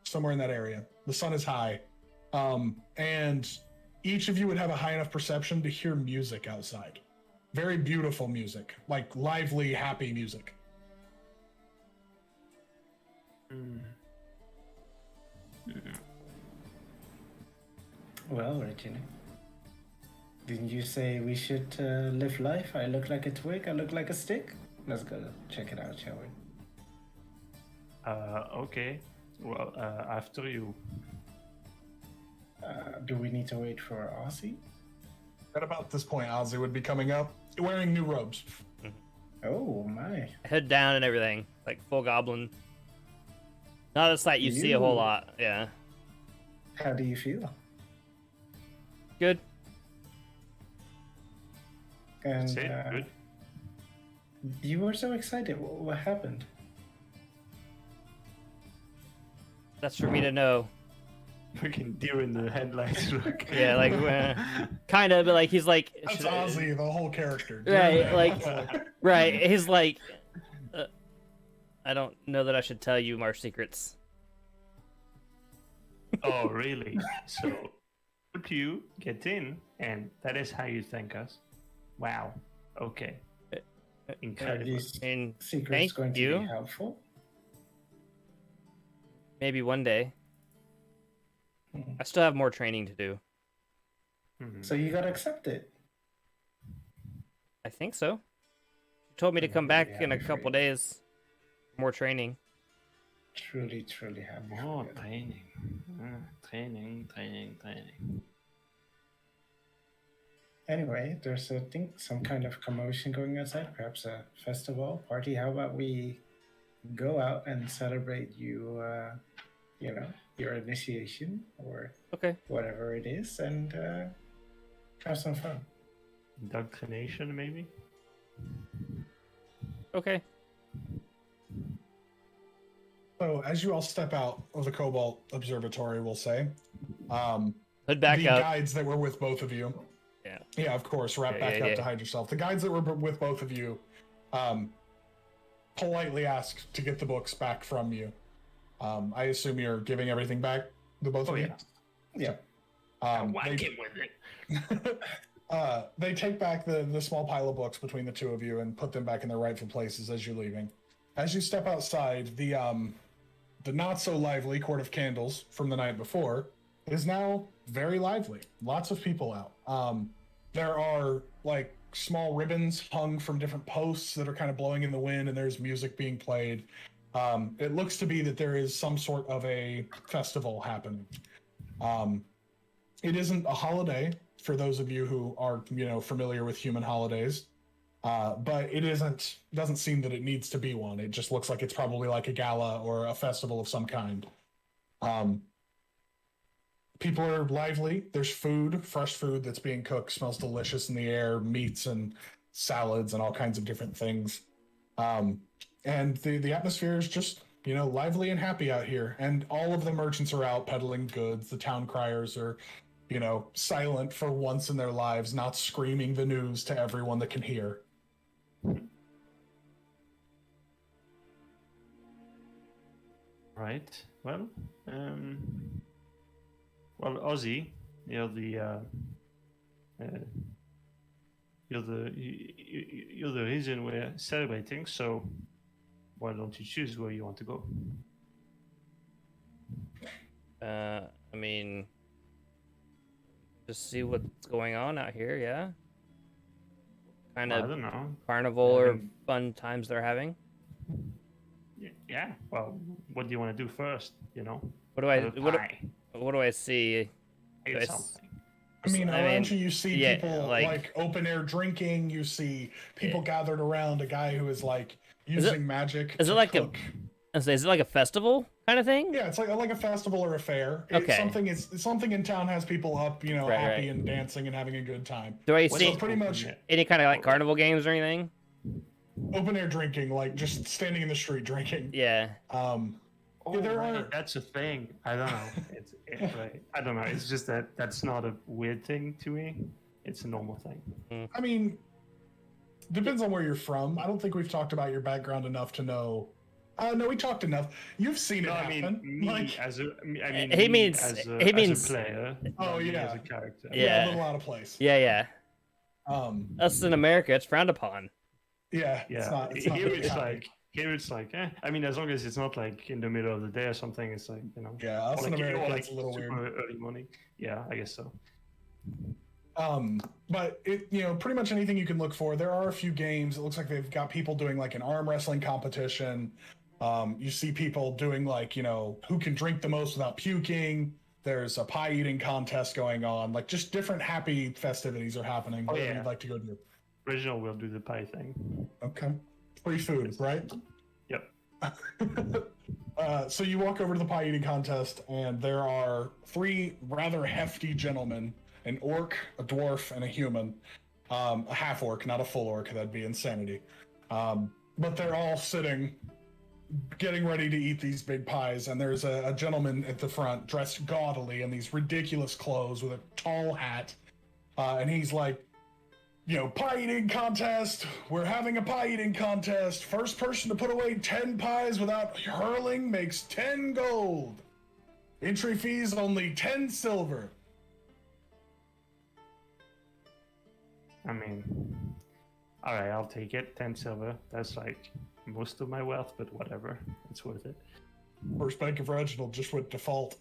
somewhere in that area. The sun is high. And each of you would have a high enough perception to hear music outside. Very beautiful music, like lively, happy music. Well, Regina, didn't you say we should live life? I look like a twig, I look like a stick. Let's go check it out, shall we? Okay. Well, after you. Do we need to wait for Aussie? At about this point, Ozzy would be coming up wearing new robes. Oh my! Head down and everything, like full goblin. Not a sight you see a whole You- lot. Yeah. How do you feel? Good. And Say it, good. you were so excited. What happened? That's for me to know. Freaking deer in the headlights. Look. Yeah, like kind of, but like he's like, That's should I- Ozzy, the whole character. Right, like, right. He's like, I don't know that I should tell you our secrets. Oh, really? So, would you get in, and that is how you thank us? Wow. Okay. Are Incredible. these And secrets thank going to you. be helpful? Maybe one day. Hmm. I still have more training to do. Mhm. So you got accepted. I think so. She told me to I'm come really back in a happy for couple you. days. More training. Truly, truly happy. for More you. training. Training. Anyway, there's I think some kind of commotion going outside. Perhaps a festival party. How about we go out and celebrate you? You know, your initiation or Okay. whatever it is, and have some fun. Indoctrination, maybe? Okay. So as you all step out of the Cobalt Observatory, we'll say, Hood back the up. guides that were with both of you. Yeah. Yeah, of course. Wrap Yeah, back yeah, up yeah. to hide yourself. The guides that were with both of you politely ask to get the books back from you. I assume you're giving everything back, the both Oh, of you? yeah. Yeah. Whack it with it. They take back the small pile of books between the two of you and put them back in their rightful places as you're leaving. As you step outside, the not so lively Court of Candles from the night before is now very lively. Lots of people out. There are like small ribbons hung from different posts that are kind of blowing in the wind, and there's music being played. It looks to be that there is some sort of a festival happening. It isn't a holiday for those of you who are, familiar with human holidays, but it doesn't seem that it needs to be one. It just looks like it's probably like a gala or a festival of some kind. People are lively. There's food, fresh food that's being cooked, smells delicious in the air, meats and salads and all kinds of different things. And the atmosphere is just, lively and happy out here. And all of the merchants are out peddling goods. The town criers are, silent for once in their lives, not screaming the news to everyone that can hear. Right. Well, Ozzy, you're the you're the reason we're celebrating. So why don't you choose where you want to go? I mean, just see what's going on out here, yeah? Kind I of don't know. carnival or fun times they're having. Yeah. Well, what do you want to do first? What do I Have a what, pie. what do I see? Eat I s- something. I mean, I around mean, you, you see yeah, people like open air drinking. You see people gathered around a guy who is like Is it- using magic. is it to like cook. is it like a festival kind of thing? Yeah, it's like a festival or a fair. Okay. Something in town has people up, Right, happy right. and dancing and having a good time. Do I What's see So pretty much any kind of like carnival games or anything? open air drinking, like just standing in the street drinking. Yeah. Oh, there right, are- that's a thing. I don't know. It's right. I don't know. It's just that's not a weird thing to me. It's a normal thing. I mean, depends on where you're from. I don't think we've talked about your background enough to know. No, we talked enough. You've seen it No, I happen. mean me as a. I mean He me means- as a, he as means- a player. Oh, not me yeah. as a character. Yeah. We live out of place. Yeah. Um, Us in America, it's frowned upon. yeah. Yeah. It's not. It's not here very it's happy. like. Here it's like. I mean, as long as it's not like in the middle of the day or something, it's like Yeah, us or in like, America, or like it's a little super weird. early morning. Yeah, I guess so. But it, pretty much anything you can look for. There are a few games. It looks like they've got people doing like an arm wrestling competition. You see people doing like, who can drink the most without puking. There's a pie eating contest going on. Like just different happy festivities are happening. Oh, Whatever yeah. you'd like to go do. Original will do the pie thing. Okay. Free food, right? Yep. So you walk over to the pie eating contest, and there are 3 rather hefty gentlemen, an orc, a dwarf, and a human. A half orc, not a full orc, that'd be insanity. But they're all sitting, getting ready to eat these big pies, and there's a gentleman at the front dressed gaudily in these ridiculous clothes with a tall hat, and he's like, pie eating contest. We're having a pie eating contest. First person to put away 10 pies without hurling makes 10 gold. Entry fees only 10 silver. I mean, all right, I'll take it. 10 silver. That's like most of my wealth, but whatever. It's worth it. First bank of Reginald just went default.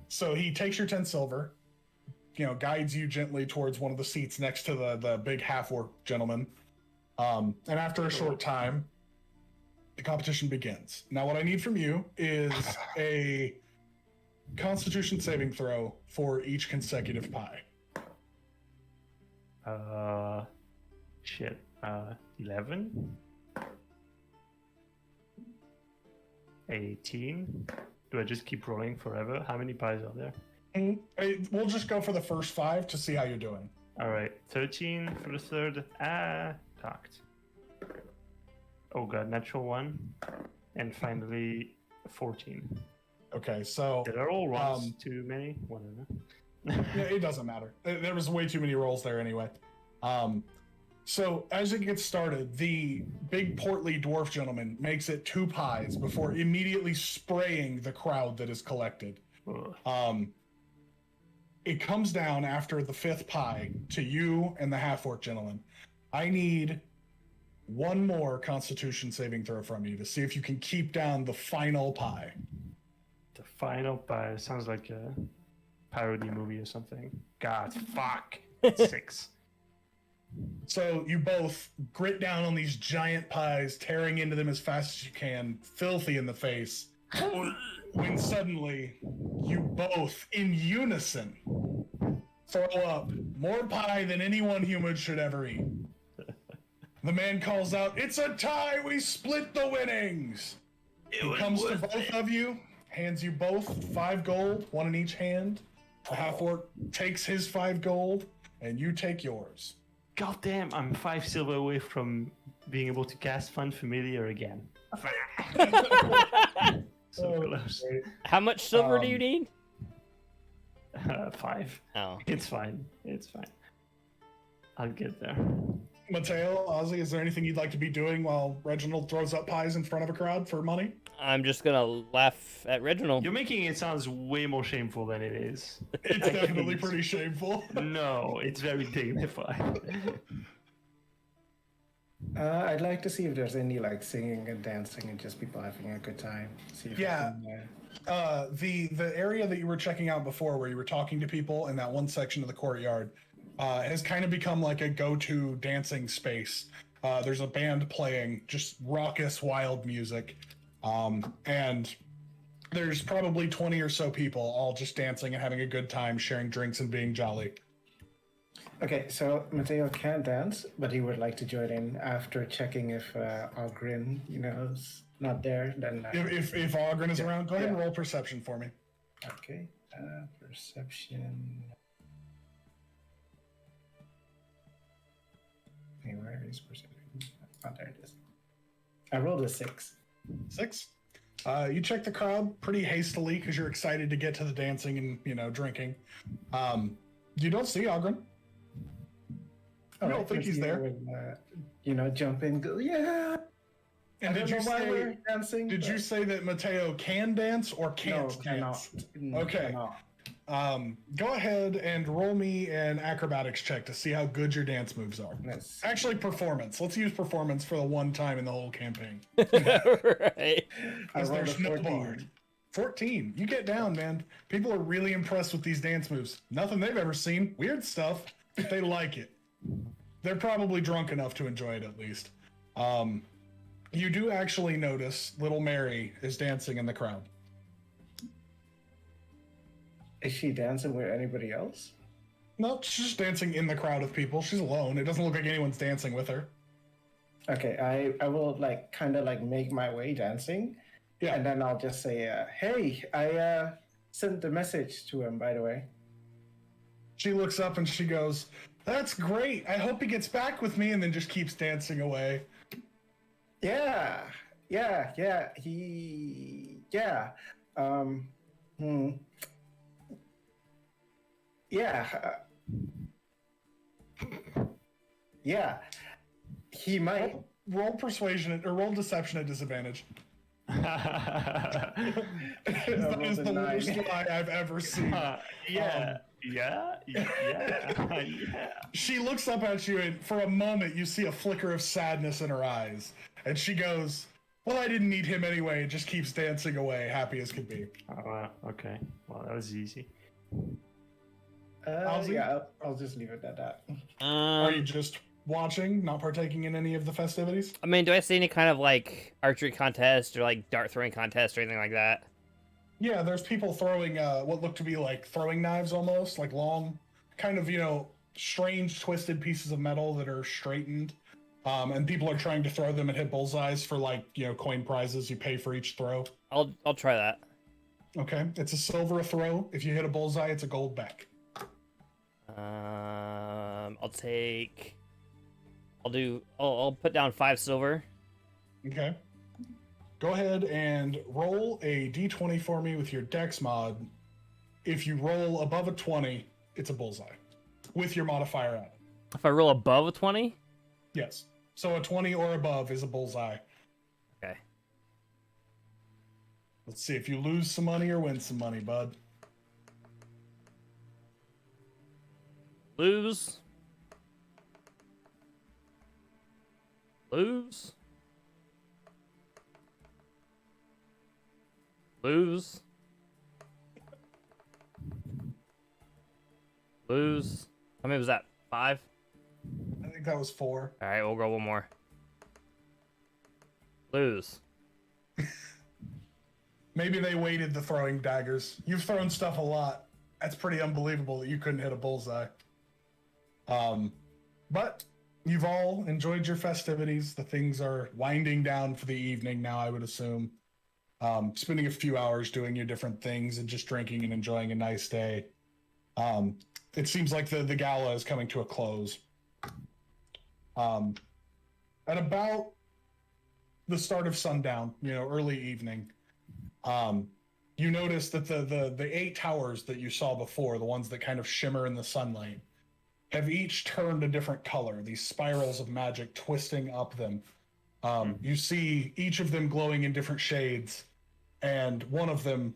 So he takes your 10 silver, guides you gently towards one of the seats next to the big half-orc gentleman. And after a short time, the competition begins. Now, what I need from you is a Constitution saving throw for each consecutive pie. Shit. 11? 18? Do I just keep rolling forever? How many pies are there? We'll just go for the first 5 to see how you're doing. All right, 13 for the third. Cocked. Oh god, natural 1. And finally, 14. Okay, so... Did I roll once too many? Whatever. Yeah, it doesn't matter. There was way too many rolls there anyway. So as it gets started, the big portly dwarf gentleman makes it 2 pies before immediately spraying the crowd that is collected. Ugh. It comes down after the 5th pie to you and the half-orc gentleman. I need one more Constitution saving throw from you to see if you can keep down the final pie. The final pie sounds like a parody movie or something. God, fuck. 6. So you both grit down on these giant pies, tearing into them as fast as you can, filthy in the face, when suddenly you both, in unison, throw up more pie than any one human should ever eat. The man calls out, "It's a tie! We split the winnings!" He comes to both of you, hands you both 5 gold, 1 in each hand. The half-orc takes his 5 gold, and you take yours. God damn, I'm 5 silver away from being able to cast Fun Familiar again. So close. How much silver do you need? 5. Oh. It's fine. It's fine. I'll get there. Mateo, Ozzy, is there anything you'd like to be doing while Reginald throws up pies in front of a crowd for money? I'm just gonna laugh at Reginald. You're making it sound way more shameful than it is. It's definitely pretty shameful. No, it's very dignified. I'd like to see if there's any like singing and dancing and just people having a good time. See if Yeah. I can, The area that you were checking out before, where you were talking to people in that one section of the courtyard, has kind of become like a go-to dancing space. There's a band playing just raucous, wild music, and there's probably 20 or so people all just dancing and having a good time, sharing drinks and being jolly. Okay, so Mateo can dance, but he would like to join in after checking if Ogrin, is not there. Then If Ogren is around, go ahead and roll perception for me. okay, perception. Okay, where is perception? Oh, there it is. I rolled a 6. 6. You check the crowd pretty hastily because you're excited to get to the dancing and drinking. You don't see Ogren. I don't think he's there. Would, jump in, go, yeah. And I don't know why we're dancing. Did you say that Mateo can dance or can't dance? Cannot. Okay. Cannot. Go ahead and roll me an acrobatics check to see how good your dance moves are. Yes. Actually, performance. Let's use performance for the one time in the whole campaign. Right. I rolled a There's no 14. bard. 14. You get down, man. People are really impressed with these dance moves. Nothing they've ever seen. Weird stuff. They like it. They're probably drunk enough to enjoy it at least. You do actually notice little Mary is dancing in the crowd. Is she dancing with anybody else? No, she's just dancing in the crowd of people. She's alone. It doesn't look like anyone's dancing with her. Okay, I will like kind of like make my way dancing, Yeah. and then I'll just say, "Hey, I sent the message to him, by the way." She looks up and she goes, "That's great. I hope he gets back with me," and then just keeps dancing away. Yeah, he, yeah, hmm, yeah, yeah. He might. Roll persuasion or roll deception at disadvantage. That is the worst lie I've ever seen. Yeah. She looks up at you, and for a moment, you see a flicker of sadness in her eyes. And she goes, "Well, I didn't need him anyway," and just keeps dancing away, happy as could be. Oh, okay. Well, that was easy. Yeah, I'll just leave it at that. Are you just watching, not partaking in any of the festivities? I mean, do I see any kind of like archery contest or like dart throwing contest or anything like that? Yeah, there's people throwing what look to be like throwing knives almost, like long, kind of, strange twisted pieces of metal that are straightened. And people are trying to throw them and hit bullseyes for like, coin prizes. You pay for each throw. I'll try that. Okay. It's a silver a throw. If you hit a bullseye, it's a gold back. I'll put down 5 silver. Okay. Go ahead and roll a d20 for me with your dex mod. If you roll above a 20, it's a bullseye with your modifier added. If I roll above a 20? Yes. So a 20 or above is a bullseye. Okay. Let's see if you lose some money or win some money, bud. Lose. Lose. Lose. Lose. How many was that? 5? I think that was 4. All right, we'll go one more. Lose. Maybe they weighted the throwing daggers. You've thrown stuff a lot. That's pretty unbelievable that you couldn't hit a bullseye. But you've all enjoyed your festivities. The things are winding down for the evening now, I would assume. Spending a few hours doing your different things and just drinking and enjoying a nice day. It seems like the gala is coming to a close. At about the start of sundown, early evening, you notice that the 8 towers that you saw before, the ones that kind of shimmer in the sunlight, have each turned a different color. These spirals of magic twisting up them. You see each of them glowing in different shades, and one of them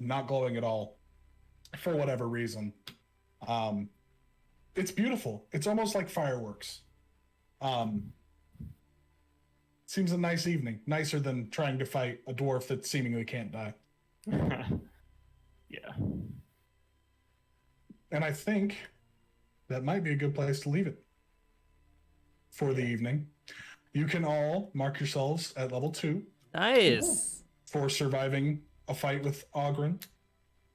not glowing at all, for whatever reason. It's beautiful. It's almost like fireworks. Seems a nice evening. Nicer than trying to fight a dwarf that seemingly can't die. Yeah. And I think that might be a good place to leave it for the evening. You can all mark yourselves at level 2 Nice. for surviving a fight with Ogren,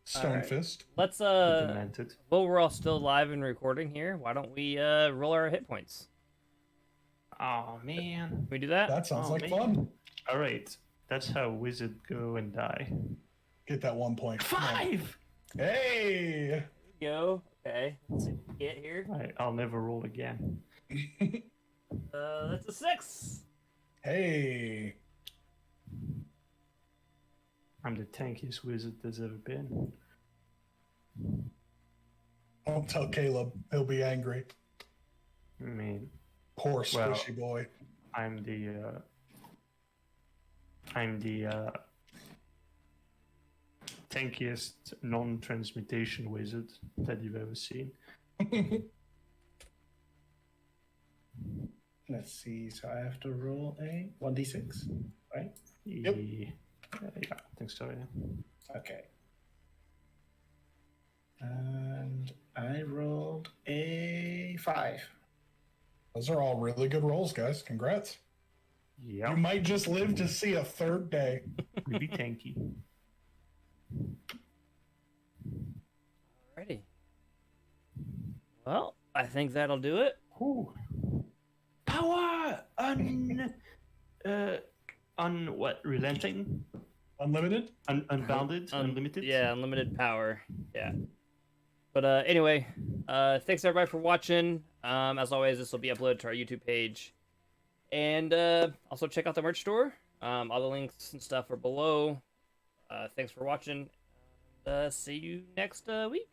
Stonefist. Let's Demented. while we're all still live and recording here, why don't we roll our hit points? Oh man. Can we do that? That sounds like man. fun. All right. That's how wizards go and die. Get that 1 point. 5. Hey! Go. Okay. Let's see what we get here. Right, I'll never roll again. That's a 6. Hey! I'm the tankiest wizard there's ever been. Don't tell Caleb. He'll be angry. I mean, Poor squishy boy. I'm the tankiest non-transmutation wizard that you've ever seen. Let's see. So I have to roll a 1d6, right? Yep. Yeah, I think so. Yeah. Okay. And I rolled a 5. Those are all really good rolls, guys. Congrats. You Yeah, might just live to see a third day. maybe tanky. Alrighty. Well, I think that'll do it. Ooh. Power on what? Relenting? Unlimited? Unbounded? Unlimited? Yeah, unlimited power. Yeah. But anyway, thanks everybody for watching. As always, this will be uploaded to our YouTube page. And also check out the merch store. All the links and stuff are below. Thanks for watching. See you next week.